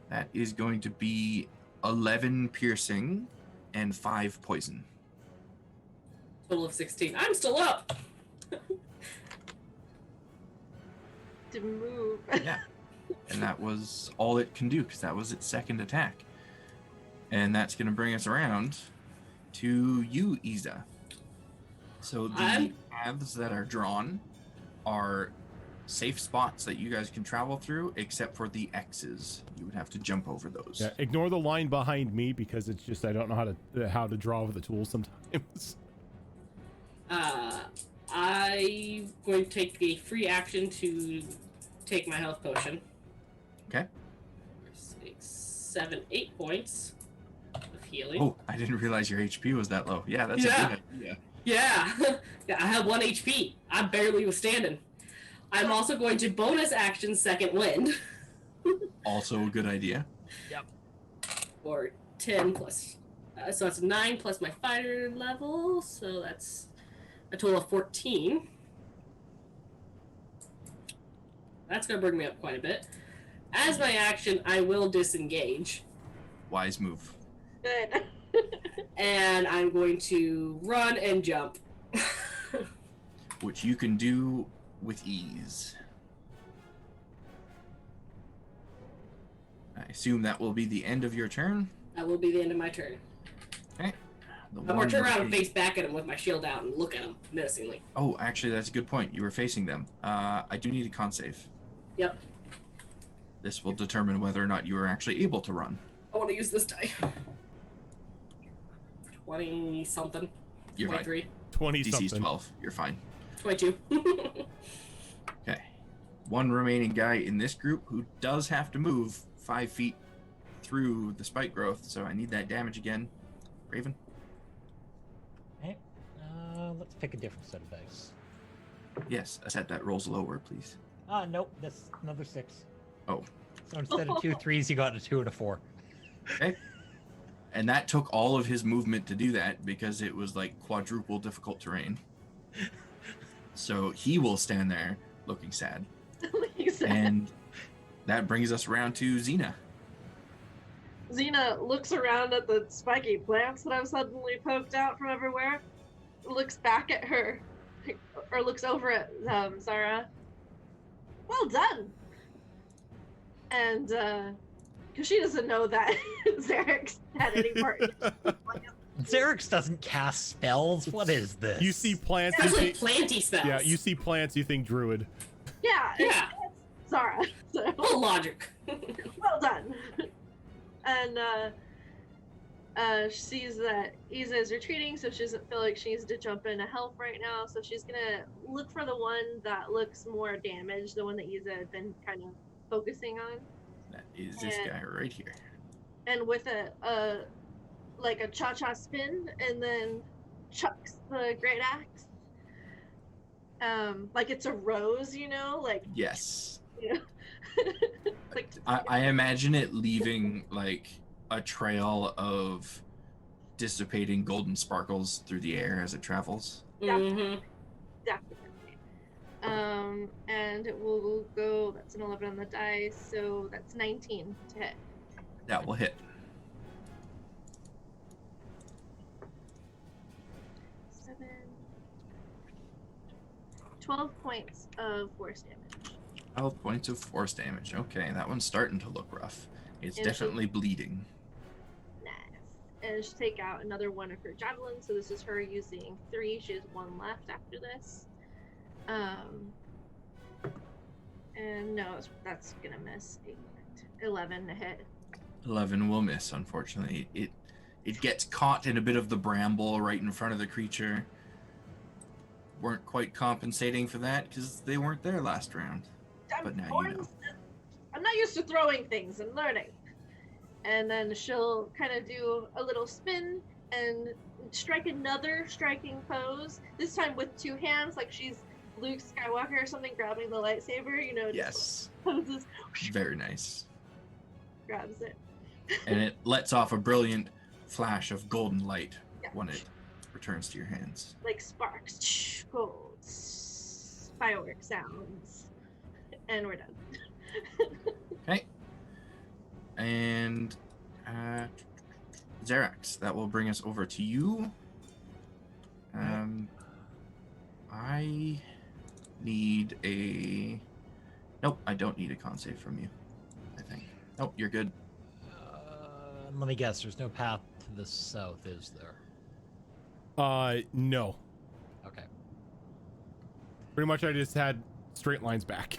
Speaker 5: That is going to be 11 piercing and 5 poison.
Speaker 2: Total of 16. I'm still up.
Speaker 4: To move.
Speaker 5: Yeah. And that was all it can do, because that was its second attack. And that's going to bring us around to you, Isa. So the paths that are drawn are safe spots that you guys can travel through, except for the X's. You would have to jump over those.
Speaker 3: Yeah, ignore the line behind me because it's just I don't know how to draw with the tools sometimes.
Speaker 2: I'm going to take a free action to take my health potion.
Speaker 5: Okay.
Speaker 2: 6, 7, 8 points of healing.
Speaker 5: Oh, I didn't realize your HP was that low. Yeah, that's
Speaker 2: Yeah.
Speaker 5: a good idea.
Speaker 2: Yeah. Yeah, I have 1 HP. I barely was standing. I'm also going to bonus action second wind.
Speaker 5: Also a good idea.
Speaker 2: Or 10 plus. So that's 9 plus my fighter level. So that's a total of 14. That's going to bring me up quite a bit. As my action, I will disengage.
Speaker 5: Wise move.
Speaker 4: Good.
Speaker 2: And I'm going to run and jump.
Speaker 5: Which you can do with ease. I assume that will be the end of your turn.
Speaker 2: That will be the end of my turn.
Speaker 5: Okay.
Speaker 2: I'm gonna turn around and face back at him with my shield out and look at him menacingly.
Speaker 5: Oh, actually, that's a good point. You were facing them. I do need a con save.
Speaker 2: Yep.
Speaker 5: This will determine whether or not you are actually able to run.
Speaker 2: I want to use this die. 20 something.
Speaker 5: You're
Speaker 2: 23.
Speaker 3: 20
Speaker 5: DC's
Speaker 3: something.
Speaker 5: 12. You're fine.
Speaker 2: 22.
Speaker 5: Okay. One remaining guy in this group who does have to move 5 feet through the spike growth, so I need that damage again. Raven.
Speaker 1: Okay. Let's pick a different set of dice.
Speaker 5: Yes, a set that rolls lower, please.
Speaker 1: Nope. That's another 6.
Speaker 5: Oh.
Speaker 1: So instead of 2 3s, you got a 2 and a 4.
Speaker 5: Okay. And that took all of his movement to do that because it was like quadruple difficult terrain. So he will stand there looking sad. And that brings us around to Xena.
Speaker 4: Xena looks around at the spiky plants that have suddenly poked out from everywhere, looks back at her, or looks over at Zara. Well done! And, because she doesn't know that Xerix had any part in it.
Speaker 1: Xerix doesn't cast spells. What is this?
Speaker 3: You see plants.
Speaker 2: That's
Speaker 3: You
Speaker 2: like
Speaker 3: think,
Speaker 2: planty spells.
Speaker 3: yeah, you see plants. You think druid.
Speaker 4: Yeah,
Speaker 2: Yeah.
Speaker 4: it's Zara. So,
Speaker 2: Full logic.
Speaker 4: well done. And she sees that Isa is retreating, so she doesn't feel like she needs to jump in to help right now. So she's gonna look for the one that looks more damaged, the one that Isa had been kind of focusing on.
Speaker 5: That is this guy right here.
Speaker 4: And with a like a cha-cha spin, and then chucks the great axe. Like it's a rose, you know, like
Speaker 5: Yes.
Speaker 4: you know. Like
Speaker 5: I imagine it leaving like a trail of dissipating golden sparkles through the air as it travels.
Speaker 2: Mm-hmm.
Speaker 4: definitely. And it will go. That's an 11 on the dice, so that's 19 to hit.
Speaker 5: That will hit.
Speaker 4: 7, 12 points of force damage.
Speaker 5: 12 points of force damage. Okay, that one's starting to look rough. It's
Speaker 4: And
Speaker 5: definitely bleeding.
Speaker 4: Nice. And she'll take out another one of her javelins. So this is her using 3. She has 1 left after this. And no, that's gonna miss. 11 to hit.
Speaker 5: 11 will miss, unfortunately. It gets caught in a bit of the bramble right in front of the creature. Weren't quite compensating for that because they weren't there last round. But now you know.
Speaker 4: I'm not used to throwing things and learning. And then she'll kind of do a little spin and strike another striking pose. This time with 2 hands, like she's Luke Skywalker or something, grabbing the lightsaber. You know, just
Speaker 5: Yes.
Speaker 4: poses,
Speaker 5: Very nice.
Speaker 4: grabs it.
Speaker 5: And it lets off a brilliant flash of golden light
Speaker 4: Yeah.
Speaker 5: when it returns to your hands.
Speaker 4: Like sparks, gold, firework sounds, and we're done.
Speaker 5: Okay. And Xerax, that will bring us over to you. I need a... Nope, I don't need a con save from you, I think. Nope, you're good.
Speaker 1: Let me guess. There's no path to the south, is there?
Speaker 3: No.
Speaker 1: Okay.
Speaker 3: Pretty much, I just had straight lines back.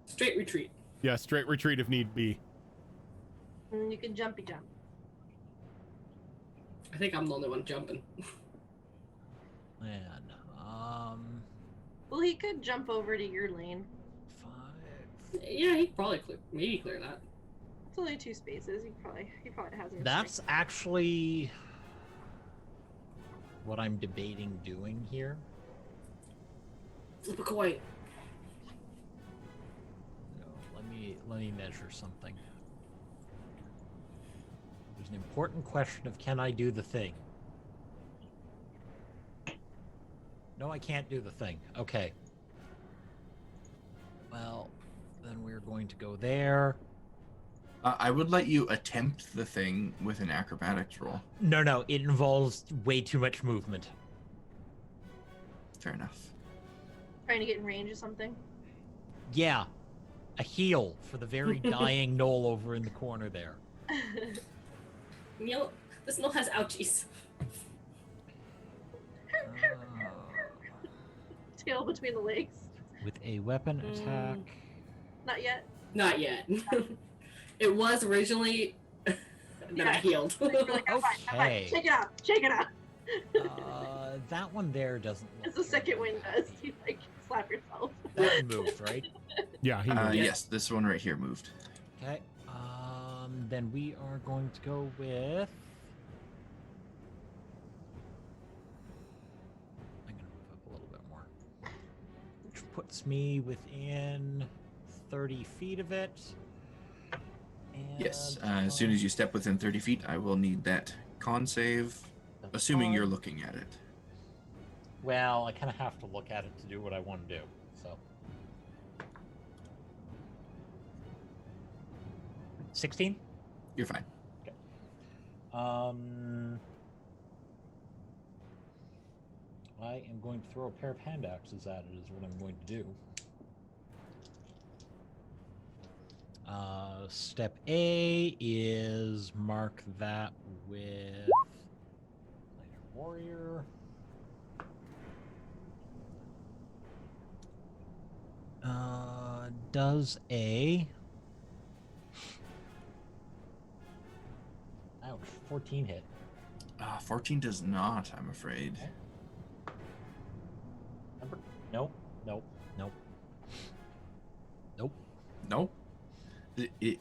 Speaker 2: Straight retreat.
Speaker 3: Yeah, straight retreat if need be.
Speaker 4: And you can jumpy jump.
Speaker 2: I think I'm the only one jumping.
Speaker 1: Man,
Speaker 4: Well, he could jump over to your lane.
Speaker 1: 5.
Speaker 2: Yeah, he probably maybe clear that.
Speaker 4: It's only 2 spaces. He probably has enough
Speaker 1: That's
Speaker 4: space.
Speaker 1: actually what I'm debating doing here.
Speaker 2: Flip a coin.
Speaker 1: No, let me measure something. There's an important question of can I do the thing? No, I can't do the thing. Okay. Well, then we're going to go there.
Speaker 5: I would let you attempt the thing with an acrobatics roll.
Speaker 1: No, it involves way too much movement.
Speaker 5: Fair enough.
Speaker 4: Trying to get in range or something.
Speaker 1: Yeah, a heal for the very dying Gnoll over in the corner there.
Speaker 2: Neil, This Gnoll has ouchies.
Speaker 4: Tail between the legs.
Speaker 1: With a weapon attack.
Speaker 4: Not yet.
Speaker 2: Not yet. It was originally, and then I
Speaker 4: Yeah.
Speaker 2: healed.
Speaker 4: You're like, "I'm fine, I'm fine.
Speaker 1: Okay.
Speaker 4: Shake it up. Shake it up."
Speaker 1: That one there doesn't.
Speaker 4: As
Speaker 1: look
Speaker 4: the second
Speaker 1: very
Speaker 4: wind
Speaker 1: good.
Speaker 4: does, you like slap yourself.
Speaker 1: That moved, right?
Speaker 3: Yeah, he moved.
Speaker 5: Yes, this one right here moved.
Speaker 1: Okay. Then we are going to go with. I'm gonna move up a little bit more, which puts me within 30 feet of it.
Speaker 5: Yes,
Speaker 1: And,
Speaker 5: as soon as you step within 30 feet, I will need that con save,
Speaker 1: that's
Speaker 5: assuming you're
Speaker 1: fine.
Speaker 5: looking at it.
Speaker 1: Well, I kind of have to look at it to do what I want to do. So. 16.
Speaker 5: You're fine.
Speaker 1: I am going to throw a pair of hand axes at it, is what I'm going to do. Step A is mark that with Later Warrior. Does a 14 hit?
Speaker 5: 14 does not, I'm afraid.
Speaker 1: Remember? Nope. Nope. Nope. Nope.
Speaker 5: Nope.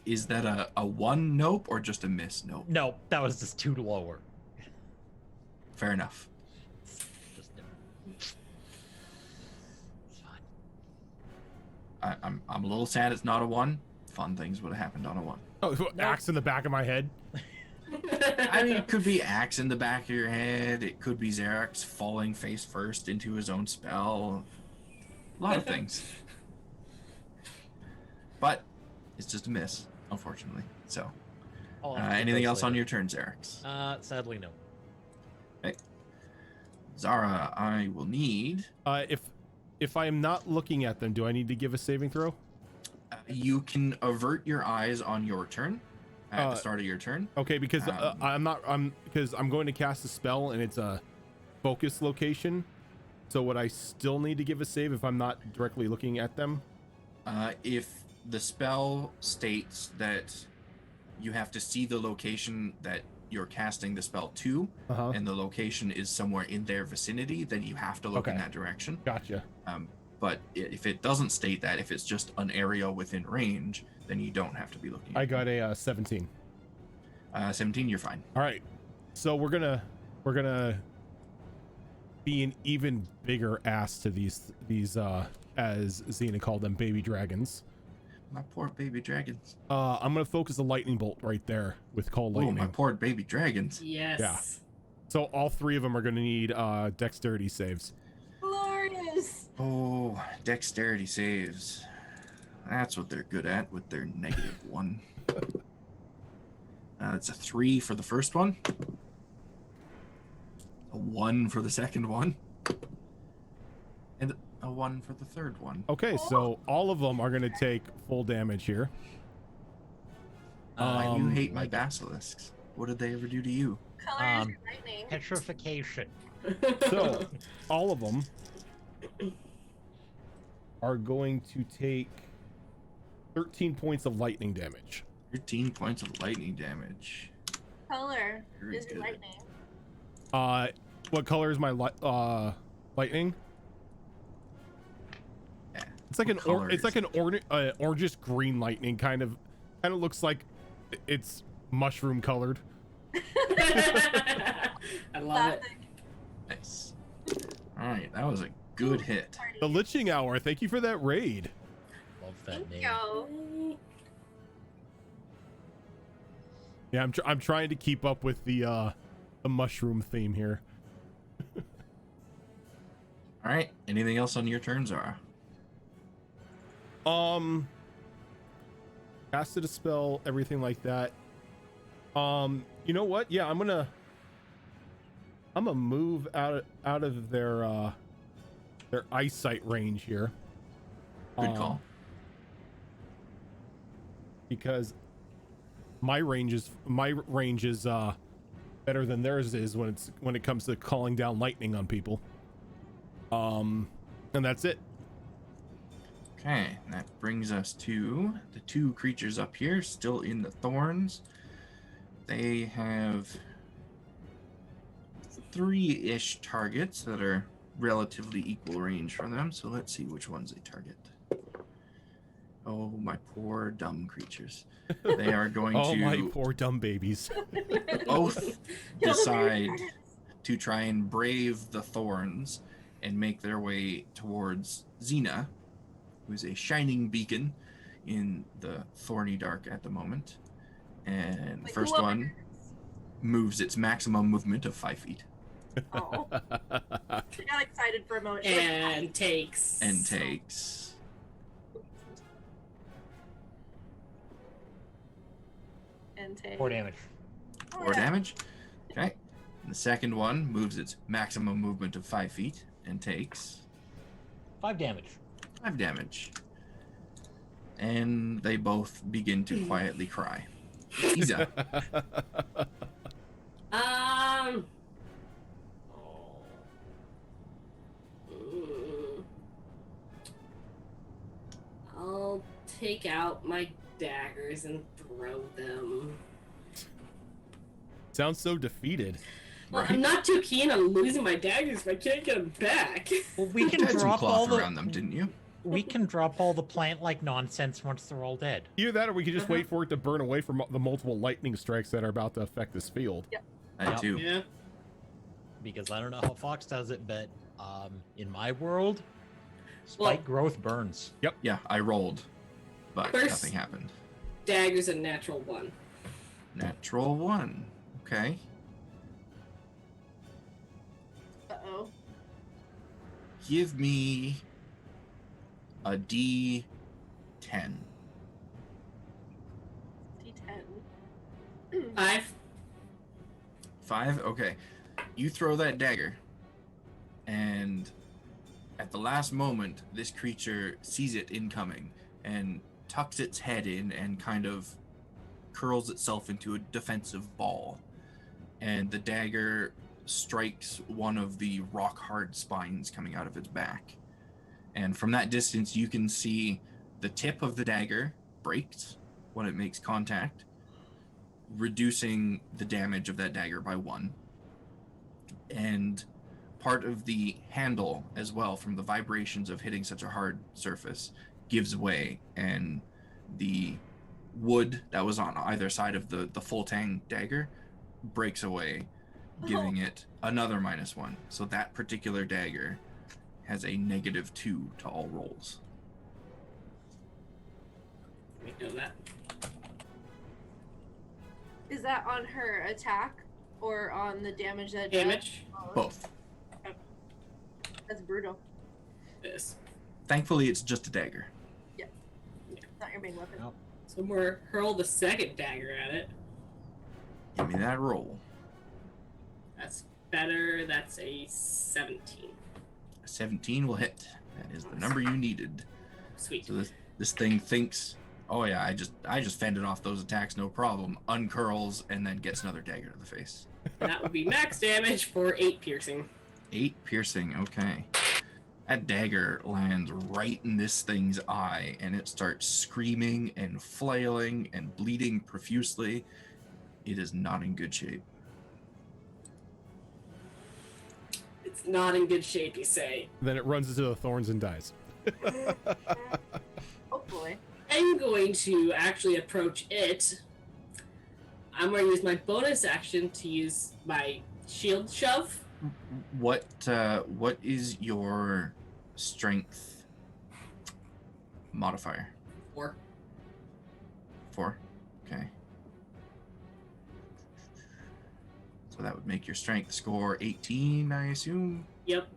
Speaker 5: Is that a 1 nope or just a miss nope?
Speaker 1: Nope. That was just too lower.
Speaker 5: Fair enough.
Speaker 1: Just it's fine.
Speaker 5: I'm a little sad it's not a 1. Fun things would have happened on a 1.
Speaker 3: Oh, axe in the back of my head.
Speaker 5: I mean, it could be axe in the back of your head. It could be Xerax falling face first into his own spell. A lot of things. But it's just a miss, unfortunately. So,
Speaker 1: I'll have to get
Speaker 5: anything
Speaker 1: those
Speaker 5: else on
Speaker 1: later.
Speaker 5: your turn, Xerax?
Speaker 1: Sadly, no.
Speaker 5: Okay. Zara, I will need.
Speaker 3: If I am not looking at them, do I need to give a saving throw?
Speaker 5: You can avert your eyes on your turn at the start of your turn.
Speaker 3: Okay, because I'm going to cast a spell and it's a focus location. So would I still need to give a save if I'm not directly looking at them?
Speaker 5: If the spell states that you have to see the location that you're casting the spell to, and the location is somewhere in their vicinity, then you have to look in that direction.
Speaker 3: Gotcha.
Speaker 5: But if it doesn't state that, if it's just an area within range, then you don't have to be looking.
Speaker 3: I got a 17.
Speaker 5: 17, you're fine.
Speaker 3: All right, so we're gonna be an even bigger ass to these as Xena called them, baby dragons.
Speaker 5: My poor baby dragons.
Speaker 3: I'm gonna focus a lightning bolt right there with cold
Speaker 5: Oh,
Speaker 3: lightning.
Speaker 5: my poor baby dragons.
Speaker 2: Yes.
Speaker 3: Yeah. So all 3 of them are gonna need dexterity saves.
Speaker 4: Glorious.
Speaker 5: Oh, dexterity saves. That's what they're good at with their -1. It's a 3 for the first one. A 1 for the second one. And a 1 for the third one.
Speaker 3: Okay, so all of them are gonna take full damage here.
Speaker 5: You hate my basilisks. What did they ever do to you?
Speaker 4: Colors lightning.
Speaker 1: Petrification.
Speaker 3: So all of them are going to take 13 points of lightning damage.
Speaker 5: 13 points of lightning damage.
Speaker 4: Color
Speaker 5: Very
Speaker 4: is your
Speaker 5: good.
Speaker 4: lightning.
Speaker 3: What color is my lightning?
Speaker 5: Yeah.
Speaker 3: It's like
Speaker 5: What
Speaker 3: it's
Speaker 5: color
Speaker 3: like an orangish green lightning, kind of looks like it's mushroom colored.
Speaker 2: I love it.
Speaker 4: Classic.
Speaker 5: Nice. All right, that was a good hit.
Speaker 3: The Liching Hour, thank you for that raid.
Speaker 1: Love that
Speaker 4: Thank
Speaker 1: name.
Speaker 4: you.
Speaker 3: Yeah, I'm trying to keep up with the mushroom theme here.
Speaker 5: All right, anything else on your turn, Zara?
Speaker 3: Casted a spell, everything like that. You know what? Yeah, I'm gonna move out of their eyesight range here.
Speaker 5: Good call.
Speaker 3: Because my range is better than theirs is when it comes to calling down lightning on people. And that's it.
Speaker 5: Okay, that brings us to the two creatures up here, still in the thorns. They have 3-ish targets that are relatively equal range for them. So let's see which ones they target. Oh, my poor dumb creatures. They are going
Speaker 3: Oh,
Speaker 5: to
Speaker 3: my poor dumb babies.
Speaker 5: both
Speaker 4: Kill the
Speaker 5: decide
Speaker 4: baby.
Speaker 5: to try and brave the thorns and make their way towards Xena, who's a shining beacon in the thorny dark at the moment. And the
Speaker 4: Like,
Speaker 5: first
Speaker 4: whoa.
Speaker 5: one moves its maximum movement of 5 feet
Speaker 4: Oh, I got excited for a moment.
Speaker 2: And takes.
Speaker 5: and takes
Speaker 4: And take
Speaker 1: 4 damage.
Speaker 5: 4 damage. Okay. And the second one moves its maximum movement of 5 feet and takes
Speaker 1: 5 damage.
Speaker 5: 5 damage. And they both begin to quietly cry. Isa.
Speaker 2: Mm, I'll take out my daggers and throw them.
Speaker 3: Sounds so defeated.
Speaker 2: Well,
Speaker 5: Right.
Speaker 2: I'm not too keen on losing my daggers if I can't get them back.
Speaker 1: Well, we
Speaker 5: You
Speaker 1: can
Speaker 5: had some
Speaker 1: drop all
Speaker 5: cloth
Speaker 1: the
Speaker 5: around them, didn't you?
Speaker 1: we can drop all the plant-like nonsense once they're all dead.
Speaker 3: Either that, or we could just wait for it to burn away from the multiple lightning strikes that are about to affect this field.
Speaker 5: I
Speaker 1: Yep.
Speaker 5: too.
Speaker 2: Yeah.
Speaker 1: Because I don't know how Fox does it, but in my world,
Speaker 2: Well-
Speaker 1: spike growth burns.
Speaker 5: Yeah, I rolled, but
Speaker 2: First-
Speaker 5: nothing happened.
Speaker 2: Daggers and natural 1.
Speaker 5: Natural 1. Okay.
Speaker 4: Uh-oh.
Speaker 5: Give me a D10.
Speaker 4: D10.
Speaker 2: 5.
Speaker 5: 5? Okay. You throw that dagger, and at the last moment, this creature sees it incoming and tucks its head in and kind of curls itself into a defensive ball. And the dagger strikes one of the rock-hard spines coming out of its back. And from that distance, you can see the tip of the dagger breaks when it makes contact, reducing the damage of that dagger by 1. And part of the handle as well, from the vibrations of hitting such a hard surface, gives way, and the wood that was on either side of the full tang dagger breaks away, giving it another -1. So that particular dagger has a -2 to all rolls.
Speaker 2: Let me know that.
Speaker 4: Is that on her attack or on the damage that it
Speaker 2: Damage.
Speaker 4: does? Oh,
Speaker 5: Both.
Speaker 4: That's brutal.
Speaker 2: This.
Speaker 5: Thankfully, it's just a dagger.
Speaker 4: It's not your main weapon.
Speaker 1: Nope.
Speaker 2: So we're hurl the second dagger at it.
Speaker 5: Give me that roll.
Speaker 2: That's better. That's a 17.
Speaker 5: A 17 will hit. That is the number you needed.
Speaker 2: Sweet.
Speaker 5: So this thing thinks, oh yeah, I just fended off those attacks, no problem. Uncurls and then gets another dagger to the face.
Speaker 2: That would be max damage for 8 piercing.
Speaker 5: 8 piercing, okay. That dagger lands right in this thing's eye, and it starts screaming and flailing and bleeding profusely. It is not in good shape.
Speaker 2: It's not in good shape, you say.
Speaker 3: Then it runs into the thorns and dies.
Speaker 4: Hopefully.
Speaker 2: I'm going to actually approach it. I'm going to use my bonus action to use my shield shove.
Speaker 5: What is your strength modifier?
Speaker 2: 4.
Speaker 5: 4. Okay. So that would make your strength score 18, I assume.
Speaker 2: Yep.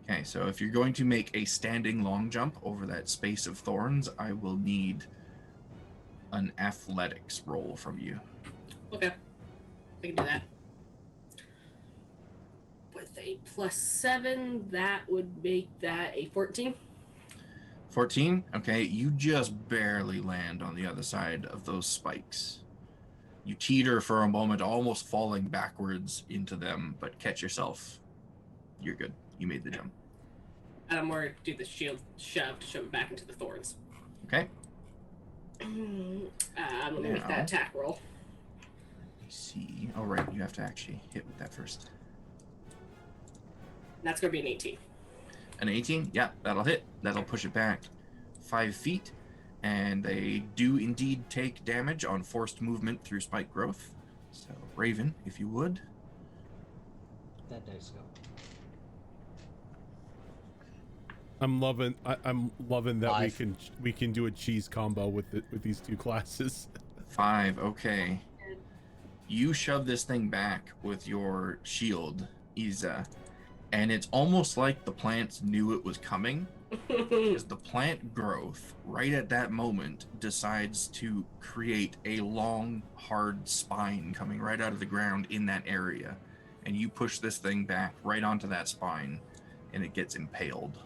Speaker 5: Okay, so if you're going to make a standing long jump over that space of thorns, I will need an athletics roll from you.
Speaker 2: Okay. I can do that. With a +7, that would make that a 14.
Speaker 5: 14? Okay, you just barely land on the other side of those spikes. You teeter for a moment, almost falling backwards into them, but catch yourself. You're good. You made the jump.
Speaker 2: I'm more do the shield shove to shove it back into the thorns.
Speaker 5: Okay.
Speaker 2: I'm gonna make that attack roll.
Speaker 5: Let's see. Oh, right. You have to actually hit with that first.
Speaker 2: That's gonna be an 18.
Speaker 5: An 18? Yeah, that'll hit. That'll push it back 5 feet. And they do indeed take damage on forced movement through spike growth. So, Raven, if you would.
Speaker 1: That dice go.
Speaker 3: I'm loving that
Speaker 1: 5.
Speaker 3: we can do a cheese combo with these two classes.
Speaker 5: 5, okay. You shove this thing back with your shield, Isa, and it's almost like the plants knew it was coming, because the plant growth right at that moment decides to create a long, hard spine coming right out of the ground in that area, and you push this thing back right onto that spine, and it gets impaled.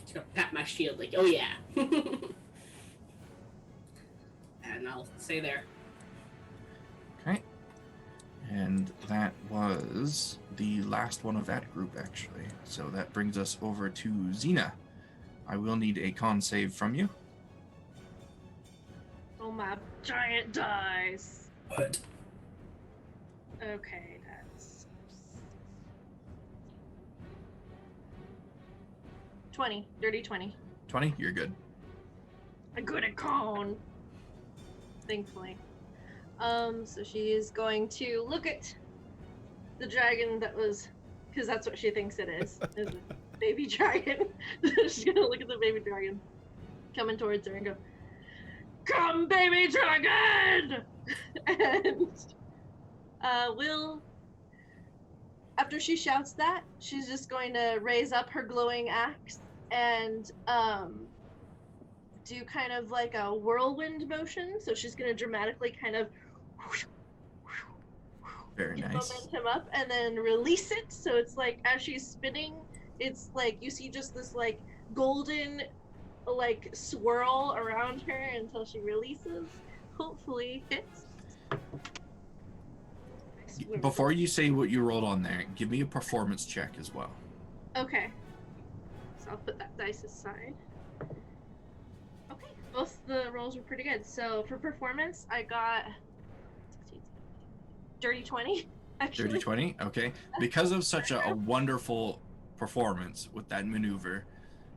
Speaker 2: Just gonna pat my shield like, oh yeah. And I'll stay there.
Speaker 5: Okay. And that was the last one of that group, actually. So that brings us over to Xena. I will need a con save from you.
Speaker 4: Oh, my giant dice.
Speaker 2: But
Speaker 4: Okay, that's 20. Dirty 20.
Speaker 5: 20, you're good.
Speaker 4: I'm good at con. Thankfully. So she is going to look at the dragon that was, because that's what she thinks it is a baby dragon. She's gonna look at the baby dragon coming towards her and go, "Come, baby dragon!" And Will, after she shouts that, she's just going to raise up her glowing axe and do kind of like a whirlwind motion. So she's going to dramatically kind of
Speaker 5: Very
Speaker 4: get
Speaker 5: nice.
Speaker 4: momentum up and then release it. So it's like as she's spinning, it's like you see just this like golden like swirl around her until she releases. Hopefully hits.
Speaker 5: Before you say what you rolled on there, give me a performance check as well.
Speaker 4: Okay. So I'll put that dice aside. Okay, both the rolls were pretty good. So for performance, I got dirty 20. Actually.
Speaker 5: Dirty 20, okay. Because of such a wonderful performance with that maneuver,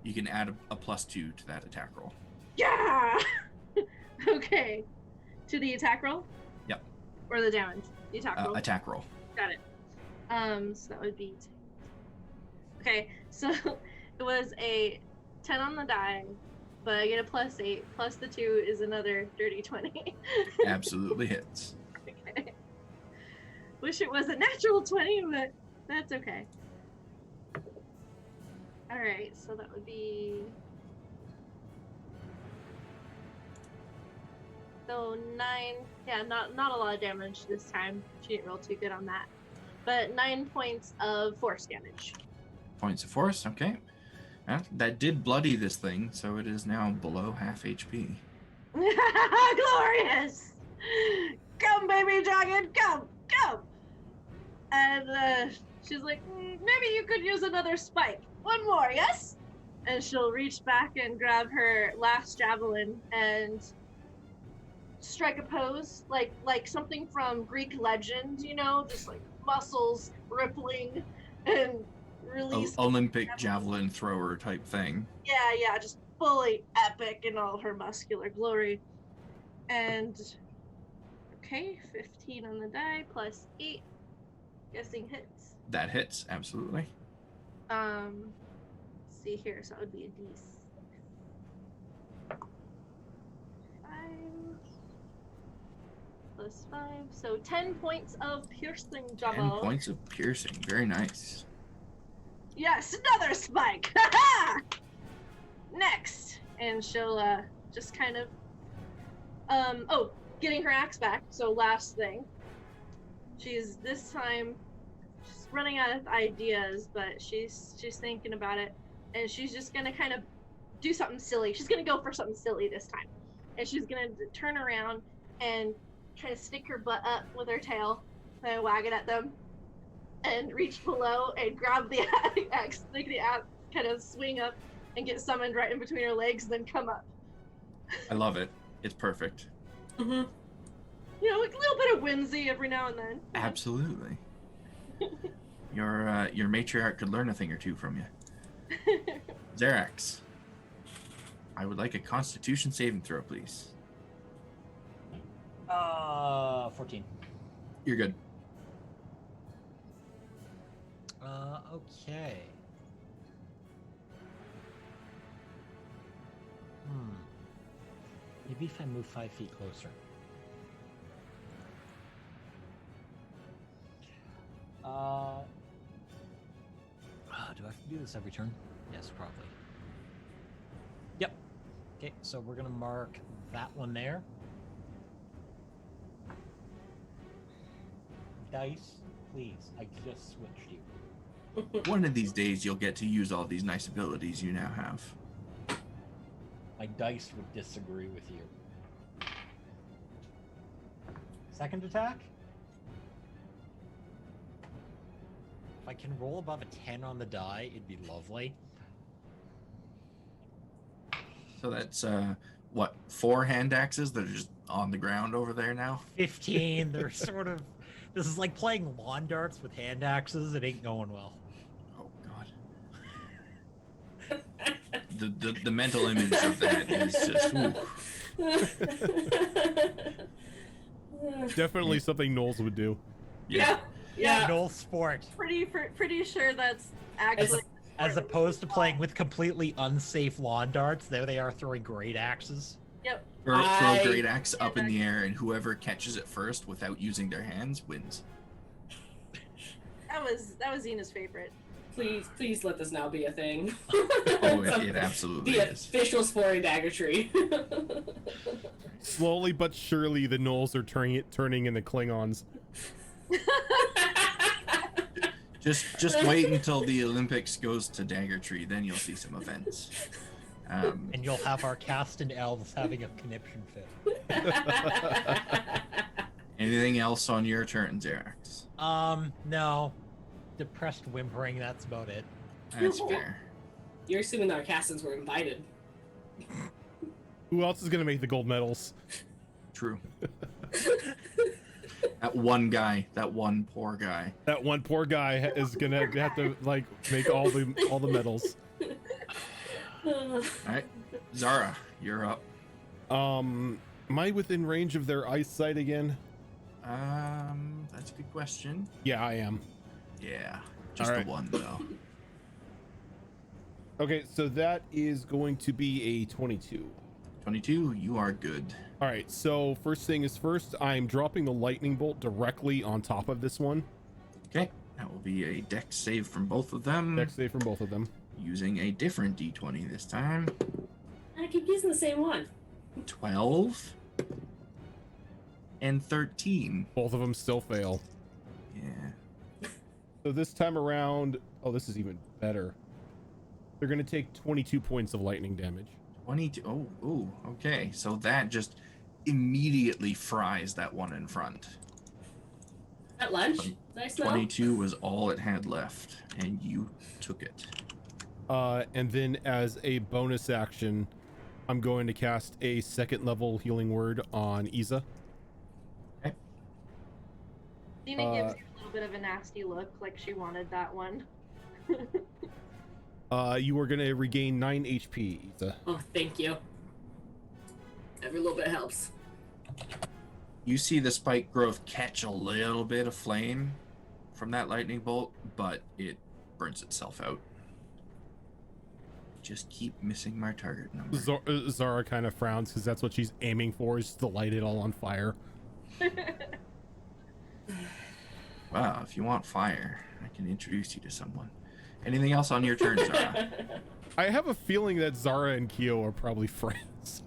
Speaker 5: you can add a +2 to that attack roll.
Speaker 4: Yeah! Okay. To the attack roll?
Speaker 5: Yep.
Speaker 4: Or the damage? The attack roll?
Speaker 5: Attack roll.
Speaker 4: Got it. So that would be... Okay, so it was a 10 on the die, but I get a +8, plus the 2 is another dirty 20.
Speaker 5: Absolutely hits.
Speaker 4: Okay. Wish it was a natural 20, but that's okay. Alright, so that would be... So 9, yeah, not a lot of damage this time. She didn't roll too good on that. But 9 points of force damage.
Speaker 5: Points of force, okay. That did bloody this thing, so it is now below half HP.
Speaker 4: Glorious! Come, baby dragon, come! And she's like, maybe you could use another spike. One more, yes? And she'll reach back and grab her last javelin and strike a pose, like something from Greek legend, you know, just like muscles rippling and release.
Speaker 5: Olympic javelin thrower type thing.
Speaker 4: Yeah, just fully epic in all her muscular glory. And okay, 15 on the die plus 8. Guessing hits.
Speaker 5: That hits, absolutely.
Speaker 4: Let's see here, so that would be a D6. 5 plus 5, so 10 points of piercing damage.
Speaker 5: 10 points of piercing, very nice.
Speaker 4: Yes, another spike! Next! And she'll just kind of getting her axe back, so last thing. She's this time she's running out of ideas, but she's thinking about it, and she's just gonna kind of do something silly. She's gonna go for something silly this time. and she's gonna turn around and try to stick her butt up with her tail and wag it at them, and reach below and grab the axe, make the axe kind of swing up and get summoned right in between her legs, then come up.
Speaker 5: I love it. It's perfect.
Speaker 2: Mm-hmm.
Speaker 4: You know, a little bit of whimsy every now and then.
Speaker 5: Absolutely. Your matriarch could learn a thing or two from you. Xerax, I would like a Constitution saving throw, please.
Speaker 1: 14.
Speaker 5: You're good.
Speaker 1: Okay. Maybe if I move 5 feet closer. Do I have to do this every turn? Yes, probably. Yep. Okay, so we're gonna mark that one there. Dice, please. I just switched you.
Speaker 5: One of these days, you'll get to use all these nice abilities you now have.
Speaker 1: My dice would disagree with you. Second attack? If I can roll above a 10 on the die, it'd be lovely.
Speaker 5: So that's, what, 4 hand axes that are just on the ground over there now?
Speaker 1: 15, they're sort of... This is like playing lawn darts with hand axes. It ain't going well.
Speaker 5: Oh, God. The mental image of that is just, ooh.
Speaker 3: Definitely something Knowles would do.
Speaker 2: Yeah.
Speaker 1: Gnoll sport.
Speaker 4: Pretty sure that's actually.
Speaker 1: As opposed to playing with completely unsafe lawn darts, there they are throwing great axes.
Speaker 4: Yep.
Speaker 5: Throw a great axe up in the air, and whoever catches it first without using their hands wins.
Speaker 4: That was Zena's favorite.
Speaker 2: Please let this now be a thing.
Speaker 5: Oh, it absolutely
Speaker 2: the
Speaker 5: is.
Speaker 2: official spory dagger tree.
Speaker 3: Slowly but surely, the Knolls are turning into Klingons.
Speaker 5: Just wait until the Olympics goes to Dagger Tree, then you'll see some events.
Speaker 1: And you'll have our cast and elves having a conniption fit.
Speaker 5: Anything else on your turn, Xerax?
Speaker 1: No. Depressed whimpering, that's about it.
Speaker 5: That's fair.
Speaker 2: You're assuming our castings were invited.
Speaker 3: Who else is gonna make the gold medals?
Speaker 5: True. That one guy, that one poor guy.
Speaker 3: That one poor guy is gonna have to like make all the medals.
Speaker 5: All right, Zara, you're up.
Speaker 3: Am I within range of their eyesight again?
Speaker 5: That's a good question.
Speaker 3: Yeah, I am.
Speaker 5: Yeah, just
Speaker 3: All right.
Speaker 5: the one though.
Speaker 3: Okay, so that is going to be a 22.
Speaker 5: 22, you are good.
Speaker 3: All right, so first thing is first, I'm dropping the lightning bolt directly on top of this one.
Speaker 5: Okay, that will be a dex save from both of them.
Speaker 3: Dex save from both of them.
Speaker 5: Using a different d20 this time.
Speaker 2: I keep using the same one.
Speaker 5: 12 and 13.
Speaker 3: Both of them still fail.
Speaker 5: Yeah.
Speaker 3: So this time around, oh, this is even better. They're going to take 22 points of lightning damage.
Speaker 5: 22. Oh, okay. So that just immediately fries that one in front.
Speaker 2: At lunch? Did I smell?
Speaker 5: 22 was all it had left, and you took it.
Speaker 3: And then as a bonus action, I'm going to cast a 2nd level healing word on Iza.
Speaker 5: Okay.
Speaker 4: Zena gives you a little bit of a nasty look, like she wanted that one.
Speaker 3: You are going to regain 9 HP, Iza.
Speaker 2: Oh, thank you. Every little bit helps.
Speaker 5: You see the spike growth catch a little bit of flame from that lightning bolt, but it burns itself out. Just keep missing my target number.
Speaker 3: Zara kind of frowns because that's what she's aiming for, is to light it all on fire.
Speaker 5: Wow, if you want fire, I can introduce you to someone. Anything else on your turn, Zara?
Speaker 3: I have a feeling that Zara and Kyo are probably friends.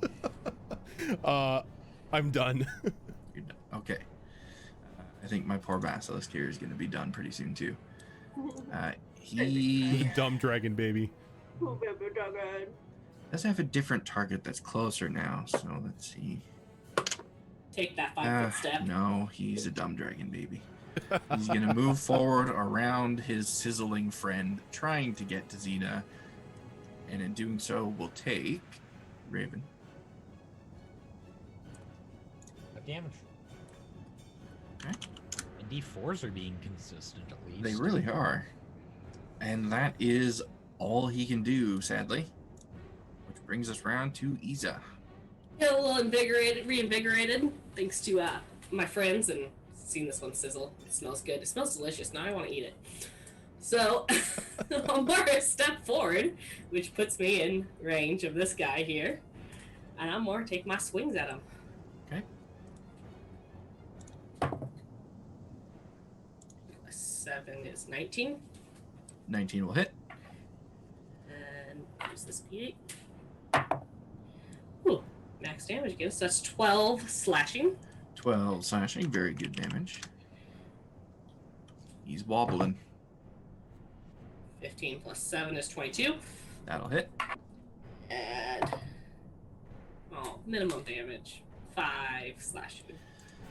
Speaker 3: I'm done.
Speaker 5: You're done. Okay. I think my poor basilisk here is going to be done pretty soon, too.
Speaker 3: The dumb dragon baby.
Speaker 5: Does have a different target that's closer now. So let's see.
Speaker 2: Take that 5-foot step.
Speaker 5: No, he's a dumb dragon baby. He's going to move forward around his sizzling friend, trying to get to Xena. And in doing so, will take Raven.
Speaker 1: Of damage.
Speaker 5: Okay.
Speaker 1: And D4s are being consistent at least.
Speaker 5: They really are. And that is all he can do, sadly. Which brings us round to Isa.
Speaker 2: Feel a little reinvigorated, thanks to my friends, and seen this one sizzle. It smells good. It smells delicious. Now I want to eat it. So I'll more a step forward, which puts me in range of this guy here, and I'm more take my swings at him.
Speaker 5: Okay.
Speaker 2: 7 is 19.
Speaker 5: 19 will hit.
Speaker 2: And use this P8. Ooh, max damage again. So that's 12 slashing.
Speaker 5: 12 slashing. Very good damage. He's wobbling.
Speaker 2: 15 plus 7 is 22.
Speaker 5: That'll hit.
Speaker 2: And minimum damage. 5 slashing.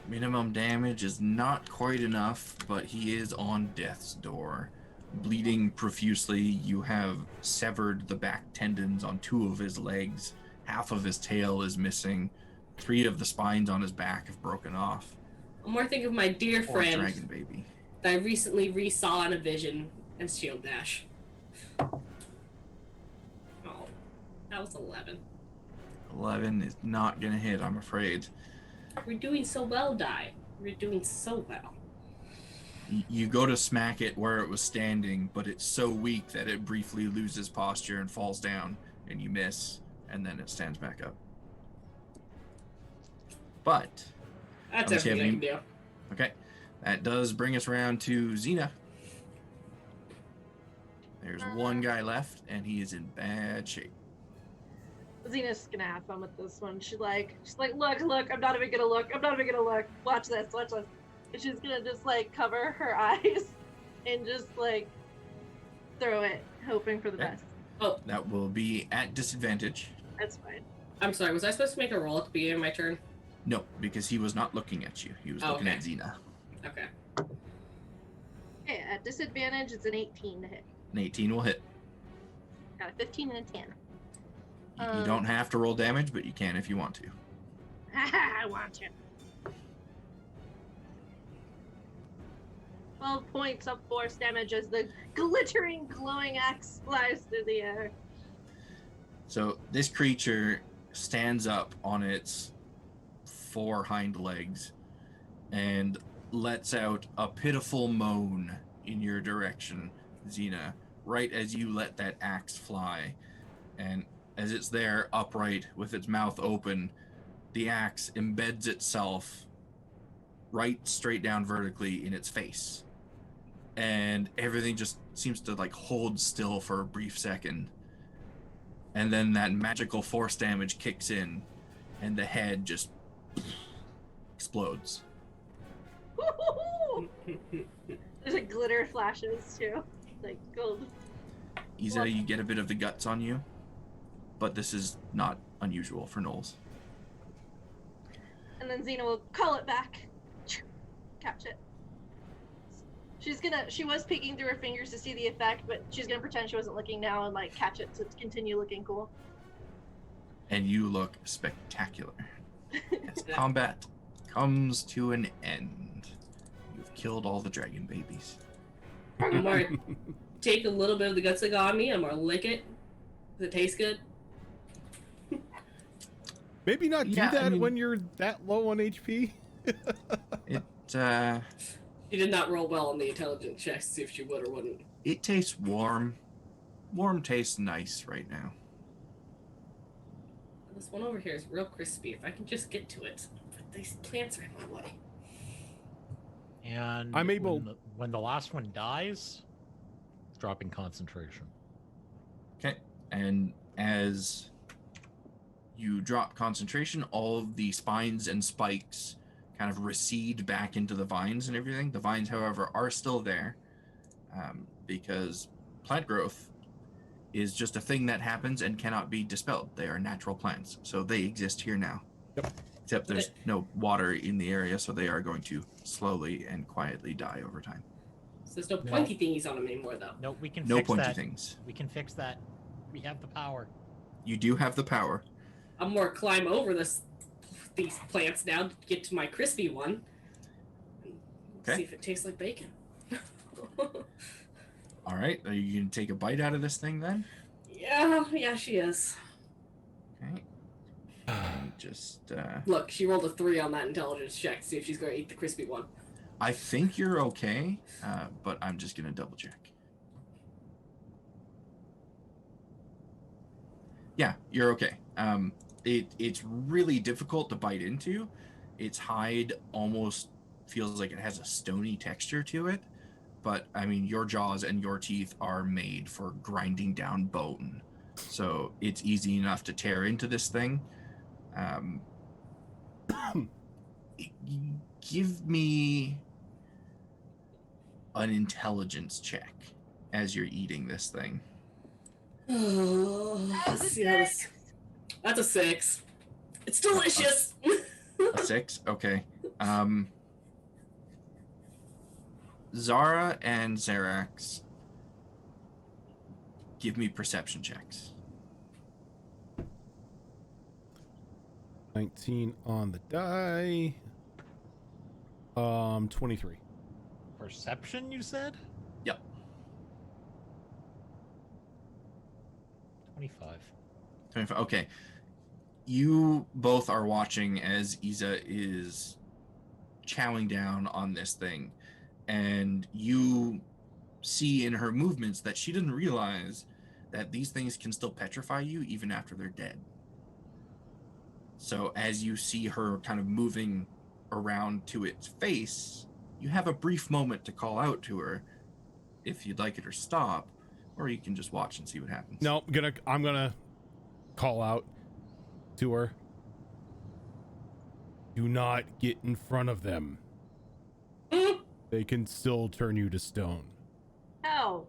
Speaker 5: Minimum damage is not quite enough, but he is on death's door. Bleeding profusely, you have severed the back tendons on 2 of his legs. Half of his tail is missing. 3 of the spines on his back have broken off.
Speaker 2: I'm more thinking of my dear
Speaker 5: Poor
Speaker 2: friend
Speaker 5: dragon baby.
Speaker 2: that I recently re-saw in a vision and shield dash. Oh, that was 11.
Speaker 5: 11 is not going to hit, I'm afraid.
Speaker 2: We're doing so well, Di. We're doing so well.
Speaker 5: You go to smack it where it was standing, but it's so weak that it briefly loses posture and falls down, and you miss, and then it stands back up. But
Speaker 2: That's everything I can do.
Speaker 5: Okay, that does bring us around to Xena. There's one guy left, and he is in bad shape.
Speaker 4: Xena's gonna have fun with this one. She's like, look, I'm not even gonna look. Watch this. And she's gonna just like cover her eyes and just like throw it, hoping for the best.
Speaker 2: Oh,
Speaker 5: That will be at disadvantage.
Speaker 4: That's fine.
Speaker 2: I'm sorry. Was I supposed to make a roll at the beginning of my turn?
Speaker 5: No, because he was not looking at you. He was looking
Speaker 2: okay.
Speaker 5: at Xena.
Speaker 2: Okay.
Speaker 4: Okay, at disadvantage, it's an 18 to hit.
Speaker 5: An 18 will hit.
Speaker 4: Got a 15 and a 10.
Speaker 5: You don't have to roll damage, but you can if you want to.
Speaker 4: I want to. 12 points of force damage as the glittering, glowing axe flies through the air.
Speaker 5: So this creature stands up on its 4 hind legs and lets out a pitiful moan in your direction, Xena, right as you let that axe fly. And as it's there upright with its mouth open, the axe embeds itself right straight down vertically in its face. And everything just seems to like hold still for a brief second. And then that magical force damage kicks in and the head just explodes.
Speaker 4: There's a glitter flashes too, like gold.
Speaker 5: Isa, you get a bit of the guts on you, but this is not unusual for gnolls.
Speaker 4: And then Xena will call it back. Catch it. She was peeking through her fingers to see the effect, but she's gonna pretend she wasn't looking now and like catch it to continue looking cool.
Speaker 5: And you look spectacular. As combat comes to an end. You've killed all the dragon babies.
Speaker 2: I'm gonna take a little bit of the guts that got on me. I'm gonna lick it. Does it taste good?
Speaker 3: Maybe not do
Speaker 5: Yeah,
Speaker 3: that
Speaker 5: I mean-
Speaker 3: when you're that low on HP.
Speaker 2: She did not roll well on the intelligence check to see if she would or wouldn't.
Speaker 5: It tastes warm. Warm tastes nice right now.
Speaker 2: This one over here is real crispy. If I can just get to it. But these plants are in my way.
Speaker 1: And
Speaker 3: I'm able-
Speaker 1: when the last one dies, it's dropping concentration.
Speaker 5: Okay. And as you drop concentration, all of the spines and spikes kind of recede back into the vines and everything. The vines, however, are still there because plant growth is just a thing that happens and cannot be dispelled. They are natural plants, so they exist here now.
Speaker 3: Yep.
Speaker 5: Except there's no water in the area, so they are going to slowly and quietly die over time.
Speaker 2: So there's no pointy thingies on them anymore, though.
Speaker 1: No, we can
Speaker 5: No
Speaker 1: fix
Speaker 5: pointy
Speaker 1: that.
Speaker 5: things.
Speaker 1: We can fix that. We have the power.
Speaker 5: You do have the power.
Speaker 2: I'm more climb over these plants now to get to my crispy one.
Speaker 5: Okay.
Speaker 2: See if it tastes like bacon.
Speaker 5: All right. Are you going to take a bite out of this thing then?
Speaker 2: Yeah, she is.
Speaker 5: Okay. Let me just...
Speaker 2: Look, she rolled a 3 on that intelligence check to see if she's going to eat the crispy one.
Speaker 5: I think you're okay, but I'm just going to double check. Yeah, you're okay. It's really difficult to bite into. Its hide almost feels like it has a stony texture to it. But, I mean, your jaws and your teeth are made for grinding down bone. So it's easy enough to tear into this thing. Give me an intelligence check as you're eating this thing.
Speaker 2: Let's see how this... That's a 6. It's delicious.
Speaker 5: A 6? Okay. Zara and Xerax, give me perception checks.
Speaker 3: 19 on the die. 23.
Speaker 1: Perception, you said?
Speaker 5: Yep.
Speaker 1: 25.
Speaker 5: 25. Okay. You both are watching as Isa is chowing down on this thing, and you see in her movements that she didn't realize that these things can still petrify you even after they're dead. So as you see her kind of moving around to its face, you have a brief moment to call out to her if you'd like it or stop, or you can just watch and see what happens.
Speaker 3: No, I'm gonna call out to her. Do not get in front of them. They can still turn you to stone.
Speaker 4: How?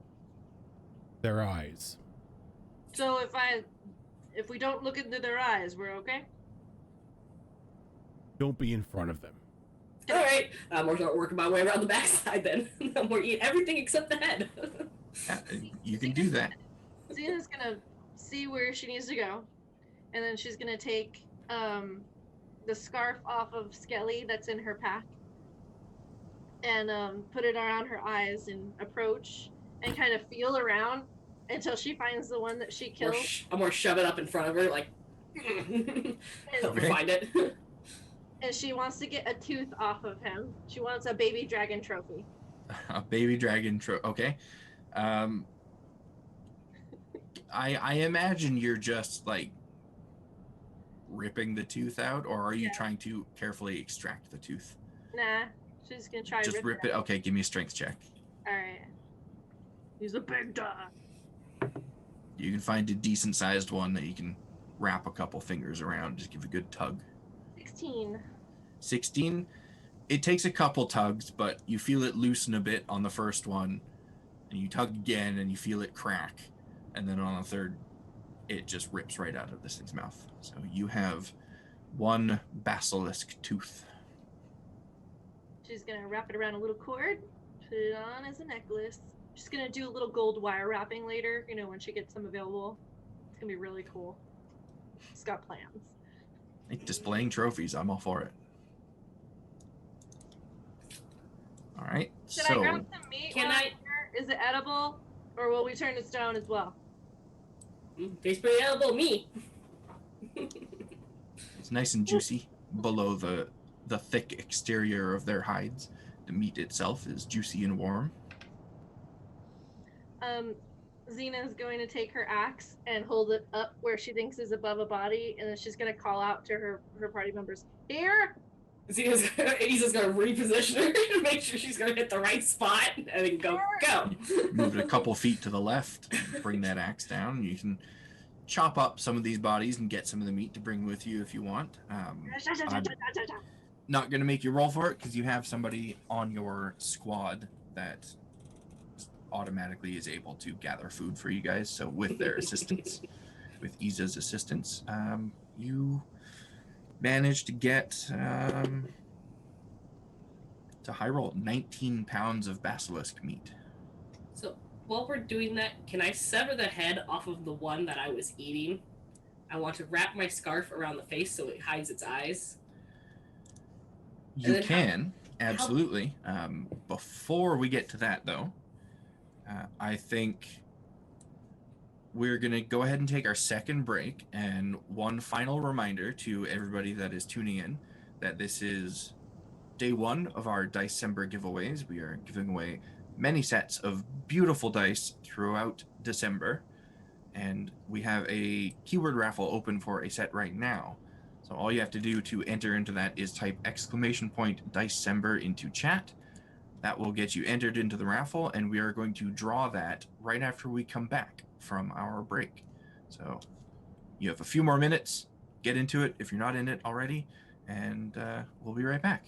Speaker 3: Their eyes.
Speaker 4: So if we don't look into their eyes, we're okay?
Speaker 3: Don't be in front of them.
Speaker 2: All right, I'm going to start working my way around the backside then. I'm going to eat everything except the head.
Speaker 5: Yeah, you can do that.
Speaker 4: Xena's gonna see where she needs to go, and then she's gonna take the scarf off of Skelly that's in her pack, and put it around her eyes and approach and kind of feel around until she finds the one that she killed.
Speaker 2: I'm going to shove it up in front of her, like, help her find it.
Speaker 4: And she wants to get a tooth off of him. She wants a baby dragon trophy.
Speaker 5: A baby dragon trophy. Okay. I imagine you're just like ripping the tooth out, or are you trying to carefully extract the tooth?
Speaker 4: Nah, she's gonna try
Speaker 5: just rip it. Okay, give me a strength check.
Speaker 4: All right. He's a big dog.
Speaker 5: You can find a decent sized one that you can wrap a couple fingers around. Just give a good tug.
Speaker 4: 16.
Speaker 5: 16. It takes a couple tugs, but you feel it loosen a bit on the first one, and you tug again, and you feel it crack, and then on the third, it just rips right out of this thing's mouth. So you have one basilisk tooth.
Speaker 4: She's gonna wrap it around a little cord, put it on as a necklace. She's gonna do a little gold wire wrapping later, you know, when she gets them available. It's gonna be really cool. She's got plans.
Speaker 5: Like displaying trophies, I'm all for it. All right.
Speaker 4: Should I grab some meat? Is it edible, or will we turn to stone as well?
Speaker 2: Tastes pretty edible, me.
Speaker 5: It's nice and juicy below the thick exterior of their hides. The meat itself is juicy and warm.
Speaker 4: Xena's going to take her axe and hold it up where she thinks is above a body, and then she's going to call out to her party members, "Here!"
Speaker 2: Isa's going to reposition her to make sure she's going to hit the right spot, and then go.
Speaker 5: Move it a couple feet to the left, bring that axe down. You can chop up some of these bodies and get some of the meat to bring with you if you want. I'm not going to make you roll for it because you have somebody on your squad that automatically is able to gather food for you guys. So with their assistance, with Iza's assistance, you managed to get to high roll 19 pounds of basilisk meat.
Speaker 2: So while we're doing that, can I sever the head off of the one that I was eating? I want to wrap my scarf around the face so it hides its eyes.
Speaker 5: You can, absolutely. Before we get to that, though, I think we're going to go ahead and take our second break. And one final reminder to everybody that is tuning in that this is day one of our December giveaways. We are giving away many sets of beautiful dice throughout December. And we have a keyword raffle open for a set right now. So all you have to do to enter into that is type !December into chat. That will get you entered into the raffle, and we are going to draw that right after we come back from our break. So you have a few more minutes. Get into it if you're not in it already, and we'll be right back.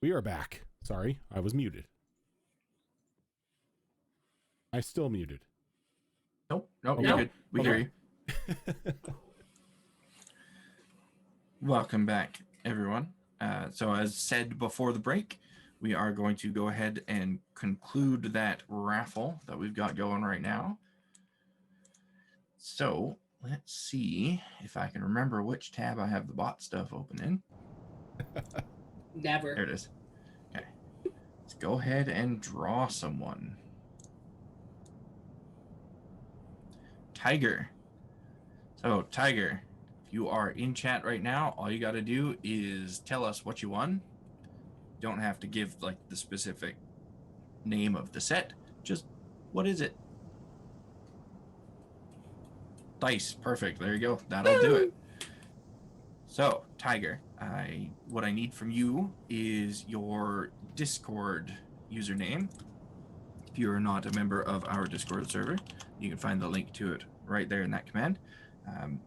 Speaker 3: We are back. Sorry, I was muted. I still muted.
Speaker 5: Nope,
Speaker 3: Okay.
Speaker 5: you're good. We
Speaker 3: Okay.
Speaker 5: hear you. Welcome back, everyone. So as said before the break, we are going to go ahead and conclude that raffle that we've got going right now. So let's see if I can remember which tab I have the bot stuff open in.
Speaker 2: Never.
Speaker 5: There it is. Okay. Let's go ahead and draw someone. Tiger. So, Tiger, if you are in chat right now, all you got to do is tell us what you won. You don't have to give like the specific name of the set. Just what is it? Dice. Perfect. There you go. That'll do it. So, Tiger, what I need from you is your Discord username. If you are not a member of our Discord server, you can find the link to it right there in that command.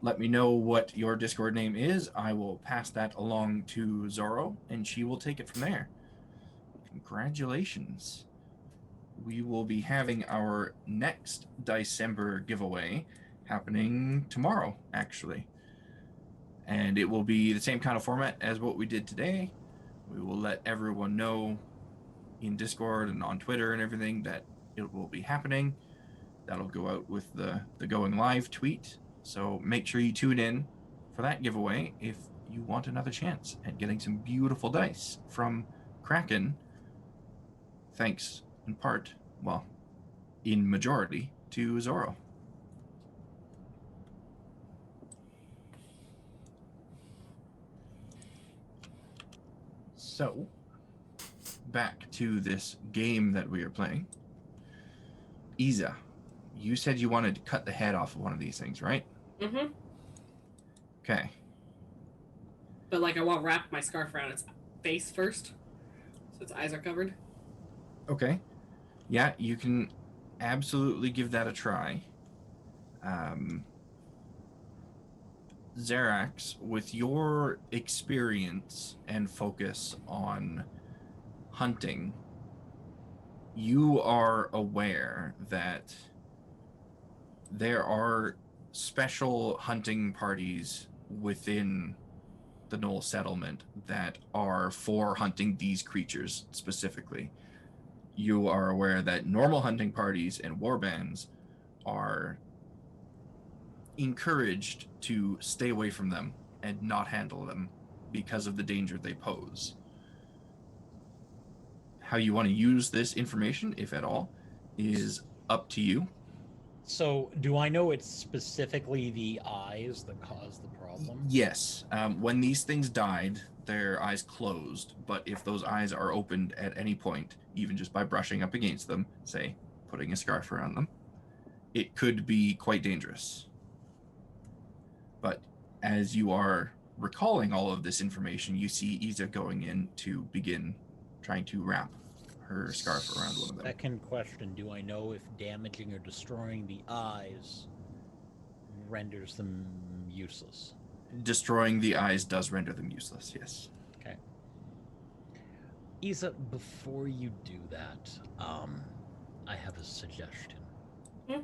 Speaker 5: Let me know what your Discord name is. I will pass that along to Zorro, and she will take it from there. Congratulations. We will be having our next December giveaway happening tomorrow, actually. And it will be the same kind of format as what we did today. We will let everyone know in Discord and on Twitter and everything that it will be happening. That'll go out with the going live tweet. So make sure you tune in for that giveaway if you want another chance at getting some beautiful dice from Kraken. Thanks in part, well, in majority, to Zorro. So, back to this game that we are playing. Isa, you said you wanted to cut the head off of one of these things, right?
Speaker 2: Mm-hmm.
Speaker 5: Okay.
Speaker 2: But like, I want to wrap my scarf around its face first, so its eyes are covered.
Speaker 5: Okay. Yeah, you can absolutely give that a try. Xerax, with your experience and focus on hunting, you are aware that there are special hunting parties within the Gnoll settlement that are for hunting these creatures specifically. You are aware that normal hunting parties and warbands are encouraged to stay away from them and not handle them because of the danger they pose. How you want to use this information, if at all, is up to you.
Speaker 1: So, do I know it's specifically the eyes that caused the problem?
Speaker 5: Yes. When these things died, their eyes closed, but if those eyes are opened at any point, even just by brushing up against them, say, putting a scarf around them, it could be quite dangerous. But as you are recalling all of this information, you see Isa going in to begin trying to wrap her scarf around one of them.
Speaker 1: Second question, do I know if damaging or destroying the eyes renders them useless?
Speaker 5: Destroying the eyes does render them useless, yes.
Speaker 1: Okay. Isa, before you do that, I have a suggestion.
Speaker 2: Hmm?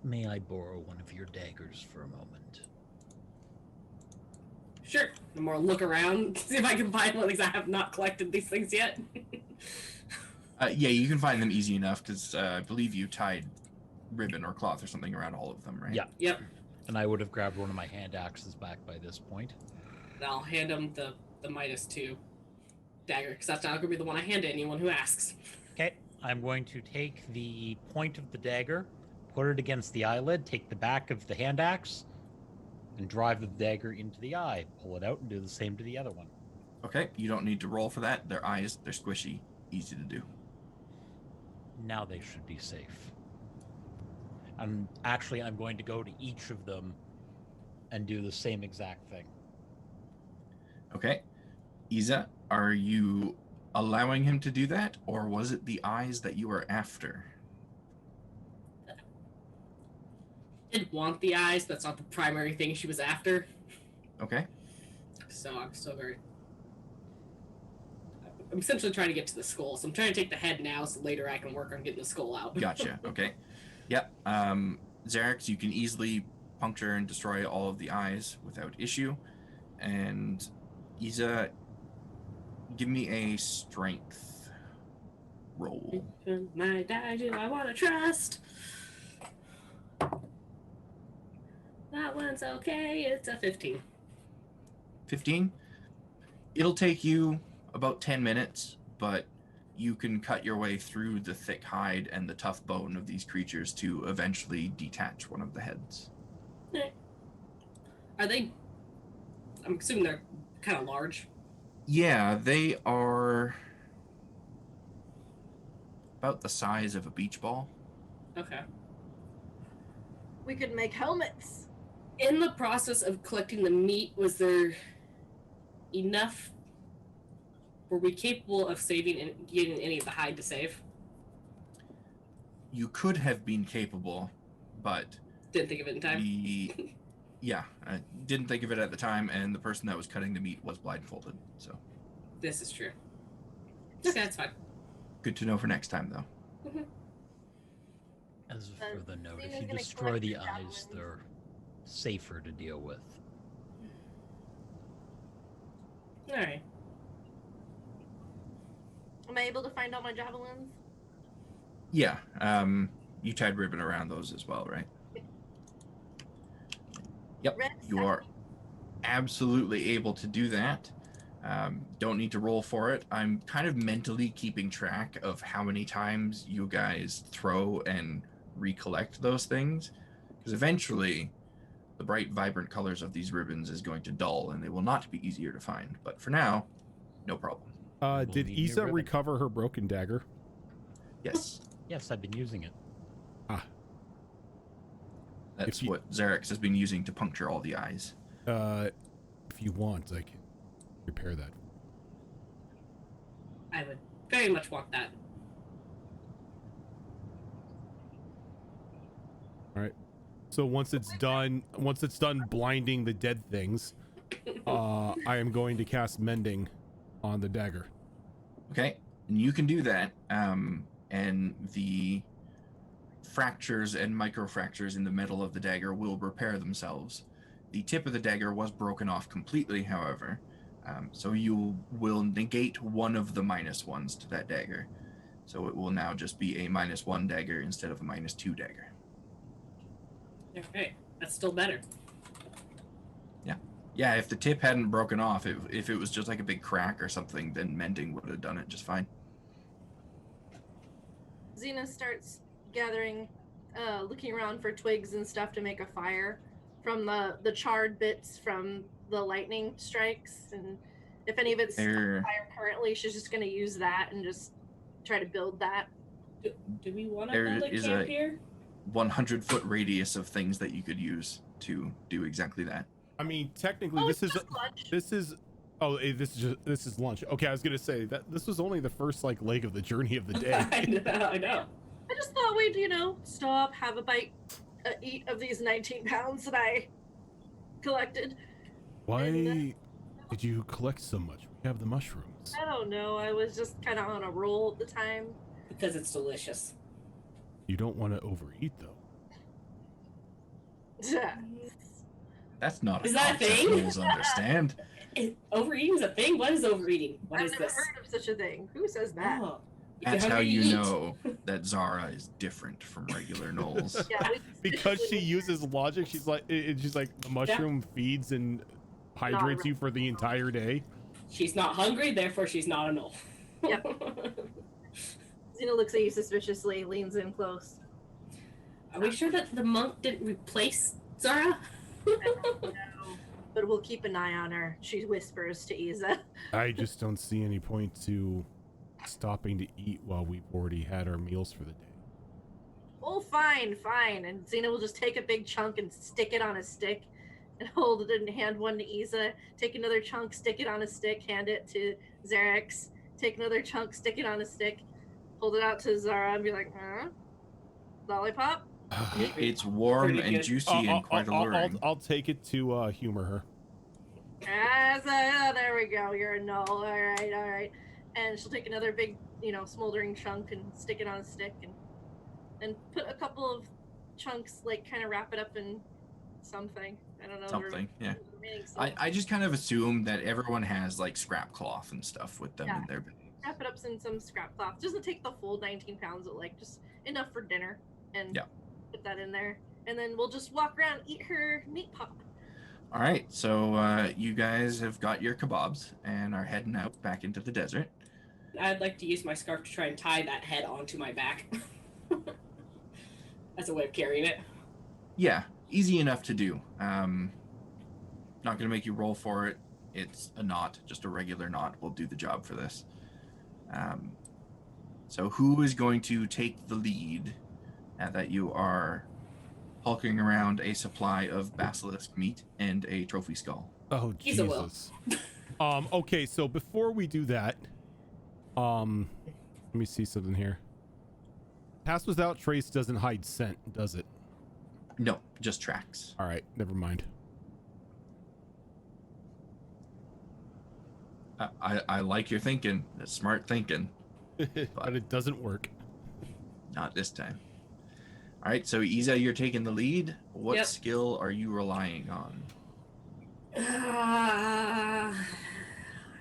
Speaker 1: May I borrow one of your daggers for a moment?
Speaker 2: Sure. The more look around, see if I can find one, because I have not collected these things yet.
Speaker 5: Yeah, you can find them easy enough because I believe you tied ribbon or cloth or something around all of them, right?
Speaker 1: Yeah.
Speaker 2: Yep.
Speaker 1: And I would have grabbed one of my hand axes back by this point.
Speaker 2: And I'll hand him the Midas 2 dagger, because that's not going to be the one I hand to anyone who asks.
Speaker 1: Okay, I'm going to take the point of the dagger, put it against the eyelid, take the back of the hand axe, and drive the dagger into the eye. Pull it out and do the same to the other one.
Speaker 5: Okay, you don't need to roll for that. Their eyes, they're squishy, easy to do.
Speaker 1: Now they should be safe. And actually, I'm going to go to each of them and do the same exact thing.
Speaker 5: Okay. Isa, are you allowing him to do that, or was it the eyes that you were after?
Speaker 2: Didn't want the eyes, that's not the primary thing she was after.
Speaker 5: Okay.
Speaker 2: So I'm still very... I'm essentially trying to get to the skull, so I'm trying to take the head now, so later I can work on getting the skull out.
Speaker 5: Gotcha. Okay. Yep. Xerix, you can easily puncture and destroy all of the eyes without issue. And Isa, give me a strength roll.
Speaker 2: My die, do I want to trust? That one's okay. It's a 15.
Speaker 5: 15. It'll take you about 10 minutes, but you can cut your way through the thick hide and the tough bone of these creatures to eventually detach one of the heads.
Speaker 2: Are they? I'm assuming they're kind of large.
Speaker 5: Yeah, they are about the size of a beach ball.
Speaker 2: Okay.
Speaker 4: We could make helmets.
Speaker 2: In the process of collecting the meat, was there enough? Were we capable of saving and getting any of the hide to save?
Speaker 5: You could have been capable, but
Speaker 2: Didn't think of it in time.
Speaker 5: I didn't think of it at the time, and the person that was cutting the meat was blindfolded. So
Speaker 2: This is true. Okay, that's fine.
Speaker 5: good to know for next time, though.
Speaker 1: As for the note,
Speaker 4: Xena's
Speaker 1: if you
Speaker 4: gonna
Speaker 1: destroy
Speaker 4: collect
Speaker 1: the
Speaker 4: your
Speaker 1: eyes,
Speaker 4: javelins.
Speaker 1: they're safer to deal with.
Speaker 2: All right.
Speaker 4: Am I able to find all my javelins?
Speaker 5: Yeah, you tied ribbon around those as well, right? Yep,
Speaker 4: Red
Speaker 5: you are absolutely able to do that. Don't need to roll for it. I'm kind of mentally keeping track of how many times you guys throw and recollect those things, because eventually the bright, vibrant colors of these ribbons is going to dull, and they will not be easier to find. But for now, no problem.
Speaker 3: Did
Speaker 1: Leave me a
Speaker 3: Isa
Speaker 1: ribbon.
Speaker 3: recover her broken dagger?
Speaker 5: Yes,
Speaker 1: Yes, I've been using it.
Speaker 5: that's
Speaker 3: If you-
Speaker 5: what Xerix has been using to puncture all the eyes.
Speaker 3: If you want, I can repair that.
Speaker 2: I would very much want that.
Speaker 3: All right. So once it's done blinding the dead things, I am going to cast mending on the dagger.
Speaker 5: Okay, and you can do that. And the fractures and microfractures in the metal of the dagger will repair themselves. The tip of the dagger was broken off completely, however, so you will negate one of the -1s to that dagger. So it will now just be a -1 dagger instead of a -2 dagger.
Speaker 2: Okay, that's still better.
Speaker 5: Yeah, if the tip hadn't broken off, if it was just like a big crack or something, then mending would have done it just fine.
Speaker 4: Xena starts gathering, looking around for twigs and stuff to make a fire from the charred bits from the lightning strikes, and if any of it's on
Speaker 5: There,
Speaker 4: fire currently, she's just going to use that and just try to build that.
Speaker 2: Do we want to
Speaker 5: There
Speaker 2: build a
Speaker 5: is
Speaker 2: camp
Speaker 5: a-
Speaker 2: here?
Speaker 5: 100-foot radius of things that you could use to do exactly that.
Speaker 3: I mean, technically,
Speaker 4: Oh,
Speaker 3: this
Speaker 4: it's
Speaker 3: is
Speaker 4: just lunch.
Speaker 3: this is lunch. Okay, I was gonna say that this was only the first leg of the journey of the day.
Speaker 2: I know.
Speaker 4: I just thought we'd, stop, have a bite, eat of these 19 pounds that I collected.
Speaker 3: Why did you collect so much? We have the mushrooms.
Speaker 4: I don't know. I was just kind of on a roll at the time.
Speaker 2: Because it's delicious.
Speaker 3: You don't want to overeat, though.
Speaker 5: That's not
Speaker 2: Is
Speaker 5: a
Speaker 2: that a
Speaker 5: concept
Speaker 2: thing?
Speaker 5: Gnolls understand.
Speaker 2: Overeating is a thing? What is overeating? What
Speaker 4: I've
Speaker 2: is
Speaker 4: never
Speaker 2: this?
Speaker 4: heard of such a thing. Who says that?
Speaker 2: Oh, if
Speaker 5: That's
Speaker 2: you're
Speaker 5: how
Speaker 2: hungry,
Speaker 5: you
Speaker 2: eat.
Speaker 5: know that Zara is different from regular Gnolls.
Speaker 4: Yeah,
Speaker 3: Because she uses logic, she's like the mushroom feeds and hydrates you for the entire day.
Speaker 2: She's not hungry, therefore she's not a Gnoll.
Speaker 4: Yep. Xena looks at you suspiciously, leans in close.
Speaker 2: Are we sure that the monk didn't replace Zara?
Speaker 4: No, but we'll keep an eye on her. She whispers to Isa.
Speaker 3: I just don't see any point to stopping to eat while we've already had our meals for the day.
Speaker 4: Oh, fine. And Xena will just take a big chunk and stick it on a stick and hold it and hand one to Isa. Take another chunk, stick it on a stick, hand it to Xerix. Take another chunk, stick it on a stick, hold it out to Zara and be like, huh? Lollipop?
Speaker 5: It's warm
Speaker 2: Pretty
Speaker 5: and
Speaker 2: good.
Speaker 5: juicy and quite alluring.
Speaker 3: I'll take it to humor her.
Speaker 4: Ah, so, there we go. You're a Gnoll. All right. and she'll take another big, smoldering chunk and stick it on a stick, and put a couple of chunks, like kind of wrap it up in something. I don't know.
Speaker 5: Something, yeah.
Speaker 4: The remaining stuff.
Speaker 5: I just kind of assume that everyone has like scrap cloth and stuff with them
Speaker 4: Yeah.
Speaker 5: in their bags.
Speaker 4: Wrap it up in some scrap cloth. Doesn't take the full 19 pounds, but like just enough for dinner, and
Speaker 5: Yeah.
Speaker 4: put that in there. And then we'll just walk around, eat her meat pop.
Speaker 5: All right, so you guys have got your kebabs and are heading out back into the desert.
Speaker 2: I'd like to use my scarf to try and tie that head onto my back as a way of carrying it.
Speaker 5: Yeah, easy enough to do. Not going to make you roll for it. It's a knot, just a regular knot will do the job for this. So who is going to take the lead now that you are hulking around a supply of basilisk meat and a trophy skull?
Speaker 3: Oh,
Speaker 2: He's a will.
Speaker 3: Jesus. Okay, so before we do that, let me see something here. Pass without trace doesn't hide scent, does it?
Speaker 5: No, just tracks.
Speaker 3: All right, never mind.
Speaker 5: I like your thinking. That's smart thinking.
Speaker 3: But it doesn't work.
Speaker 5: Not this time. All right, so Isa, you're taking the lead. What
Speaker 2: Yep.
Speaker 5: skill are you relying on?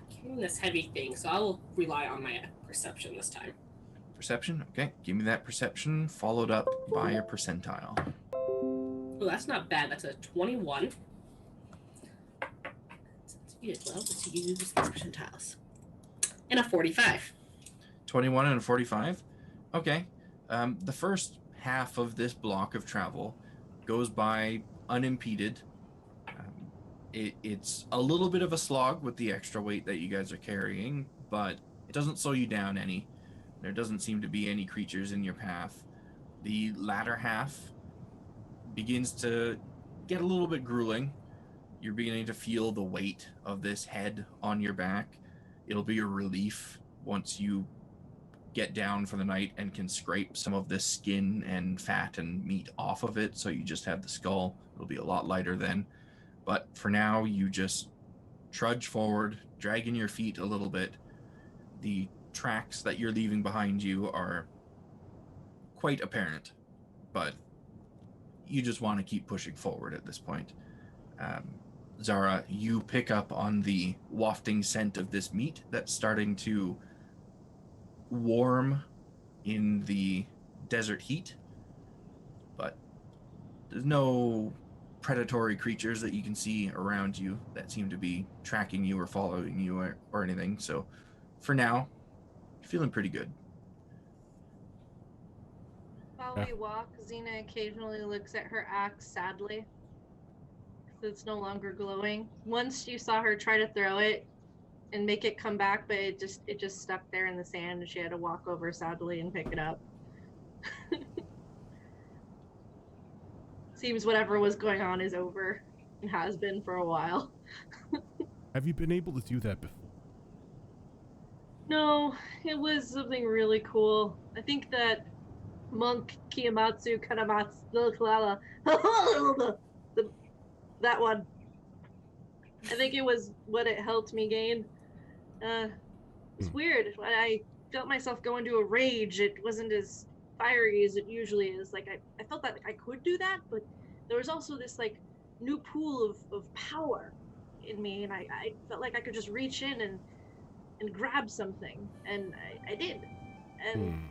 Speaker 2: Carrying this heavy thing, so I will rely on my perception this time.
Speaker 5: Perception? Okay, give me that perception, followed up by a percentile.
Speaker 2: Oh, that's not bad. That's a 21. Let's use these percentiles. And a 45.
Speaker 5: 21 and a 45? Okay. The first half of this block of travel goes by unimpeded. It's a little bit of a slog with the extra weight that you guys are carrying, but it doesn't slow you down any. There doesn't seem to be any creatures in your path. The latter half begins to get a little bit grueling. You're beginning to feel the weight of this head on your back. It'll be a relief once you get down for the night and can scrape some of this skin and fat and meat off of it, so you just have the skull. It'll be a lot lighter then. But for now, you just trudge forward, dragging your feet a little bit. The tracks that you're leaving behind you are quite apparent, but you just want to keep pushing forward at this point. Zara, you pick up on the wafting scent of this meat that's starting to warm in the desert heat, but there's no predatory creatures that you can see around you that seem to be tracking you or following you or anything. So for now, you're feeling pretty good.
Speaker 4: While we walk, Xena occasionally looks at her axe sadly. It's no longer glowing. Once you saw her try to throw it and make it come back, but it just stuck there in the sand, and she had to walk over sadly and pick it up. Seems whatever was going on is over and has been for a while.
Speaker 3: Have you been able to do that before?
Speaker 4: No, it was something really cool. I think that monk Kiyamatsu Kanamatsu that one. I think it was what it helped me gain. It's weird. When I felt myself go into a rage, it wasn't as fiery as it usually is. Like I felt that I could do that, but there was also this like new pool of power in me, and I felt like I could just reach in and grab something, and I did, and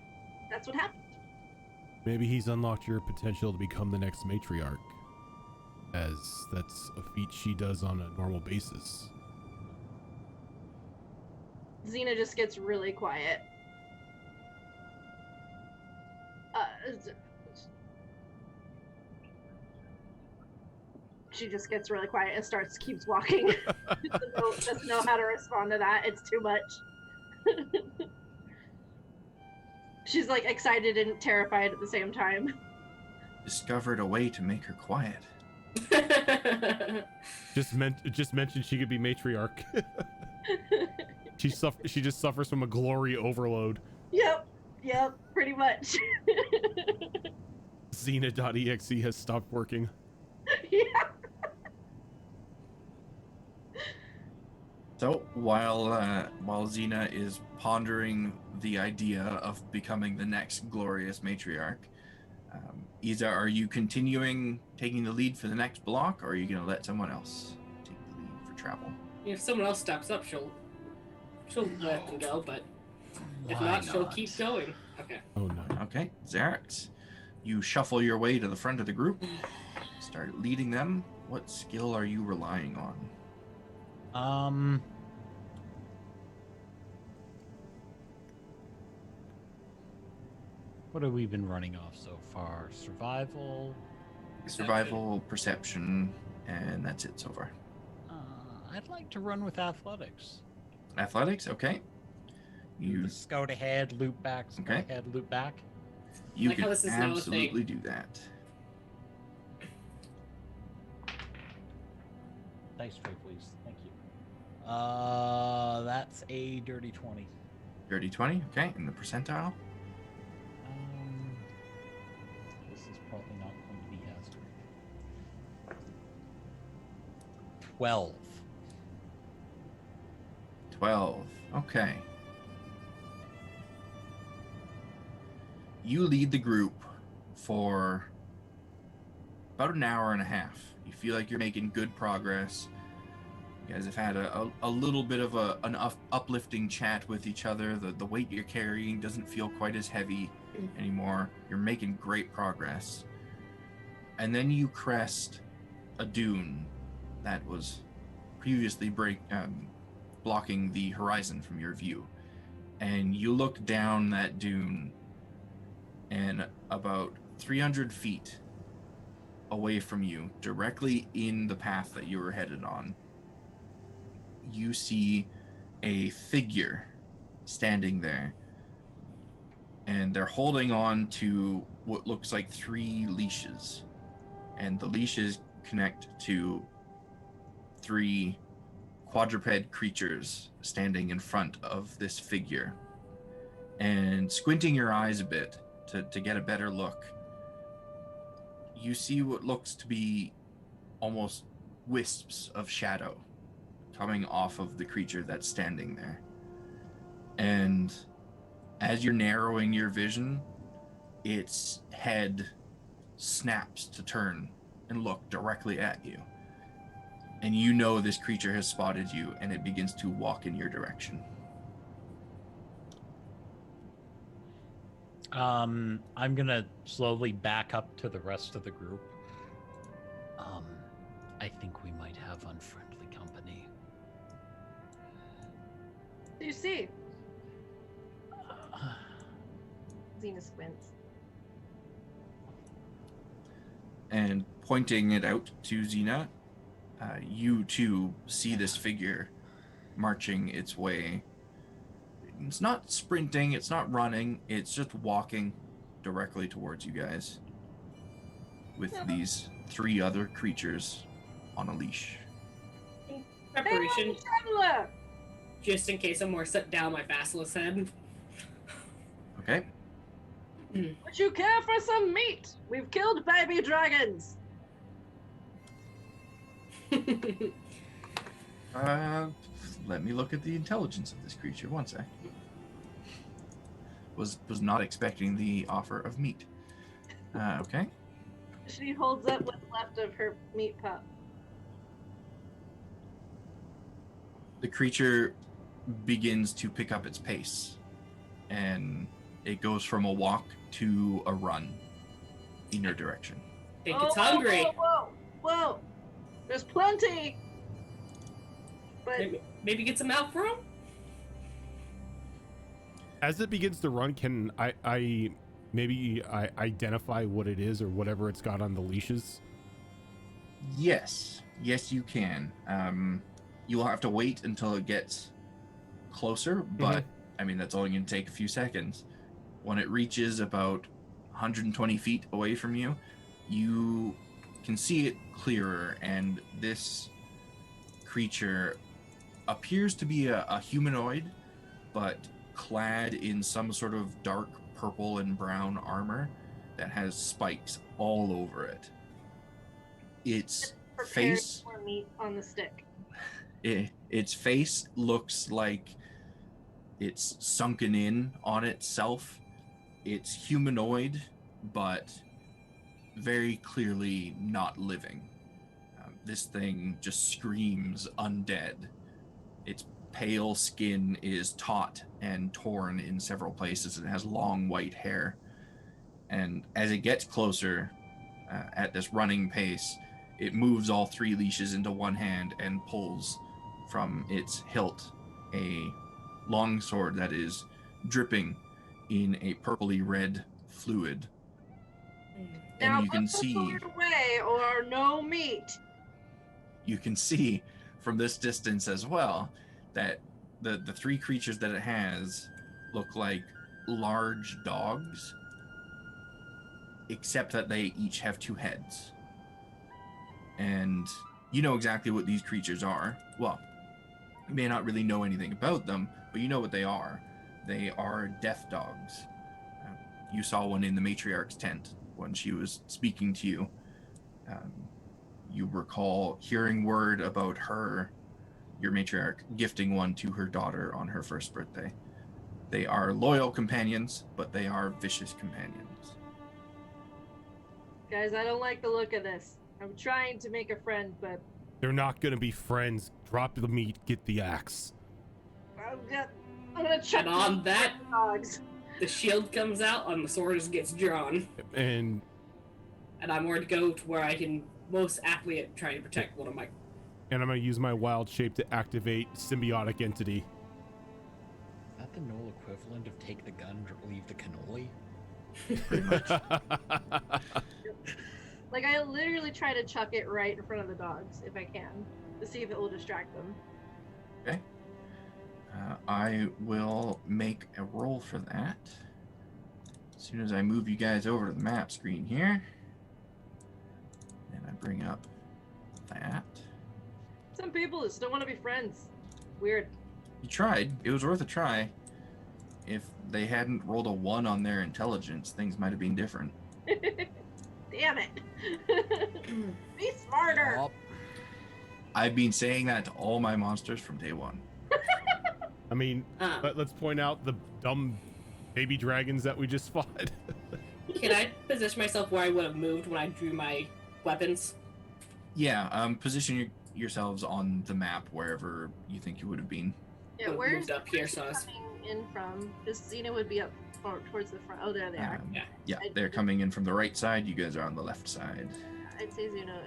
Speaker 4: that's what happened.
Speaker 3: Maybe he's unlocked your potential to become the next matriarch, as that's a feat she does on a normal basis.
Speaker 4: Xena just gets really quiet. She just gets really quiet and keeps walking. Doesn't know how to respond to that. It's too much. She's like excited and terrified at the same time.
Speaker 5: Discovered a way to make her quiet.
Speaker 3: Just mentioned she could be matriarch. She just suffers from a glory overload.
Speaker 4: Yep, pretty much.
Speaker 3: Xena.exe has stopped working.
Speaker 4: Yeah.
Speaker 5: So while Xena is pondering the idea of becoming the next glorious matriarch, Iza, are you continuing taking the lead for the next block, or are you going to let someone else take the lead for travel?
Speaker 2: If someone else steps up, she'll let them go. But if
Speaker 1: Why
Speaker 2: not, she'll keep going. Okay.
Speaker 3: Oh no.
Speaker 5: Okay, Xerax, you shuffle your way to the front of the group, start leading them. What skill are you relying on?
Speaker 1: What have we been running off so far? Survival?
Speaker 5: Survival, perception, and that's it so far.
Speaker 1: I'd like to run with athletics.
Speaker 5: Athletics, okay. You
Speaker 1: Scout ahead, loop back, scout
Speaker 5: Okay.
Speaker 1: ahead, loop back.
Speaker 5: you
Speaker 2: Like how
Speaker 5: can
Speaker 2: this is now a thing.
Speaker 5: absolutely do that.
Speaker 1: Dice tray, please. Thank you. That's a dirty 20.
Speaker 5: Dirty 20, okay, in the percentile.
Speaker 1: This is probably not going to be as great. 12.
Speaker 5: 12, okay. You lead the group for about an hour and a half. You feel like you're making good progress. You guys have had a little bit of an uplifting chat with each other. The weight you're carrying doesn't feel quite as heavy anymore. You're making great progress. And then you crest a dune that was previously blocking the horizon from your view. And you look down that dune, and about 300 feet away from you, directly in the path that you were headed on, you see a figure standing there, and they're holding on to what looks like 3 leashes, and the leashes connect to 3 quadruped creatures standing in front of this figure. And squinting your eyes a bit to get a better look, you see what looks to be almost wisps of shadow coming off of the creature that's standing there. And as you're narrowing your vision, its head snaps to turn and look directly at you. And you know this creature has spotted you, and it begins to walk in your direction.
Speaker 1: I'm gonna slowly back up to the rest of the group. I think we might have unfriendly company.
Speaker 4: What do you see? Xena squints.
Speaker 5: And pointing it out to Xena, you too see this figure marching its way. It's not sprinting, it's not running, it's just walking directly towards you guys with these 3 other creatures on a leash.
Speaker 2: Preparation,
Speaker 4: Traveler!
Speaker 2: just in case I'm more set down my basilisk head.
Speaker 5: Okay.
Speaker 4: Would you care for some meat? We've killed baby dragons.
Speaker 5: Let me look at the intelligence of this creature. One sec. Was not expecting the offer of meat. Okay.
Speaker 4: She holds up what's left of her meat pup.
Speaker 5: The creature begins to pick up its pace, and it goes from a walk to a run in your direction.
Speaker 2: I think it's hungry.
Speaker 4: Whoa! There's plenty. But
Speaker 2: Maybe get some out for him?
Speaker 3: As it begins to run, can I identify what it is or whatever it's got on the leashes?
Speaker 5: Yes, you can. You will have to wait until it gets closer, but I mean, that's only going to take a few seconds. When it reaches about 120 feet away from you, you can see it clearer, and this creature appears to be a humanoid, but clad in some sort of dark purple and brown armor that has spikes all over it. Its
Speaker 4: prepared
Speaker 5: face
Speaker 4: for meat on the stick.
Speaker 5: Its face looks like it's sunken in on itself. It's humanoid, but very clearly not living. This thing just screams undead. Its pale skin is taut and torn in several places. It has long white hair. And as it gets closer, at this running pace, it moves all 3 leashes into one hand and pulls from its hilt a long sword that is dripping in a purpley red fluid.
Speaker 4: Now
Speaker 5: And you can
Speaker 4: put the
Speaker 5: see...
Speaker 4: sword away or no meat.
Speaker 5: You can see from this distance as well that the 3 creatures that it has look like large dogs, except that they each have 2 heads. And you know exactly what these creatures are. Well, you may not really know anything about them, but you know what they are. They are death dogs. You saw one in the Matriarch's tent when she was speaking to you. You recall hearing word about her, your matriarch, gifting one to her daughter on her first birthday. They are loyal companions, but they are vicious companions.
Speaker 4: Guys, I don't like the look of this. I'm trying to make a friend, but
Speaker 3: They're not gonna be friends. Drop the meat, get the axe.
Speaker 4: I'm gonna chuck
Speaker 2: And on
Speaker 4: these
Speaker 2: that,
Speaker 4: dogs.
Speaker 2: the shield comes out and the sword just gets drawn.
Speaker 3: And
Speaker 2: I'm going to go to where I can most aptly try to protect one of my...
Speaker 3: I'm gonna use my wild shape to activate symbiotic entity.
Speaker 1: Is that the Gnoll equivalent of take the gun, leave the cannoli?
Speaker 4: Like, I literally try to chuck it right in front of the dogs, if I can, to see if it will distract them.
Speaker 5: Okay. I will make a roll for that. As soon as I move you guys over to the map screen here. And I bring up that.
Speaker 4: Some people just don't want to be friends. Weird.
Speaker 5: You tried. It was worth a try. If they hadn't rolled a 1 on their intelligence, things might have been different.
Speaker 4: Damn it. Be smarter.
Speaker 1: Oh,
Speaker 5: I've been saying that to all my monsters from day 1.
Speaker 3: I mean, let's point out the dumb baby dragons that we just fought.
Speaker 2: Can I position myself where I would have moved when I drew my weapons?
Speaker 5: Yeah, position yourselves on the map wherever you think you would have been.
Speaker 4: Yeah,
Speaker 2: Moved
Speaker 4: where's
Speaker 2: up here, so I was...
Speaker 4: coming in from? Just Xena would be up towards the front. Oh, there they are.
Speaker 5: Yeah, they're coming in from the right side. You guys are on the left side.
Speaker 4: I'd say Xena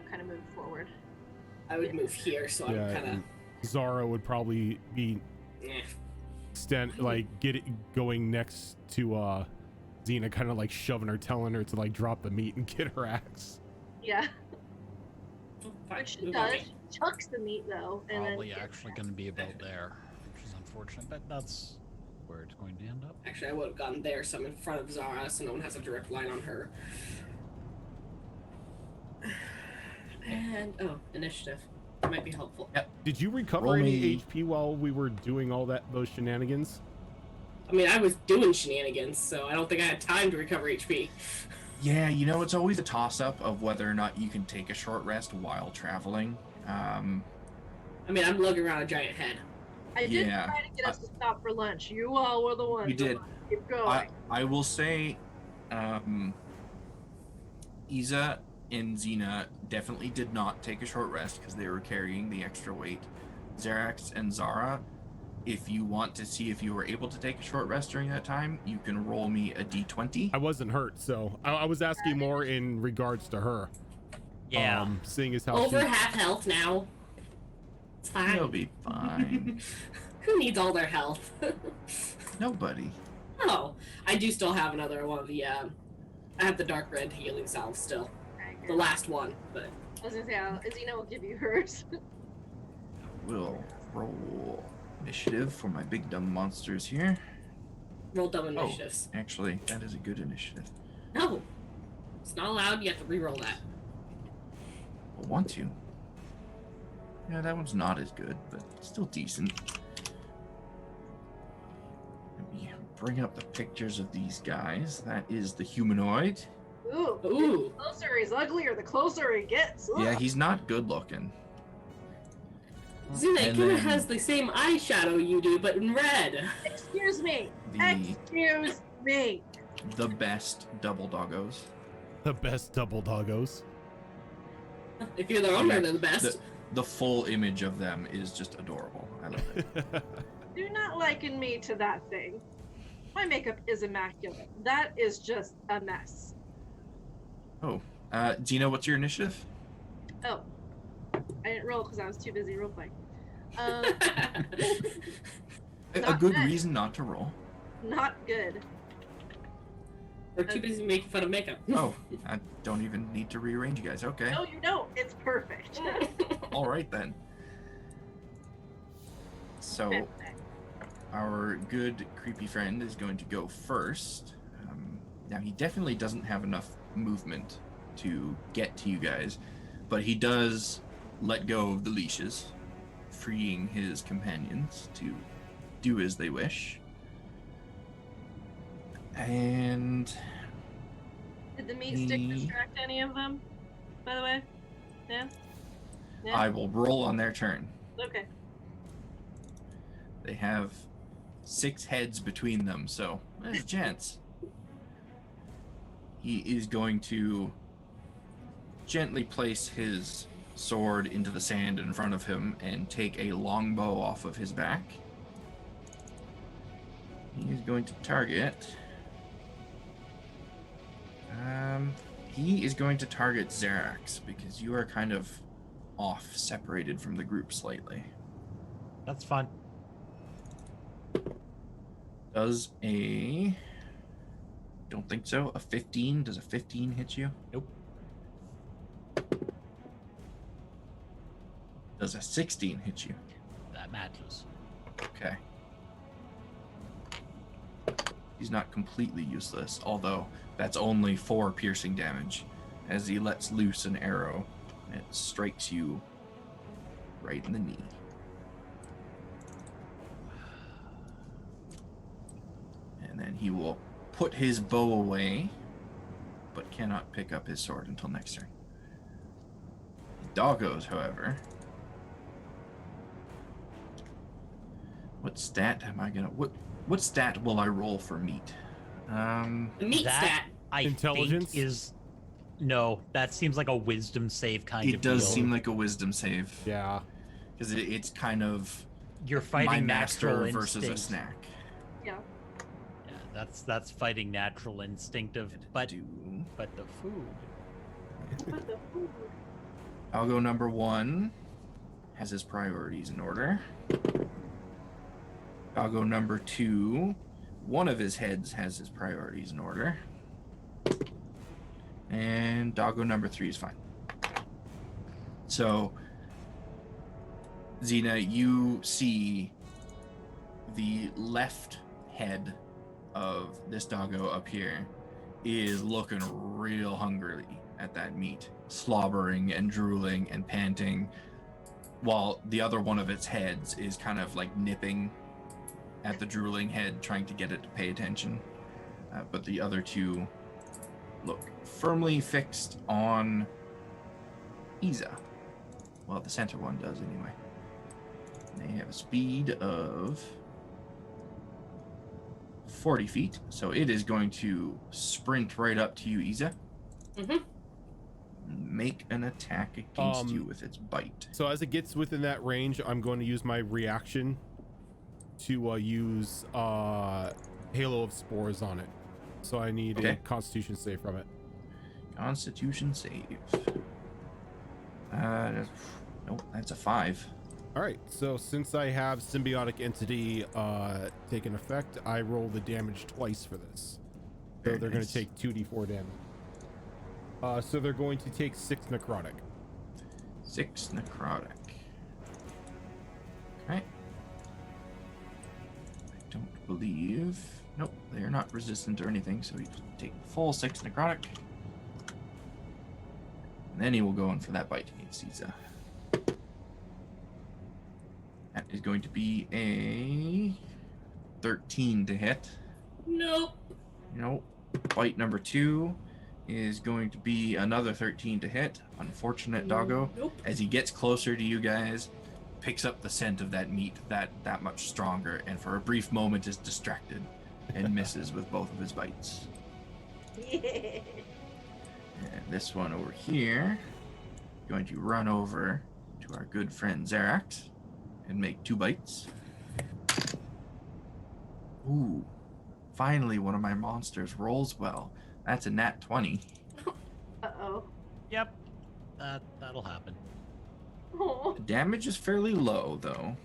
Speaker 4: kind of moved forward.
Speaker 2: I would move here, so
Speaker 3: Yeah,
Speaker 2: I'm kind
Speaker 3: and Zara would probably be
Speaker 2: of...
Speaker 3: get it going next to Xena, kind of like shoving her, telling her to like drop the meat and get her axe.
Speaker 4: Yeah.
Speaker 2: Fine,
Speaker 4: Which she
Speaker 2: move on
Speaker 4: does.
Speaker 2: me.
Speaker 4: She chucks the meat, though. And
Speaker 1: probably
Speaker 4: then
Speaker 1: actually going to be about there, which is unfortunate, but that's where it's going to end up.
Speaker 2: Actually, I would have gone there, so I'm in front of Zara, so no one has a direct line on her. And, initiative. That might be helpful.
Speaker 5: Yep.
Speaker 3: Did you recover
Speaker 5: Roll
Speaker 3: any
Speaker 5: me-
Speaker 3: HP while we were doing all those shenanigans?
Speaker 2: I mean, I was doing shenanigans, so I don't think I had time to recover HP.
Speaker 5: Yeah, you know, it's always a toss-up of whether or not you can take a short rest while traveling.
Speaker 2: I mean, I'm lugging around a giant head.
Speaker 4: I did
Speaker 5: Yeah,
Speaker 4: try to get us to stop for lunch. You all were the ones.
Speaker 5: You did.
Speaker 4: Keep going.
Speaker 5: I will say, Iza and Xena definitely did not take a short rest because they were carrying the extra weight. Xerax and Zara, if you want to see if you were able to take a short rest during that time, you can roll me a d20.
Speaker 3: I wasn't hurt, so I was asking more in regards to her.
Speaker 1: Yeah.
Speaker 3: Seeing as how
Speaker 2: Over
Speaker 3: she,
Speaker 2: half health now. It's fine.
Speaker 5: You'll be fine.
Speaker 2: Who needs all their health?
Speaker 5: Nobody.
Speaker 2: Oh, I do still have another one of the, I have the dark red healing salve still.
Speaker 4: Okay,
Speaker 2: The
Speaker 4: good.
Speaker 2: last one, but...
Speaker 4: I was gonna say, Xena will give you hers.
Speaker 5: We'll roll initiative for my big dumb monsters here.
Speaker 2: Roll dumb initiatives.
Speaker 5: Actually, that is a good initiative.
Speaker 2: No! It's not allowed, you have to re-roll that.
Speaker 5: I want to. Yeah, that one's not as good, but still decent. Let me bring up the pictures of these guys. That is the humanoid.
Speaker 4: Ooh.
Speaker 2: Ooh.
Speaker 4: The closer he's uglier, the closer he gets. Ugh.
Speaker 5: Yeah, he's not good looking.
Speaker 2: Xena, it
Speaker 5: And
Speaker 2: kind of
Speaker 5: then-
Speaker 2: has the same eyeshadow you do, but in red.
Speaker 4: Excuse me.
Speaker 5: The
Speaker 4: Excuse me.
Speaker 5: best double doggos.
Speaker 3: The best double doggos.
Speaker 2: If you're the owner,
Speaker 5: Yeah,
Speaker 2: they're the best.
Speaker 5: The full image of them is just adorable. I love it.
Speaker 4: Do not liken me to that thing. My makeup is immaculate. That is just a mess.
Speaker 5: Oh, Gina, what's your initiative?
Speaker 4: Oh, I didn't roll because I was too busy role playing.
Speaker 5: A
Speaker 4: Not
Speaker 5: good
Speaker 4: good.
Speaker 5: reason not to roll.
Speaker 4: Not good.
Speaker 2: We're too busy making fun of makeup.
Speaker 5: Oh, I don't even need to rearrange you guys. Okay.
Speaker 4: No, you don't. It's perfect.
Speaker 5: All right then. So our good creepy friend is going to go first. Now he definitely doesn't have enough movement to get to you guys, but he does let go of the leashes, freeing his companions to do as they wish. And
Speaker 4: Did the meat stick
Speaker 5: He-
Speaker 4: distract any of them? By the way? Yeah? Yeah?
Speaker 5: I will roll on their turn.
Speaker 4: Okay.
Speaker 5: They have 6 heads between them, so there's a chance. He is going to gently place his sword into the sand in front of him and take a longbow off of his back. He is going to target. He is going to target Xerax because you are kind of off, separated from the group slightly.
Speaker 1: That's fun.
Speaker 5: Does a... Don't think so. A 15? Does a 15 hit you?
Speaker 1: Nope.
Speaker 5: Does a 16 hit you?
Speaker 1: That matches.
Speaker 5: Okay. He's not completely useless, although that's only 4 piercing damage as he lets loose an arrow and it strikes you right in the knee. And then he will put his bow away, but cannot pick up his sword until next turn. Doggos, however. What stat am I gonna... What stat will I roll for meat?
Speaker 2: The meat
Speaker 1: That-
Speaker 2: stat.
Speaker 1: I
Speaker 3: Intelligence?
Speaker 1: think is no. That seems like a wisdom save kind of
Speaker 5: It does
Speaker 1: deal.
Speaker 5: seem like a wisdom save.
Speaker 3: Yeah.
Speaker 5: Because it's kind of
Speaker 1: You're
Speaker 5: my
Speaker 1: fighting
Speaker 5: master
Speaker 1: natural
Speaker 5: versus a
Speaker 1: instinct.
Speaker 5: snack.
Speaker 4: Yeah.
Speaker 1: Yeah, that's fighting natural instinctive. But
Speaker 5: Do.
Speaker 1: the food.
Speaker 4: What the food?
Speaker 5: I'll go number 1. Has his priorities in order. I'll go number 2. One of his heads has his priorities in order. And doggo number 3 is fine. So, Xena, you see the left head of this doggo up here is looking real hungrily at that meat, slobbering and drooling and panting, while the other one of its heads is kind of like nipping at the drooling head, trying to get it to pay attention. But the other 2 look firmly fixed on Isa. Well, the center one does anyway. They have a speed of 40 feet, so it is going to sprint right up to you, Isa.
Speaker 2: Mhm.
Speaker 5: Make an attack against you with its bite.
Speaker 3: So as it gets within that range, I'm going to use my reaction to use Halo of Spores on it. So I need a
Speaker 5: Okay.
Speaker 3: Constitution save from it.
Speaker 5: Constitution save. Nope, that's a 5.
Speaker 3: All right. So since I have Symbiotic Entity taking effect, I roll the damage twice for this. So
Speaker 5: Very
Speaker 3: they're going
Speaker 5: nice.
Speaker 3: to take 2d4 damage. So they're going to take 6 necrotic.
Speaker 5: 6 necrotic. Okay. I don't believe... Nope, they are not resistant or anything, so you take full 6 necrotic. And then he will go in for that bite against Caesar. That is going to be a 13 to hit.
Speaker 2: Nope.
Speaker 5: Nope. Bite number 2 is going to be another 13 to hit. Unfortunate doggo.
Speaker 2: Nope.
Speaker 5: As he gets closer to you guys, picks up the scent of that meat that much stronger, and for a brief moment is distracted and misses with both of his bites.
Speaker 4: Yeah.
Speaker 5: And this one over here, going to run over to our good friend Xerax and make 2 bites. Ooh, finally one of my monsters rolls well. That's a nat 20.
Speaker 4: Uh-oh.
Speaker 1: Yep. That'll happen.
Speaker 4: Oh,
Speaker 5: The damage is fairly low, though.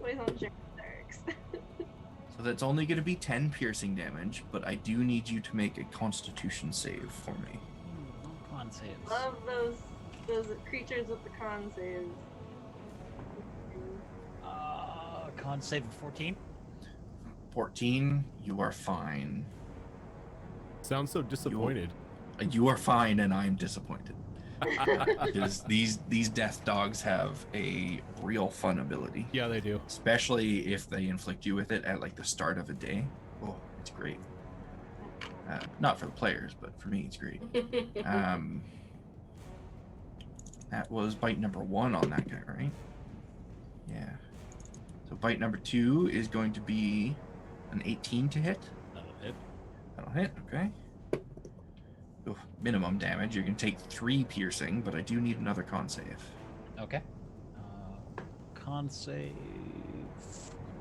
Speaker 4: wait on Jerks.
Speaker 5: So that's only going to be 10 piercing damage, but I do need you to make a constitution save for me.
Speaker 1: No con saves.
Speaker 4: Love those creatures with the con saves.
Speaker 1: Con save of 14.
Speaker 5: 14, you are fine.
Speaker 3: Sounds so disappointed.
Speaker 5: You are fine, and I'm disappointed. Because these death dogs have a real fun ability.
Speaker 3: Yeah, they do.
Speaker 5: Especially if they inflict you with it at like the start of a day. Oh, it's great. Not for the players, but for me, it's great. That was bite number 1 on that guy, right? Yeah. So bite number 2 is going to be an 18 to hit.
Speaker 1: That'll hit.
Speaker 5: That'll hit, okay. Oof, minimum damage. You can take 3 piercing, but I do need another con save.
Speaker 1: Okay. Con save. 1,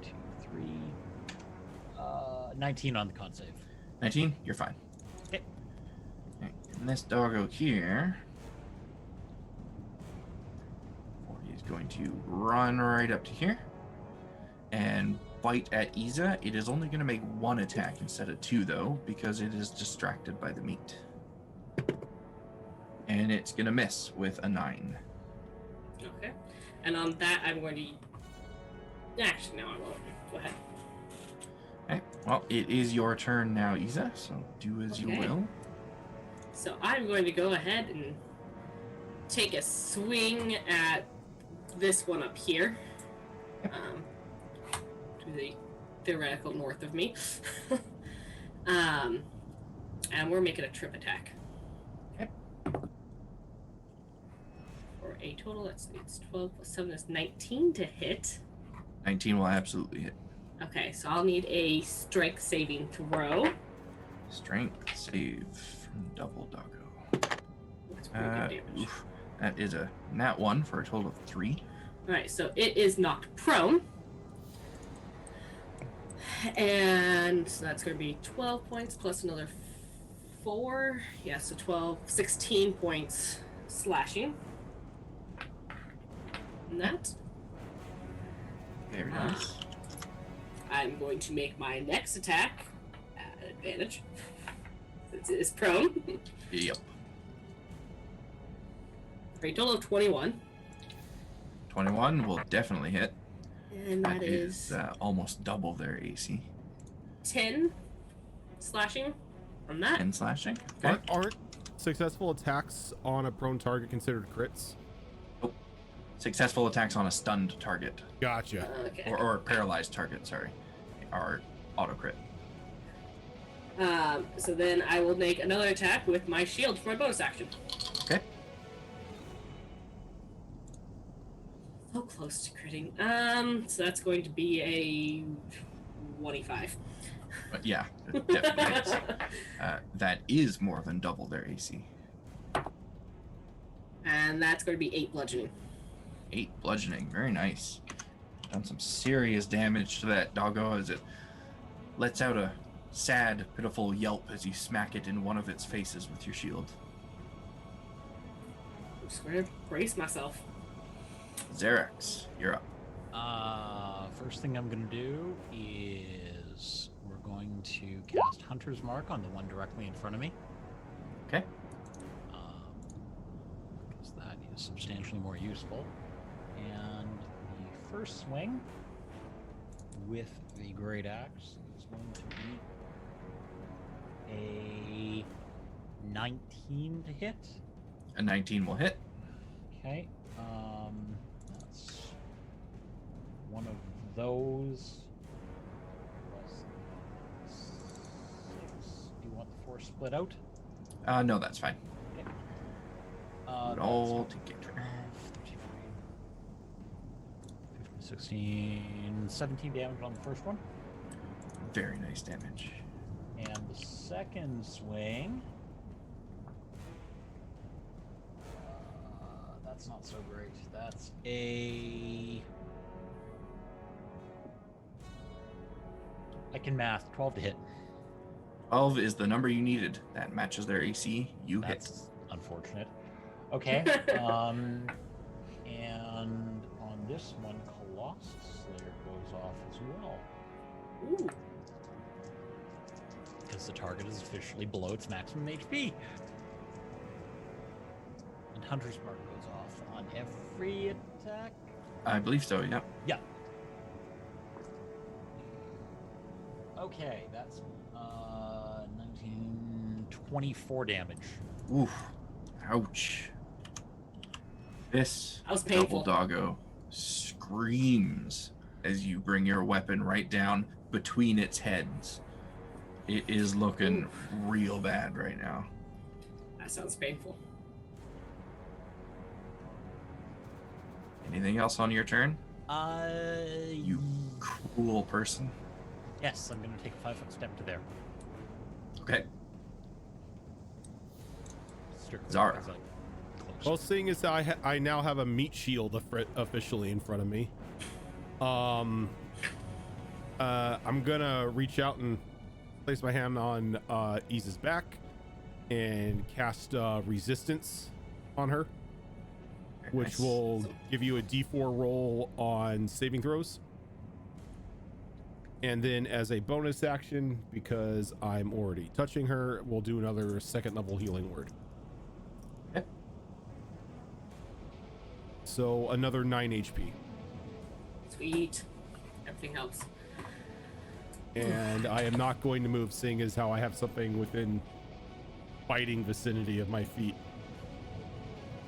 Speaker 1: 2, 3. 19 on the con save.
Speaker 5: 19? You're fine.
Speaker 1: Okay.
Speaker 5: And this doggo here is going to run right up to here and bite at Isa. It is only going to make 1 attack instead of 2, though, because it is distracted by the meat. And it's going to miss with a 9.
Speaker 2: Okay. And on that, I'm going to... Actually, no, I won't. Go ahead.
Speaker 5: Okay. Well, it is your turn now, Isa, so do as you
Speaker 2: Okay.
Speaker 5: will.
Speaker 2: So I'm going to go ahead and take a swing at this one up here. To the theoretical north of me. And we're making a trip attack.
Speaker 5: Okay.
Speaker 2: For a total, it's 12 plus 7 is 19 to hit.
Speaker 5: 19 will absolutely hit.
Speaker 2: Okay, so I'll need a strength saving throw.
Speaker 5: Strength save from Double Doggo.
Speaker 2: That's pretty good damage.
Speaker 5: Oof. That is a nat 1 for a total of 3.
Speaker 2: Alright, so it is knocked prone. And so that's going to be 12 points plus another 4. Yeah, so 16 points slashing. And that.
Speaker 5: Very nice.
Speaker 2: I'm going to make my next attack at advantage. Since it is prone.
Speaker 5: Yep.
Speaker 2: For a total of 21.
Speaker 5: 21 will definitely hit.
Speaker 2: And that is
Speaker 5: almost double their AC.
Speaker 2: 10 slashing from that.
Speaker 5: 10 slashing. Okay.
Speaker 3: Aren't successful attacks on a prone target considered crits?
Speaker 5: Successful attacks on a stunned target.
Speaker 3: Gotcha.
Speaker 2: Okay.
Speaker 5: Or a paralyzed target, sorry. Are auto crit.
Speaker 2: So then I will make another attack with my shield for my bonus action.
Speaker 5: Okay.
Speaker 2: So close to critting. So that's going to be a 25.
Speaker 5: But yeah, it definitely hits. That is more than double their AC.
Speaker 2: And that's going to be 8 bludgeoning.
Speaker 5: 8 bludgeoning. Very nice. Done some serious damage to that doggo as it lets out a sad, pitiful yelp as you smack it in one of its faces with your shield.
Speaker 2: I'm just going to brace myself.
Speaker 5: Xerax, you're up.
Speaker 1: First thing I'm going to do is we're going to cast Hunter's Mark on the one directly in front of me.
Speaker 5: Okay.
Speaker 1: Because that is substantially more useful. And the first swing with the Great Axe is going to be a 19 to hit.
Speaker 5: A 19 will hit.
Speaker 1: Okay. That's one of those. Plus 6. Do you want the 4 split out?
Speaker 5: No, that's fine.
Speaker 1: Okay.
Speaker 5: Put it all together.
Speaker 1: 33, 16, 17 damage on the first one.
Speaker 5: Very nice damage.
Speaker 1: And the second swing. That's not so great. That's a. I can math. 12 to hit.
Speaker 5: 12 is the number you needed. That matches their AC. You hit.
Speaker 1: That's unfortunate. Okay. And on this one, Colossus Slayer goes off as well.
Speaker 2: Ooh.
Speaker 1: Because the target is officially below its maximum HP. And Hunter's Mark goes off on every attack.
Speaker 5: I believe so, yeah.
Speaker 1: Yeah. Okay, that's 19, 24 damage.
Speaker 5: Oof. Ouch. This
Speaker 2: That was
Speaker 5: double
Speaker 2: painful.
Speaker 5: doggo screams as you bring your weapon right down between its heads. It is looking real bad right now.
Speaker 2: That sounds painful.
Speaker 5: Anything else on your turn?
Speaker 1: You.
Speaker 5: Cruel person.
Speaker 1: Yes, I'm going to take a 5-foot step to there.
Speaker 5: Okay.
Speaker 1: Strictly
Speaker 5: Zara.
Speaker 1: because I'm close.
Speaker 3: Well, seeing as I now have a meat shield officially in front of me, I'm gonna reach out and place my hand on Ease's back and cast resistance on her,
Speaker 5: Very
Speaker 3: which
Speaker 5: nice.
Speaker 3: will give you a D4 roll on saving throws. And then as a bonus action, because I'm already touching her, we'll do another second level healing word.
Speaker 5: Okay.
Speaker 3: So another 9 HP.
Speaker 2: Sweet. Everything helps.
Speaker 3: And I am not going to move, seeing as how I have something within biting vicinity of my feet.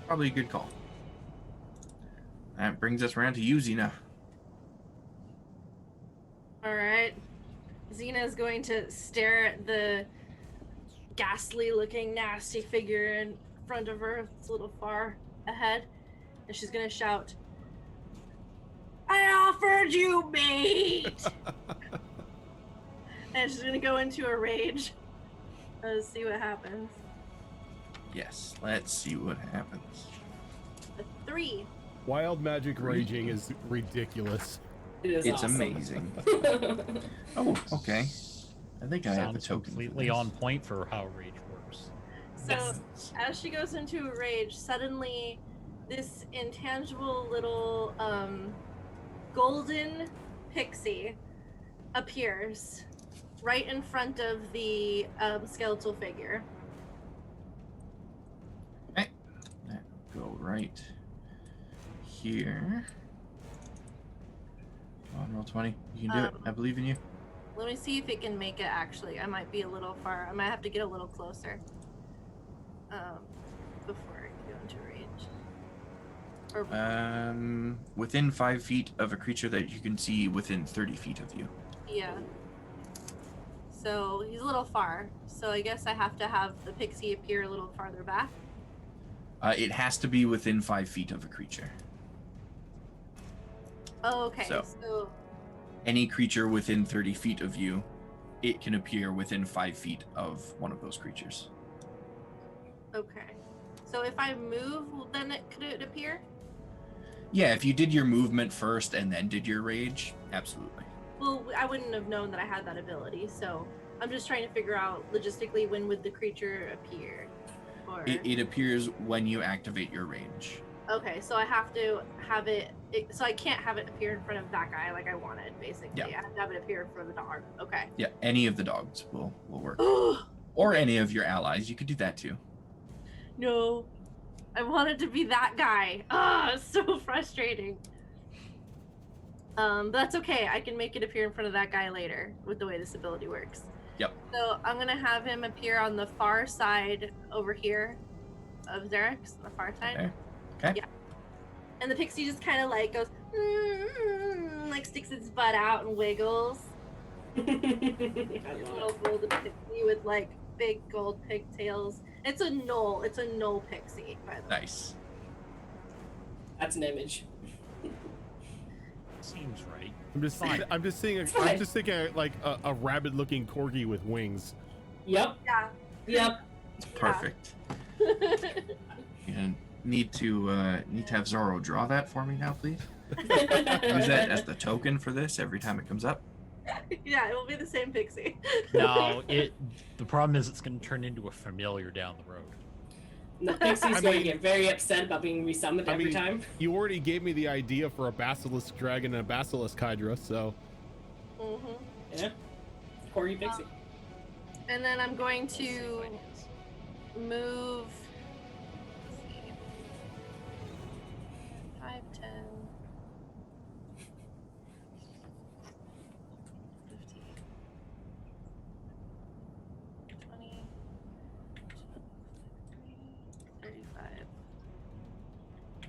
Speaker 5: Probably a good call. That brings us around to you, Xena.
Speaker 4: All right. Xena is going to stare at the ghastly looking nasty figure in front of her. It's a little far ahead. And she's going to shout, "I offered you meat!" And she's going to go into a rage. Let's see what happens.
Speaker 5: Yes, let's see what happens.
Speaker 4: A 3.
Speaker 3: Wild magic raging is ridiculous.
Speaker 2: It is
Speaker 5: It's
Speaker 2: awesome.
Speaker 5: amazing. Oh, okay. I think I have a
Speaker 1: Sounds
Speaker 5: token. for
Speaker 1: completely
Speaker 5: this.
Speaker 1: on point for how rage works.
Speaker 4: So
Speaker 2: Yes.
Speaker 4: as she goes into a rage, suddenly this intangible little golden pixie appears right in front of the skeletal figure.
Speaker 5: Okay. That will go right here. Come on, roll 20. You can do it. I believe in you.
Speaker 4: Let me see if it can make it actually. I might be a little far. I might have to get a little closer before I go into rage. Or
Speaker 5: Within 5 feet of a creature that you can see within 30 feet of you.
Speaker 4: yeah. So he's a little far. So I guess I have to have the pixie appear a little farther back.
Speaker 5: It has to be within 5 feet of a creature.
Speaker 4: Oh, okay.
Speaker 5: So-
Speaker 4: So
Speaker 5: Any creature within 30 feet of you, it can appear within 5 feet of one of those creatures.
Speaker 4: okay. So if I move, then could it appear?
Speaker 5: Yeah, if you did your movement first and then did your rage, absolutely.
Speaker 4: Well, I wouldn't have known that I had that ability, so I'm just trying to figure out logistically when would the creature appear. Or
Speaker 5: It appears when you activate your rage.
Speaker 4: okay, so I have to have it. So I can't have it appear in front of that guy like I wanted, basically.
Speaker 5: Yeah.
Speaker 4: I have to have it appear in front of the dog. Okay.
Speaker 5: Yeah, any of the dogs will work.
Speaker 4: Oh
Speaker 5: Or any of your allies. You could do that too.
Speaker 4: no, I wanted to be that guy. Ah, it's so frustrating. But that's okay. I can make it appear in front of that guy later with the way this ability works.
Speaker 5: Yep.
Speaker 4: So I'm gonna have him appear on the far side over here of Xerix, the far side.
Speaker 5: There. Okay.
Speaker 4: Yeah. And the pixie just kind of like goes, like sticks its butt out and wiggles.
Speaker 2: I
Speaker 4: It's a little
Speaker 2: love
Speaker 4: golden pixie with like big gold pigtails. It's a gnoll. It's a gnoll pixie, by the way.
Speaker 5: Nice.
Speaker 2: That's an image.
Speaker 1: seems right.
Speaker 3: I'm just
Speaker 1: Fine.
Speaker 3: I'm just thinking like a rabid-looking corgi with wings.
Speaker 2: Yep.
Speaker 4: Yeah.
Speaker 2: Yep.
Speaker 5: It's perfect. And need to have Zoro draw that for me now, please. Use that as the token for this every time it comes up.
Speaker 4: Yeah, it will be the same pixie.
Speaker 1: No, the problem is it's going to turn into a familiar down the road.
Speaker 2: The pixie's going to get very upset about being resummoned every time.
Speaker 3: You already gave me the idea for a basilisk dragon and a basilisk hydra, so.
Speaker 4: Mm-hmm.
Speaker 2: Yeah. Corgi pixie.
Speaker 4: And then I'm going to move 5, 10, 15, 20, 35,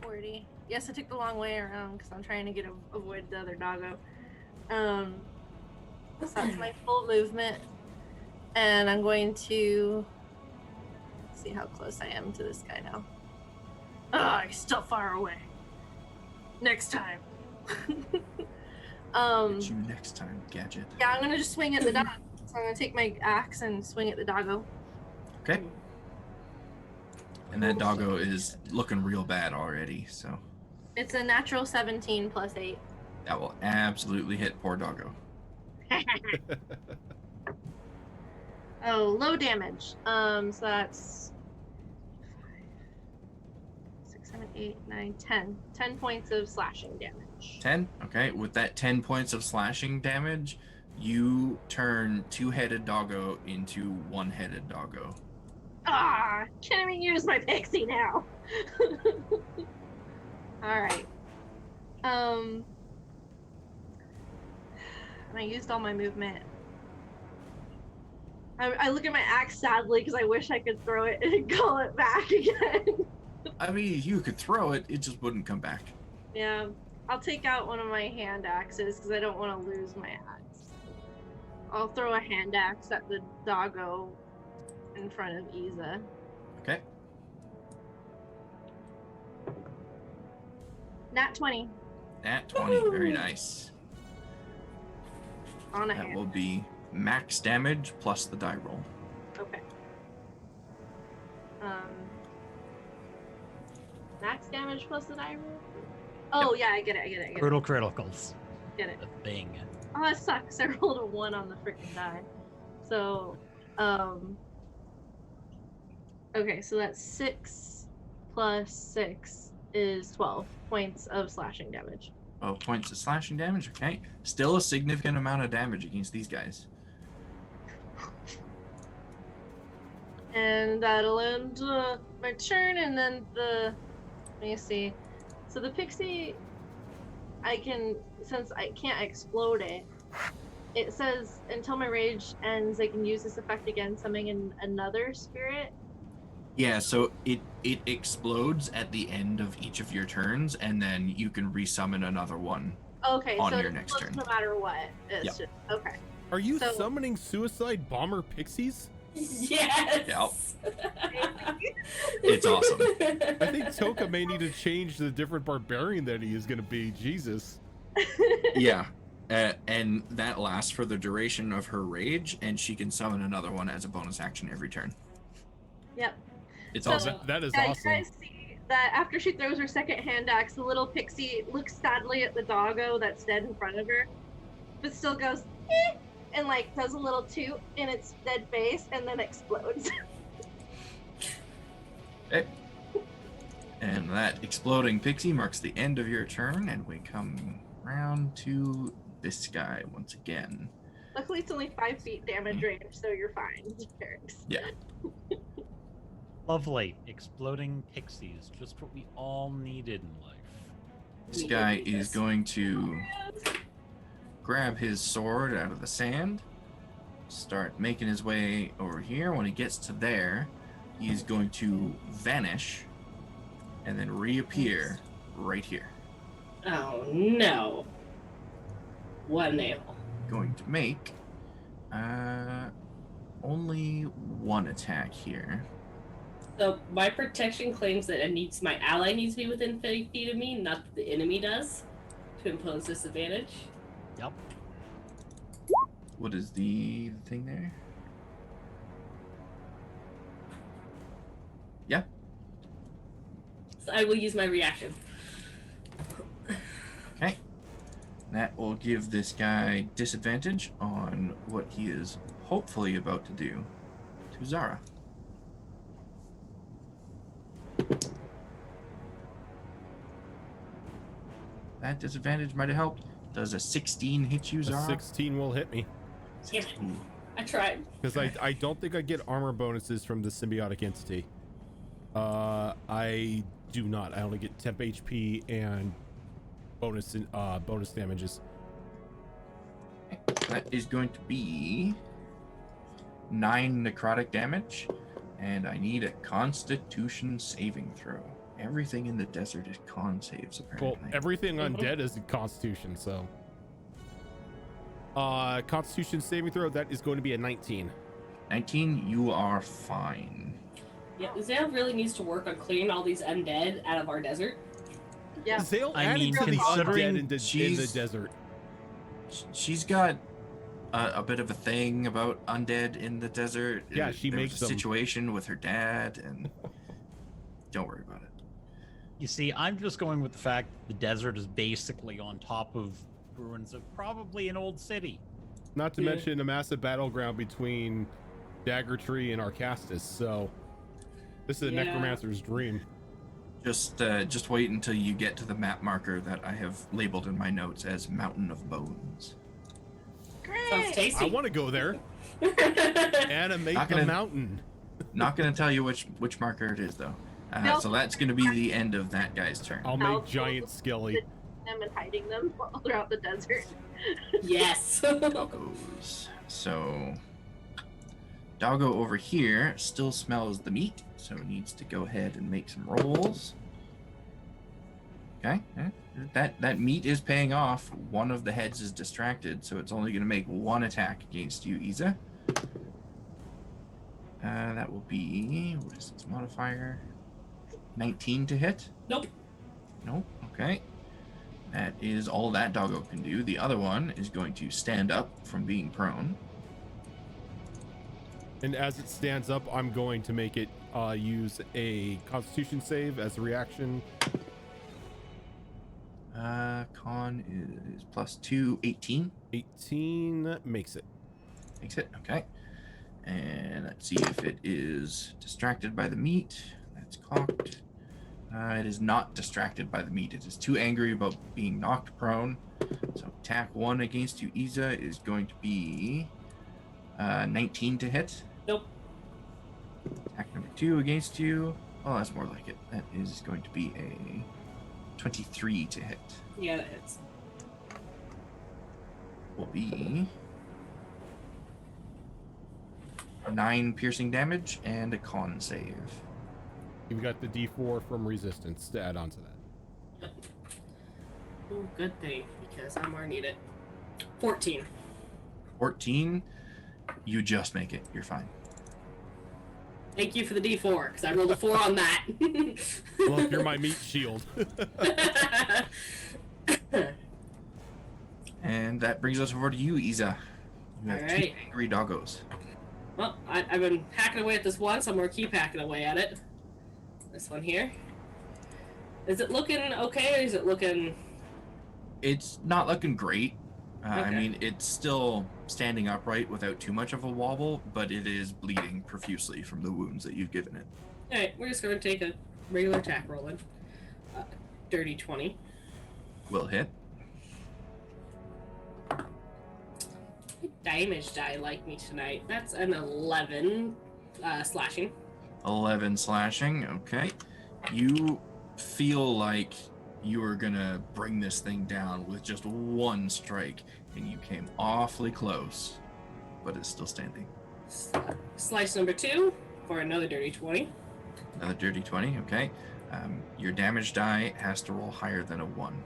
Speaker 4: 40. Yes, I took the long way around because I'm trying to avoid the other doggo. So that's my full movement. And I'm going to see how close I am to this guy now. Oh, he's still far away. Next time.
Speaker 5: Get you next time, Gadget.
Speaker 4: Yeah, I'm gonna just swing at the dog. So I'm gonna take my axe and swing at the doggo.
Speaker 5: Okay. And that doggo is looking real bad already, so
Speaker 4: It's a natural 17 plus 8.
Speaker 5: that will absolutely hit poor doggo.
Speaker 4: Oh, low damage. So that's 6, 7, 8, 9, 10. 10 points of slashing damage.
Speaker 5: 10? Okay, with that 10 points of slashing damage, you turn two-headed doggo into one-headed doggo.
Speaker 4: Ah, can't even use my pixie now. All right. And I used all my movement. I look at my axe sadly because I wish I could throw it and call it back again.
Speaker 5: I mean, you could throw it, it just wouldn't come back.
Speaker 4: Yeah, I'll take out one of my hand axes because I don't want to lose my axe. I'll throw a hand axe at the doggo in front of Iza.
Speaker 5: Okay.
Speaker 4: Nat 20
Speaker 5: Nat 20, very nice.
Speaker 4: on a
Speaker 5: That
Speaker 4: hand.
Speaker 5: will be max damage plus the die roll.
Speaker 4: Okay. Max damage plus the die roll? Oh, yeah, I get it.
Speaker 1: Brutal criticals.
Speaker 4: Get it.
Speaker 1: The thing.
Speaker 4: Oh, it sucks. I rolled a 1 on the freaking die. So, okay, so that's 6 plus 6 is 12 points of slashing damage.
Speaker 5: 12 points of slashing damage, okay. Still a significant amount of damage against these guys.
Speaker 4: And that'll end my turn, and then let me see. So the pixie, since I can't explode it, it says until my rage ends, I can use this effect again, summoning another spirit.
Speaker 5: Yeah, so it explodes at the end of each of your turns, and then you can resummon another one.
Speaker 4: Okay,
Speaker 5: On
Speaker 4: so
Speaker 5: your
Speaker 4: it
Speaker 5: next
Speaker 4: explodes
Speaker 5: turn.
Speaker 4: no matter what. It's
Speaker 5: Yep.
Speaker 4: just, okay.
Speaker 3: Are you
Speaker 4: So-
Speaker 3: summoning suicide bomber pixies?
Speaker 2: Yes.
Speaker 5: Yep. It's awesome.
Speaker 3: I think Toka may need to change the different barbarian that he is going to be. Jesus.
Speaker 5: Yeah. And that lasts for the duration of her rage, and she can summon another one as a bonus action every turn.
Speaker 4: Yep.
Speaker 5: It's
Speaker 4: So-
Speaker 5: awesome.
Speaker 3: That is
Speaker 4: Yeah,
Speaker 3: awesome.
Speaker 4: you guys see that after she throws her second hand axe, the little pixie looks sadly at the doggo that's dead in front of her, but still goes, eh, and like does a little toot in its dead face and then explodes.
Speaker 5: Okay. And that exploding pixie marks the end of your turn, and we come round to this guy once again.
Speaker 4: Luckily, it's only 5 feet damage range, so you're fine. Jerks.
Speaker 5: Yeah.
Speaker 1: Lovely. Exploding pixies. Just what we all needed in life.
Speaker 5: This
Speaker 2: We
Speaker 5: guy
Speaker 2: did do
Speaker 5: is
Speaker 2: this.
Speaker 5: going to grab his sword out of the sand, start making his way over here. When he gets to there, he's going to vanish and then reappear right here.
Speaker 2: Oh no. One nail.
Speaker 5: Going to make only one attack here.
Speaker 2: So my protection claims that my ally needs to be within 30 feet of me, not that the enemy does. to impose disadvantage.
Speaker 1: Yep.
Speaker 5: What is the thing there? Yeah.
Speaker 2: So I will use my reaction.
Speaker 5: Okay. That will give this guy disadvantage on what he is hopefully about to do to Zara. That disadvantage might have helped. Does a 16 hit you,
Speaker 3: A
Speaker 5: Zara?
Speaker 3: 16 will hit me.
Speaker 2: Damn it.
Speaker 5: Ooh.
Speaker 2: I tried.
Speaker 3: Because I don't think I get armor bonuses from the symbiotic entity. I do not. I only get temp HP and bonus damages.
Speaker 5: That is going to be 9 necrotic damage, and I need a Constitution saving throw. Everything in the desert is con saves,
Speaker 3: Well,
Speaker 5: apparently.
Speaker 3: everything undead is Constitution, so. Constitution saving throw, that is going to be a 19.
Speaker 5: 19, you are fine.
Speaker 2: Yeah, Zael really needs to work on clearing all these undead out of our desert.
Speaker 4: Yeah.
Speaker 3: Zael
Speaker 1: I
Speaker 3: added
Speaker 1: mean,
Speaker 3: to the
Speaker 1: considering
Speaker 3: undead in the
Speaker 5: she's-
Speaker 3: desert.
Speaker 5: She's got a bit of a thing about undead in the desert.
Speaker 3: Yeah, she
Speaker 5: There
Speaker 3: makes
Speaker 5: was a
Speaker 3: them.
Speaker 5: situation with her dad, and don't worry about it.
Speaker 1: You see, I'm just going with the fact that the desert is basically on top of ruins of probably an old city.
Speaker 3: Not to
Speaker 2: Yeah.
Speaker 3: mention a massive battleground between Dagger Tree and Arcastus, so this is a
Speaker 2: Yeah.
Speaker 3: necromancer's dream.
Speaker 5: Just wait until you get to the map marker that I have labeled in my notes as Mountain of Bones.
Speaker 2: Sounds
Speaker 4: Great.
Speaker 2: tasty.
Speaker 3: I want to go there. Animate
Speaker 5: Not
Speaker 3: the
Speaker 5: gonna-
Speaker 3: mountain.
Speaker 5: Not going to tell you which marker it is, though.
Speaker 4: No.
Speaker 5: So that's going to be the end of that guy's turn.
Speaker 3: I'll
Speaker 4: How
Speaker 3: make giant Skelly.
Speaker 4: Them and hiding them all throughout the desert.
Speaker 2: Yes.
Speaker 5: Doggos. So Doggo over here still smells the meat, so needs to go ahead and make some rolls. Okay, that meat is paying off. One of the heads is distracted, so it's only going to make one attack against you, Isa. That will be, what is its modifier? 19 to hit?
Speaker 2: Nope.
Speaker 5: Nope. Okay. That is all that Doggo can do. The other one is going to stand up from being prone.
Speaker 3: And as it stands up, I'm going to make it use a Constitution save as a reaction.
Speaker 5: Con is +2, 18.
Speaker 3: 18 makes it.
Speaker 5: Makes it, okay. And let's see if it is distracted by the meat. That's cocked. It is not distracted by the meat. It is too angry about being knocked prone. So attack 1 against you, Isa, is going to be 19 to hit.
Speaker 2: Nope.
Speaker 5: Attack number 2 against you. Oh, that's more like it. That is going to be a 23 to hit.
Speaker 2: Yeah, that hits.
Speaker 5: Will be 9 piercing damage and a con save.
Speaker 3: You've got the D4 from resistance to add on to that.
Speaker 2: Oh, good thing, because I'm gonna need it. 14.
Speaker 5: 14. You just make it. You're fine.
Speaker 2: Thank you for the D4, because I rolled a 4 on that.
Speaker 3: Look, you're my meat shield.
Speaker 5: And that brings us over to you, Isa. You have 2
Speaker 2: Alright.
Speaker 5: angry doggos.
Speaker 2: Well, I've been hacking away at this one, so I'm gonna keep hacking away at it. This one here. Is it looking okay, or is it looking...
Speaker 5: It's not looking great. I
Speaker 2: Okay.
Speaker 5: mean, it's still standing upright without too much of a wobble, but it is bleeding profusely from the wounds that you've given it.
Speaker 2: Alright, we're just gonna take a regular attack rolling. Dirty 20.
Speaker 5: Will hit.
Speaker 2: Damage die like me tonight. That's an 11 slashing.
Speaker 5: 11 slashing. Okay. You feel like you were gonna bring this thing down with just one strike, and you came awfully close, but it's still standing.
Speaker 2: Slice number 2 for another dirty 20.
Speaker 5: Another dirty 20. Okay. Your damage die has to roll higher than a 1.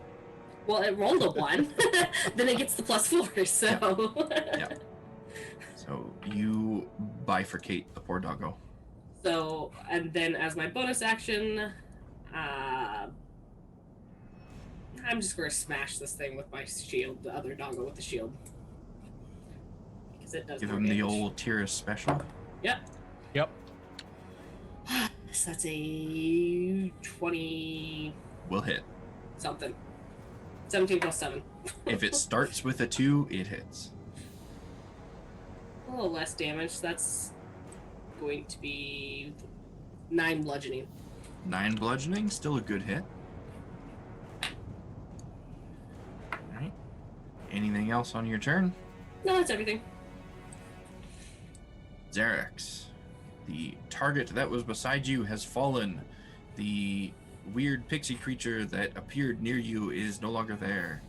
Speaker 2: Well, it rolled a 1. Then it gets the +4, so...
Speaker 5: Yeah. So you bifurcate the poor doggo.
Speaker 2: So, and then as my bonus action, I'm just going to smash this thing with my shield, the other doggo with the shield. Because it does
Speaker 5: Give
Speaker 2: more
Speaker 5: him the
Speaker 2: damage.
Speaker 5: old Tyrus special.
Speaker 2: Yep.
Speaker 1: Yep.
Speaker 2: So that's a 20
Speaker 5: Will hit.
Speaker 2: something. 17 plus 7.
Speaker 5: If it starts with a 2, it hits.
Speaker 2: A little less damage. That's going to be 9 bludgeoning.
Speaker 5: 9 bludgeoning, still a good hit. Alright. Anything else on your turn?
Speaker 2: No, that's everything.
Speaker 5: Xerax. The target that was beside you has fallen. The weird pixie creature that appeared near you is no longer there.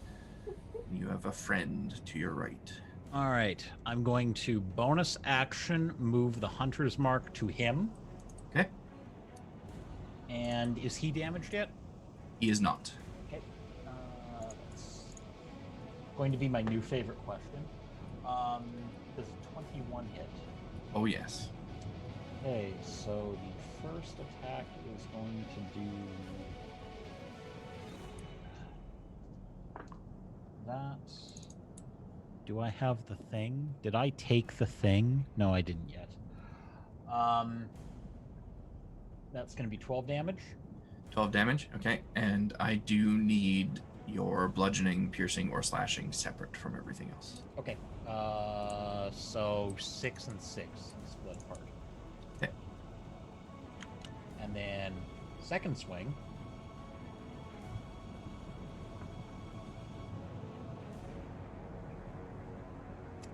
Speaker 5: You have a friend to your right.
Speaker 1: All right. I'm going to bonus action move the hunter's mark to him.
Speaker 5: Okay.
Speaker 1: And is he damaged yet?
Speaker 5: He is not.
Speaker 1: Okay. That's going to be my new favorite question. Does a 21 hit?
Speaker 5: Oh, yes.
Speaker 1: Okay, so the first attack is going to do that. Do I have the thing? Did I take the thing? No, I didn't yet. That's going to be 12 damage.
Speaker 5: 12 damage, okay. And I do need your bludgeoning, piercing, or slashing separate from everything else.
Speaker 1: Okay. So 6 and 6 split apart.
Speaker 5: Okay.
Speaker 1: And then second swing.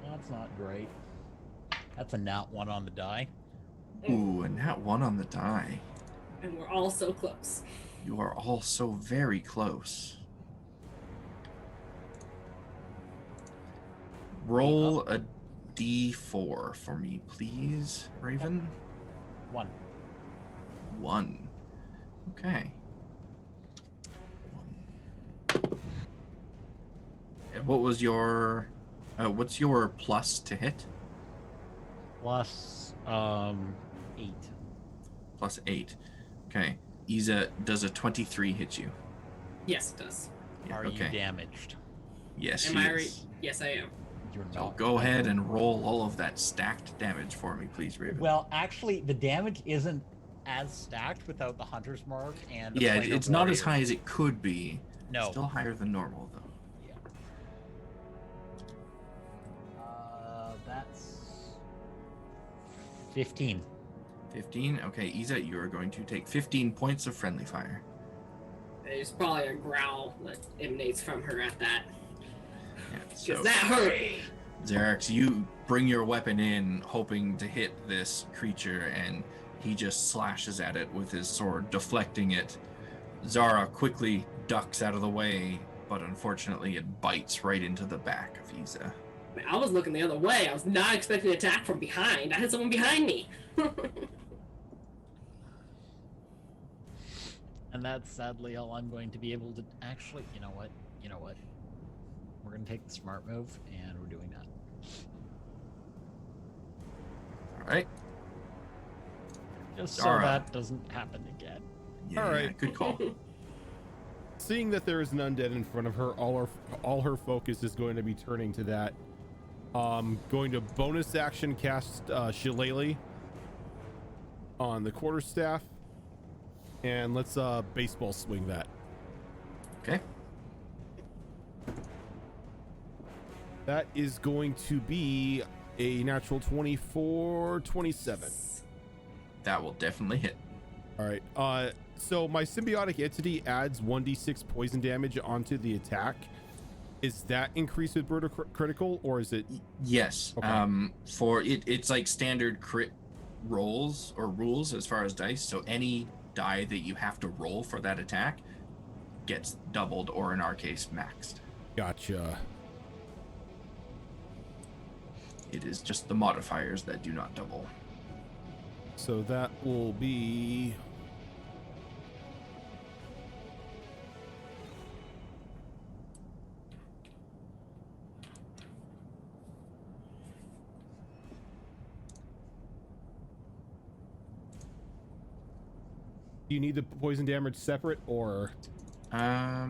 Speaker 1: That's not great. That's a nat 1 on the die.
Speaker 5: Ooh, and that 1 on the die.
Speaker 2: And we're all so close.
Speaker 5: You are all so very close. Roll a d4 for me, please, Raven.
Speaker 1: 1.
Speaker 5: 1. Okay. 1. And what was your... what's your plus to hit?
Speaker 1: Plus 8.
Speaker 5: Plus 8. Okay. Iza, does a 23 hit you?
Speaker 2: Yes, it does.
Speaker 5: Yeah,
Speaker 1: Are you damaged?
Speaker 5: Yes,
Speaker 2: Am
Speaker 5: she
Speaker 2: I
Speaker 5: is.
Speaker 2: Yes, I am.
Speaker 1: You're
Speaker 5: So
Speaker 1: not.
Speaker 5: go ahead and roll all of that stacked damage for me, please, Raven.
Speaker 1: Well, actually, the damage isn't as stacked without the hunter's mark and the
Speaker 5: yeah,
Speaker 1: Planar
Speaker 5: it's not as
Speaker 1: Warrior.
Speaker 5: high as it could be.
Speaker 1: No.
Speaker 5: Still higher than normal, though.
Speaker 1: Yeah. That's 15.
Speaker 5: 15. Okay, Iza, you are going to take 15 points of friendly fire.
Speaker 2: There's probably a growl that emanates from her at that.
Speaker 5: Yeah,
Speaker 2: Because
Speaker 5: so
Speaker 2: that hurt.
Speaker 5: Xerax, you bring your weapon in, hoping to hit this creature, and he just slashes at it with his sword, deflecting it. Zara quickly ducks out of the way, but unfortunately it bites right into the back of Iza.
Speaker 2: I was looking the other way. I was not expecting an attack from behind. I had someone behind me.
Speaker 1: And that's sadly all I'm going to be able to... Actually, you know what? We're going to take the smart move, and we're doing that.
Speaker 5: All right.
Speaker 1: Just so
Speaker 5: Zara.
Speaker 1: that doesn't happen again.
Speaker 5: Yeah,
Speaker 3: All right.
Speaker 5: good call.
Speaker 3: Seeing that there is an undead in front of her, all her focus is going to be turning to that. Going to bonus action cast Shillelagh on the quarterstaff, and let's baseball swing that.
Speaker 5: Okay.
Speaker 3: That is going to be a natural 24, 27.
Speaker 5: That will definitely hit.
Speaker 3: All right. So my symbiotic entity adds 1d6 poison damage onto the attack. Is that increased with brutal critical, or is it?
Speaker 5: Yes.
Speaker 3: Okay.
Speaker 5: For it, it's like standard crit rolls or rules as far as dice. So any die that you have to roll for that attack gets doubled, or in our case, maxed.
Speaker 3: Gotcha.
Speaker 5: It is just the modifiers that do not double.
Speaker 3: So that will be... Do you need the poison damage separate, or?
Speaker 5: I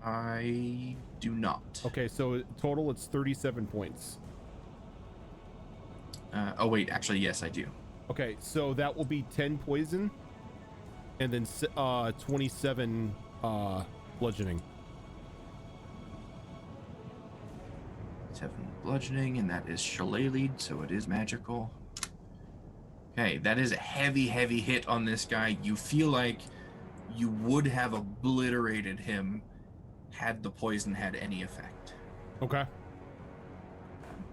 Speaker 5: I do not.
Speaker 3: Okay, so total it's 37 points.
Speaker 5: Oh wait, actually yes, I do.
Speaker 3: Okay, so that will be 10 poison and then 27 bludgeoning.
Speaker 5: 7 bludgeoning, and that is shillelagh, so it is magical. Okay, that is a heavy hit on this guy. You feel like you would have obliterated him had the poison had any effect.
Speaker 3: Okay.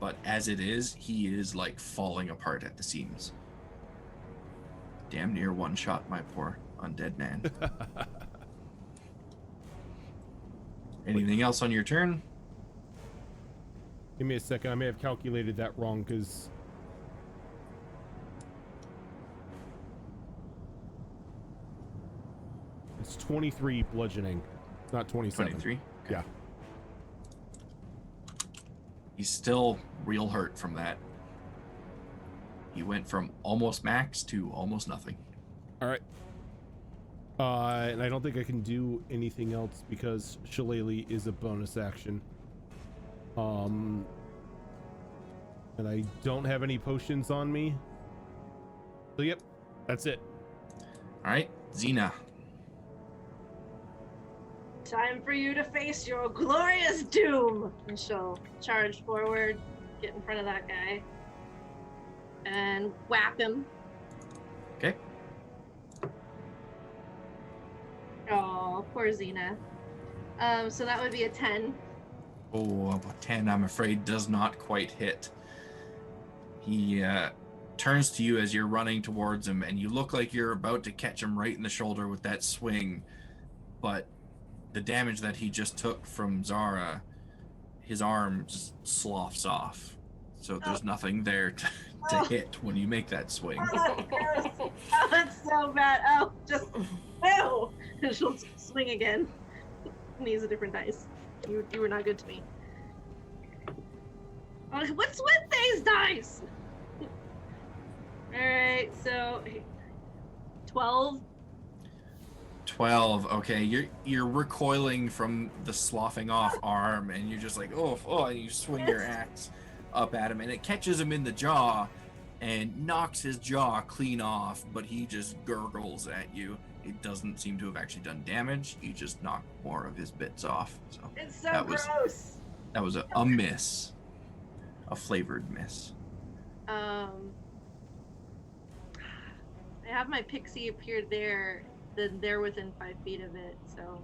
Speaker 5: But as it is, he is like falling apart at the seams. Damn near one shot my poor undead man. Anything else on your turn?
Speaker 3: Give me a second. I may have calculated that wrong because it's 23 bludgeoning, not 27.
Speaker 5: 23? Okay.
Speaker 3: Yeah.
Speaker 5: He's still real hurt from that. He went from almost max to almost nothing.
Speaker 3: All right. And I don't think I can do anything else because Shillelagh is a bonus action. And I don't have any potions on me. So yep, that's it.
Speaker 5: All right, Xena.
Speaker 4: Time for you to face your glorious doom. And she'll charge forward, get in front of that guy, and whack him.
Speaker 5: Okay.
Speaker 4: Oh, poor Xena. So that would be a 10.
Speaker 5: Oh, a 10, I'm afraid, does not quite hit. He turns to you as you're running towards him, and you look like you're about to catch him right in the shoulder with that swing, but the damage that he just took from Zara, his arm just sloughs off. So there's nothing there to hit when you make that swing.
Speaker 4: Oh, that's gross. Oh, that's so bad. Oh, just, ew. And she'll swing again. Needs a different dice. You were not good to me. Oh, what's with these dice? Alright, so 12.
Speaker 5: 12. Okay, you're recoiling from the sloughing off arm, and you're just like, oh, and you swing your axe up at him, and it catches him in the jaw and knocks his jaw clean off, but he just gurgles at you. It doesn't seem to have actually done damage. You just knocked more of his bits off. So
Speaker 4: It's so gross.
Speaker 5: That was a miss. A flavored miss.
Speaker 4: I have my pixie appear there, then they're within 5 feet of it, so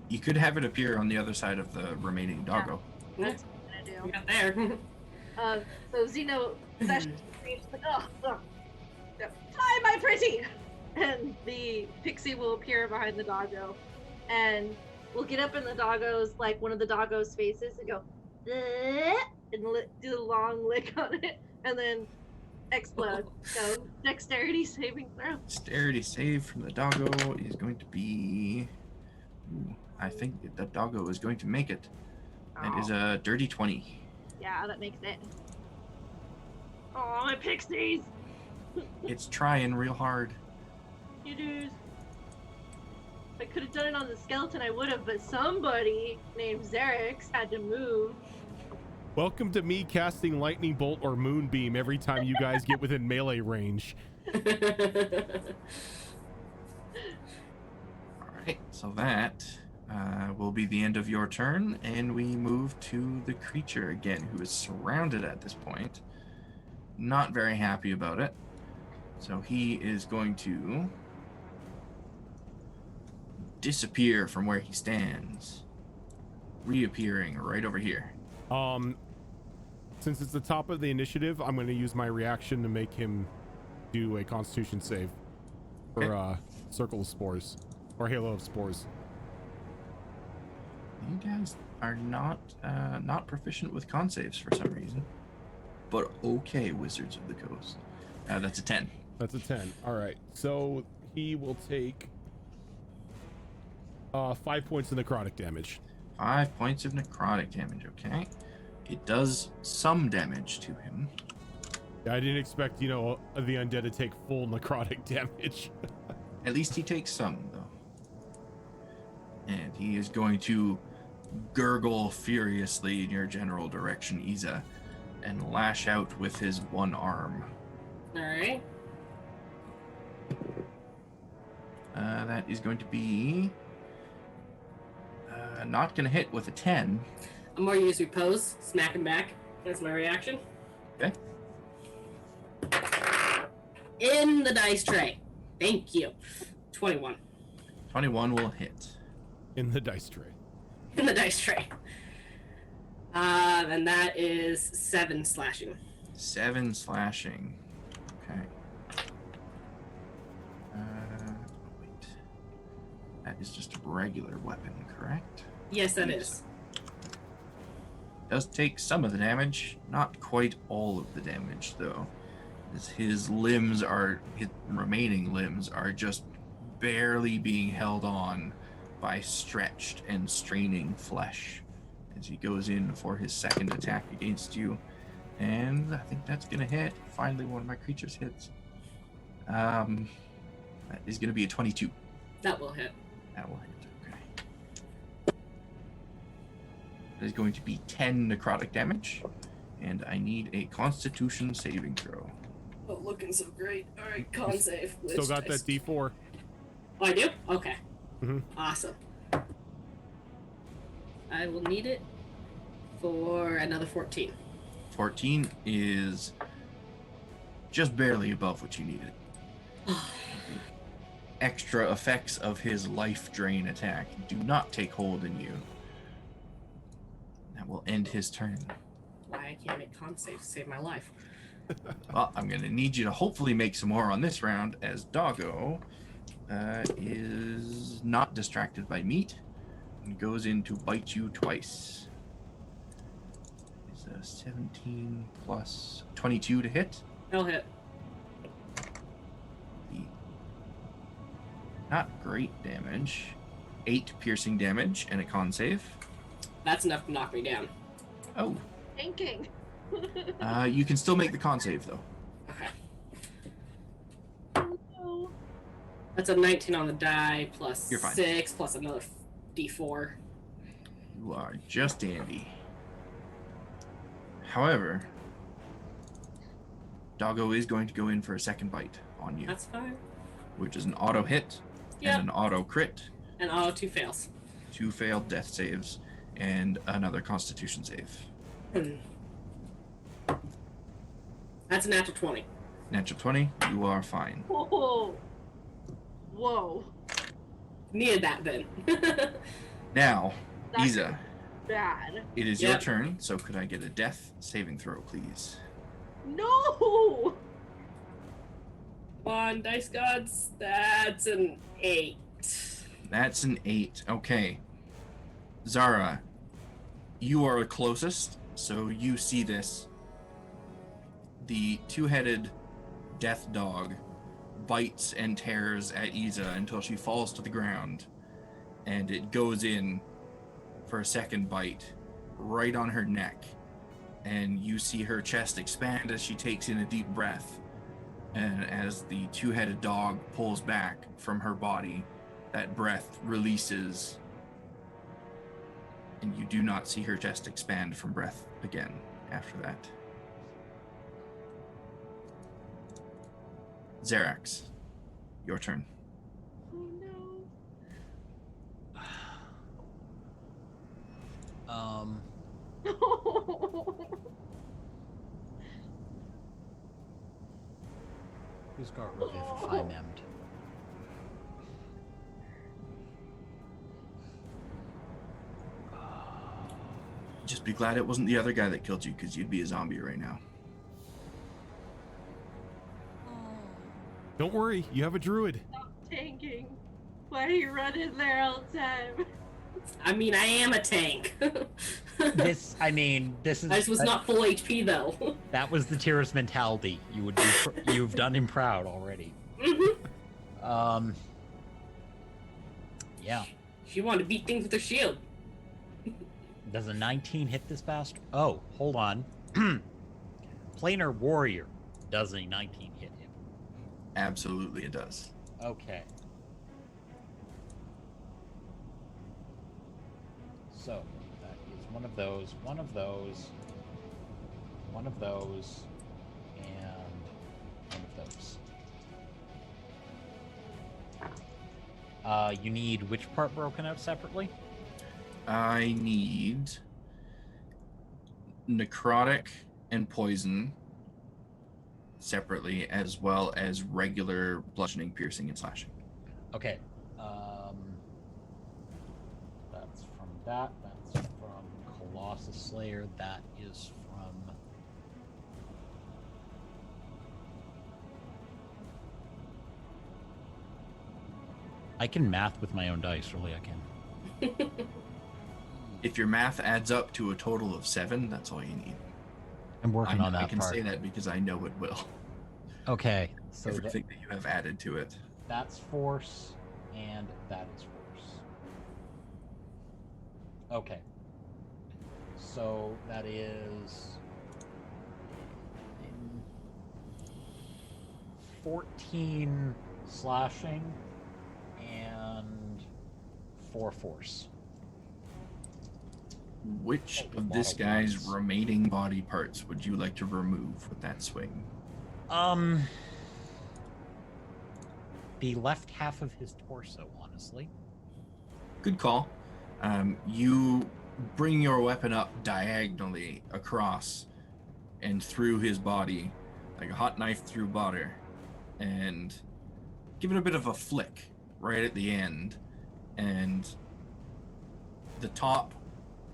Speaker 5: You could have it appear on the other side of the remaining doggo.
Speaker 4: that's what I'm
Speaker 2: We
Speaker 4: gonna
Speaker 2: got there.
Speaker 4: do. So Zeno possession screams like, oh, fly, my pretty! And the pixie will appear behind the doggo, and we'll get up in the doggo's, like one of the doggo's faces, and go, and do a long lick on it, and then explode. So dexterity saving throw.
Speaker 5: Dexterity save from the doggo is going to be... Ooh, I think the doggo is going to make it. That is a dirty 20.
Speaker 4: Yeah, that makes it. Oh, my pixies!
Speaker 5: It's trying real hard.
Speaker 4: You dudes. If I could have done it on the skeleton, I would have, but somebody named Xerix had to move.
Speaker 3: Welcome to me casting lightning bolt or moonbeam every time you guys get within melee range.
Speaker 5: Alright, so that will be the end of your turn, and we move to the creature again, who is surrounded at this point. Not very happy about it. So he is going to disappear from where he stands, reappearing right over here.
Speaker 3: Since it's the top of the initiative, I'm going to use my reaction to make him do a Constitution save for Circle of Spores or Halo of Spores.
Speaker 5: You guys are not proficient with con saves for some reason, but okay, Wizards of the Coast. That's a 10.
Speaker 3: That's a 10. All right, so he will take 5 points of necrotic damage.
Speaker 5: 5 points of necrotic damage. Okay, it does some damage to him.
Speaker 3: I didn't expect, the undead to take full necrotic damage.
Speaker 5: At least he takes some, though. And he is going to gurgle furiously in your general direction, Iza, and lash out with his one arm.
Speaker 2: All right.
Speaker 5: That is going to be not going to hit with a 10.
Speaker 2: I'm going to use repose, smack him back. That's my reaction.
Speaker 5: Okay.
Speaker 2: In the dice tray. Thank you. 21.
Speaker 5: 21 will hit.
Speaker 3: In the dice tray.
Speaker 2: In the dice tray. And that is 7 slashing.
Speaker 5: 7 slashing. Okay. Wait. That is just a regular weapon, correct?
Speaker 2: Yes, that is.
Speaker 5: Does take some of the damage, not quite all of the damage though, as his remaining limbs are just barely being held on by stretched and straining flesh as he goes in for his second attack against you. And I think that's gonna hit. Finally, one of my creatures hits. That is gonna be a 22.
Speaker 2: That will hit.
Speaker 5: That will hit. Okay. That is going to be 10 necrotic damage, and I need a Constitution saving throw.
Speaker 2: Oh, looking so great. All right, con save.
Speaker 3: Still got that D4.
Speaker 2: Oh, I do? Okay.
Speaker 3: Mm-hmm.
Speaker 2: Awesome. I will need it for another 14.
Speaker 5: 14 is just barely above what you needed. Extra effects of his life drain attack do not take hold in you. That will end his turn.
Speaker 2: Why I can't make con save to save my life.
Speaker 5: Well, I'm going to need you to hopefully make some more on this round, as Doggo is not distracted by meat and goes in to bite you twice. It's a 17 plus 22 to hit.
Speaker 2: I'll hit.
Speaker 5: Not great damage. 8 piercing damage and a con save.
Speaker 2: That's enough to knock me down.
Speaker 5: Oh.
Speaker 4: Thinking.
Speaker 5: You can still make the con save, though.
Speaker 2: Okay.
Speaker 4: No.
Speaker 2: That's a 19 on the die, plus
Speaker 5: You're fine.
Speaker 2: 6, plus another D4.
Speaker 5: You are just dandy. However, Doggo is going to go in for a second bite on you,
Speaker 2: That's fine.
Speaker 5: which is an auto hit
Speaker 2: Yep.
Speaker 5: and an auto crit,
Speaker 2: And auto 2 fails.
Speaker 5: 2 failed death saves, and another Constitution save.
Speaker 2: That's a natural 20.
Speaker 5: Natural 20, you are fine.
Speaker 4: Whoa. Whoa.
Speaker 2: Needed that then.
Speaker 5: Now,
Speaker 4: That's
Speaker 5: Iza,
Speaker 4: bad.
Speaker 5: it is your
Speaker 2: Yep.
Speaker 5: turn, so could I get a death saving throw, please?
Speaker 4: No.
Speaker 2: Come on, dice gods. That's an 8.
Speaker 5: That's an 8. Okay. Zara, you are closest, so you see this. The two-headed death dog bites and tears at Iza until she falls to the ground, and it goes in for a second bite right on her neck, and you see her chest expand as she takes in a deep breath, and as the two-headed dog pulls back from her body, that breath releases, and you do not see her chest expand from breath again after that. Xerax, your turn.
Speaker 4: Oh no.
Speaker 1: Who's got Revivify Memmed?
Speaker 5: Just be glad it wasn't the other guy that killed you, because you'd be a zombie right now.
Speaker 3: Don't worry, you have a druid.
Speaker 4: Stop tanking. Why do you run in there all the time?
Speaker 2: I mean, I am a tank.
Speaker 1: This is.
Speaker 2: I just was not full HP though.
Speaker 1: That was the Tyrus mentality. You would be. You've done him proud already. Yeah.
Speaker 2: She wanted to beat things with her shield.
Speaker 1: Does a 19 hit this bastard? Oh, hold on. Planar warrior. Does a 19 hit him?
Speaker 5: Absolutely it does.
Speaker 1: Okay. So one of those, one of those, one of those, and one of those. You need which part broken out separately?
Speaker 5: I need necrotic and poison separately, as well as regular bludgeoning, piercing, and slashing.
Speaker 1: Okay. That's from that. That's from Colossus Slayer. That is from... I can math with my own dice, really, I can.
Speaker 5: If your math adds up to a total of 7, that's all you need.
Speaker 1: I'm working on that
Speaker 5: I can
Speaker 1: part.
Speaker 5: say that because I know it will.
Speaker 1: Okay. So
Speaker 5: Everything that you have added to it.
Speaker 1: that's force, and that is force. Okay. So that is 14 slashing and 4 force.
Speaker 5: Which
Speaker 1: A
Speaker 5: of
Speaker 1: lot
Speaker 5: this
Speaker 1: of
Speaker 5: guy's
Speaker 1: ones.
Speaker 5: remaining body parts would you like to remove with that swing?
Speaker 1: The left half of his torso, honestly.
Speaker 5: Good call. You bring your weapon up diagonally across and through his body, like a hot knife through butter, and give it a bit of a flick right at the end, and the top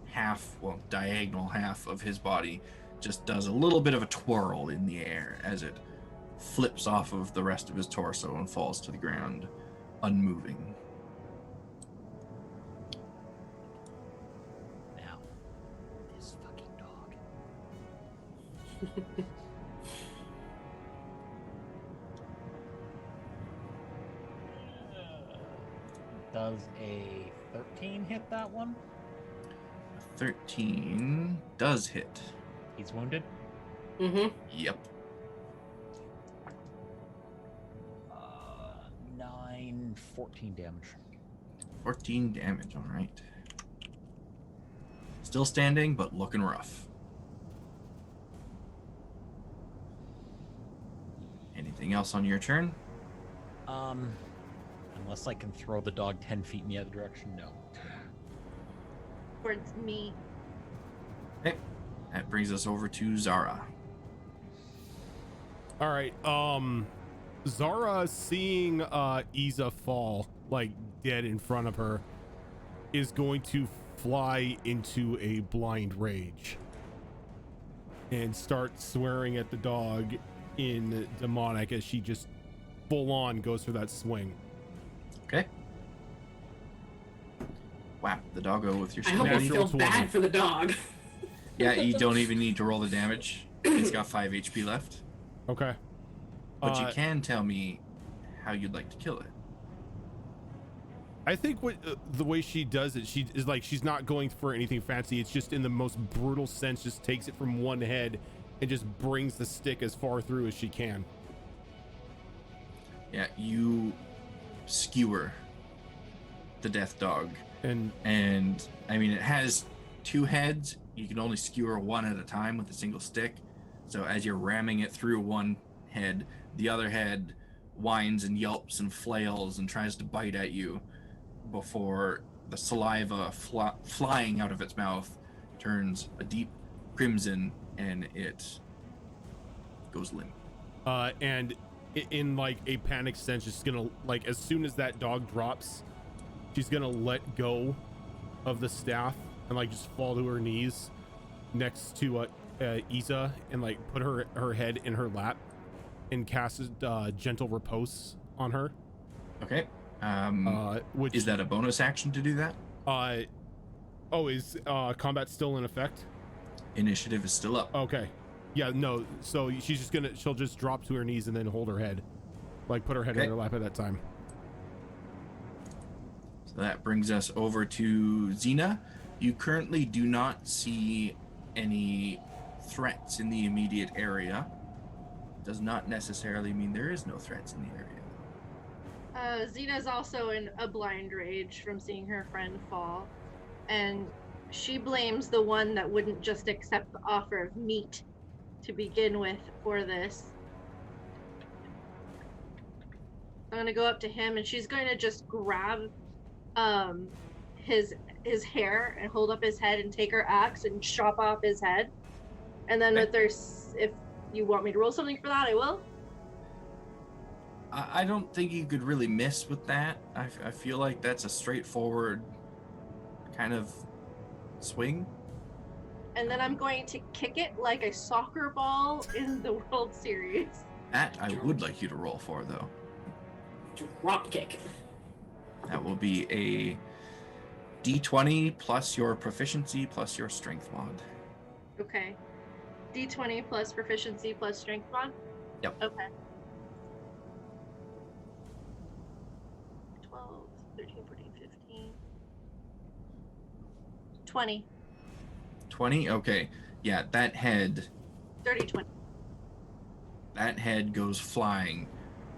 Speaker 5: half, well, diagonal half of his body just does a little bit of a twirl in the air as it flips off of the rest of his torso and falls to the ground, unmoving.
Speaker 1: Now, this fucking dog. Does a 13 hit that one?
Speaker 5: 13 does hit.
Speaker 1: He's wounded.
Speaker 2: Mm-hmm.
Speaker 5: Yep.
Speaker 1: 9, 14 damage.
Speaker 5: 14 damage, all right. Still standing, but looking rough. Anything else on your turn?
Speaker 1: Unless I can throw the dog 10 feet in the other direction, no.
Speaker 4: Towards me.
Speaker 5: Okay. That brings us over to Zara.
Speaker 3: All right. Zara, seeing Iza fall like dead in front of her, is going to fly into a blind rage and start swearing at the dog in demonic as she just full on goes for that swing.
Speaker 5: Okay. Whap the doggo with your
Speaker 2: I hope you
Speaker 5: shield.
Speaker 2: feel
Speaker 3: Natural 20.
Speaker 2: bad for the dog.
Speaker 5: Yeah, you don't even need to roll the damage. It's got 5 HP left.
Speaker 3: Okay.
Speaker 5: But you can tell me how you'd like to kill it.
Speaker 3: I think what the way she does it, she is like, she's not going for anything fancy. It's just in the most brutal sense, just takes it from one head and just brings the stick as far through as she can.
Speaker 5: Yeah, you skewer the death dog.
Speaker 3: And
Speaker 5: I mean, it has 2 heads. You can only skewer one at a time with a single stick. So as you're ramming it through one head, the other head whines and yelps and flails and tries to bite at you before the saliva flying out of its mouth turns a deep crimson and it goes limp.
Speaker 3: and in like a panic sense, just gonna, like, as soon as that dog drops, she's gonna let go of the staff and like just fall to her knees next to Iza and like put her head in her lap and cast gentle repose on her.
Speaker 5: Okay.
Speaker 3: Which
Speaker 5: Is that a bonus action to do that?
Speaker 3: Is combat still in effect?
Speaker 5: Initiative is still up.
Speaker 3: Okay. Yeah, no, so she'll just drop to her knees and then hold her head, like put her head in her lap at that time.
Speaker 5: So that brings us over to Xena. You currently do not see any threats in the immediate area. Does not necessarily mean there is no threats in the area.
Speaker 4: Xena's also in a blind rage from seeing her friend fall. And she blames the one that wouldn't just accept the offer of meat to begin with for this. I'm gonna go up to him, and she's going to just grab his hair and hold up his head and take her axe and chop off his head. And then if you want me to roll something for that, I will.
Speaker 5: I don't think you could really miss with that. I feel like that's a straightforward kind of swing.
Speaker 4: And then I'm going to kick it like a soccer ball in the World Series.
Speaker 5: That I would like you to roll for, though.
Speaker 2: Drop kick.
Speaker 5: That will be a D20 plus your proficiency plus your strength mod.
Speaker 4: Okay. D20 plus proficiency plus strength mod?
Speaker 5: Yep.
Speaker 4: Okay. 12, 13, 14, 15. 20.
Speaker 5: 20? Okay. Yeah, that head...
Speaker 4: 30, 20.
Speaker 5: That head goes flying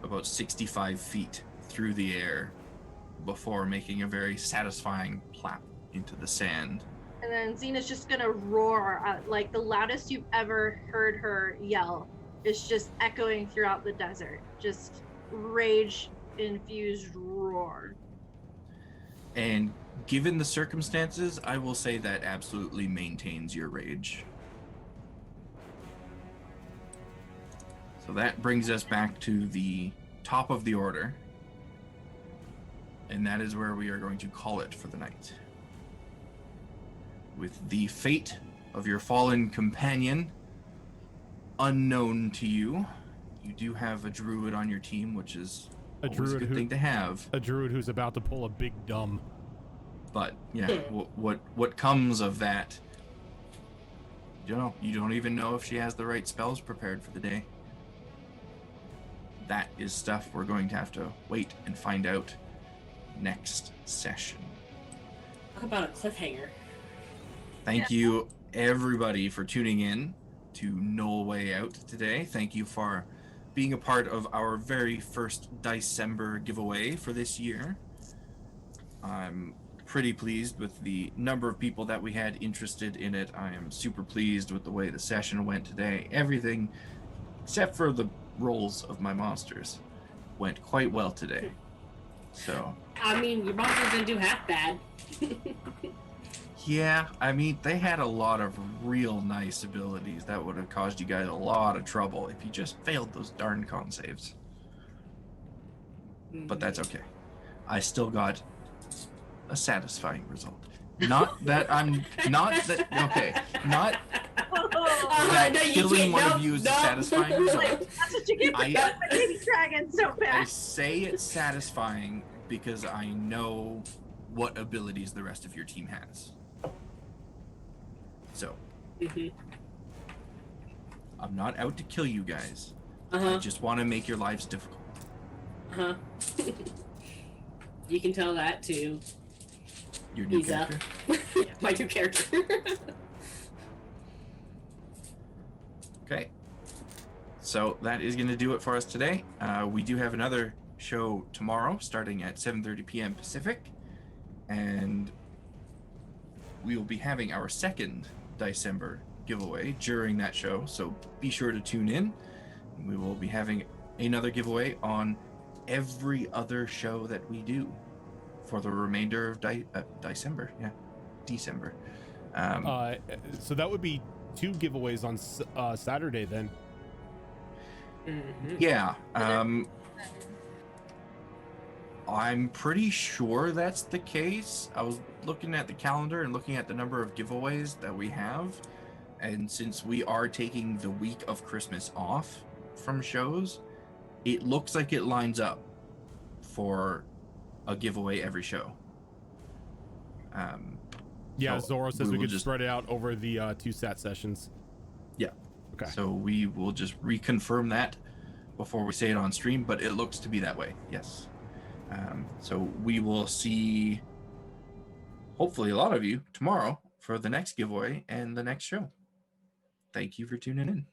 Speaker 5: about 65 feet through the air before making a very satisfying plop into the sand.
Speaker 4: And then Xena's just gonna roar at, like, the loudest you've ever heard her yell. It's just echoing throughout the desert. Just rage-infused roar.
Speaker 5: And given the circumstances, I will say that absolutely maintains your rage. So that brings us back to the top of the order. And that is where we are going to call it for the night. With the fate of your fallen companion unknown to you, you do have a druid on your team, which is a good thing to have.
Speaker 3: A druid who's about to pull a big dumb.
Speaker 5: But yeah, what comes of that? You know, you don't even know if she has the right spells prepared for the day. That is stuff we're going to have to wait and find out next session.
Speaker 2: Talk about a cliffhanger.
Speaker 5: Thank you, everybody, for tuning in to Gnoll Way Out today. Thank you for being a part of our very first December giveaway for this year. I'm pretty pleased with the number of people that we had interested in it. I am super pleased with the way the session went today. Everything, except for the rolls of my monsters, went quite well today. So
Speaker 2: I mean, your monsters didn't do half bad.
Speaker 5: yeah, I mean, they had a lot of real nice abilities that would have caused you guys a lot of trouble if you just failed those darn con saves. But that's okay. I still got a satisfying result. Not that I'm not that okay. Not that
Speaker 2: no,
Speaker 5: killing one
Speaker 2: nope,
Speaker 5: of you is
Speaker 2: nope.
Speaker 5: a satisfying result.
Speaker 4: That's what you get for killing my baby dragon so
Speaker 5: I
Speaker 4: bad.
Speaker 5: say it's satisfying because I know what abilities the rest of your team has. So, I'm not out to kill you guys. I just want to make your lives difficult.
Speaker 2: You can tell that to
Speaker 5: Your new
Speaker 2: Isa.
Speaker 5: character.
Speaker 2: My new character.
Speaker 5: Okay. So that is going to do it for us today. We do have another show tomorrow starting at 7:30 p.m. Pacific. And we will be having our second December giveaway during that show. So be sure to tune in. We will be having another giveaway on every other show that we do for the remainder of December. Yeah, December.
Speaker 3: So that would be 2 giveaways on Saturday then.
Speaker 5: Yeah. I'm pretty sure that's the case. I was looking at the calendar and looking at the number of giveaways that we have. And since we are taking the week of Christmas off from shows, it looks like it lines up for a giveaway every show.
Speaker 3: Yeah,
Speaker 5: so
Speaker 3: Zoro says we could
Speaker 5: just
Speaker 3: spread it out over the 2 sat sessions.
Speaker 5: Yeah.
Speaker 3: Okay.
Speaker 5: So we will just reconfirm that before we say it on stream, but it looks to be that way. Yes. So we will see hopefully a lot of you tomorrow for the next giveaway and the next show. Thank you for tuning in.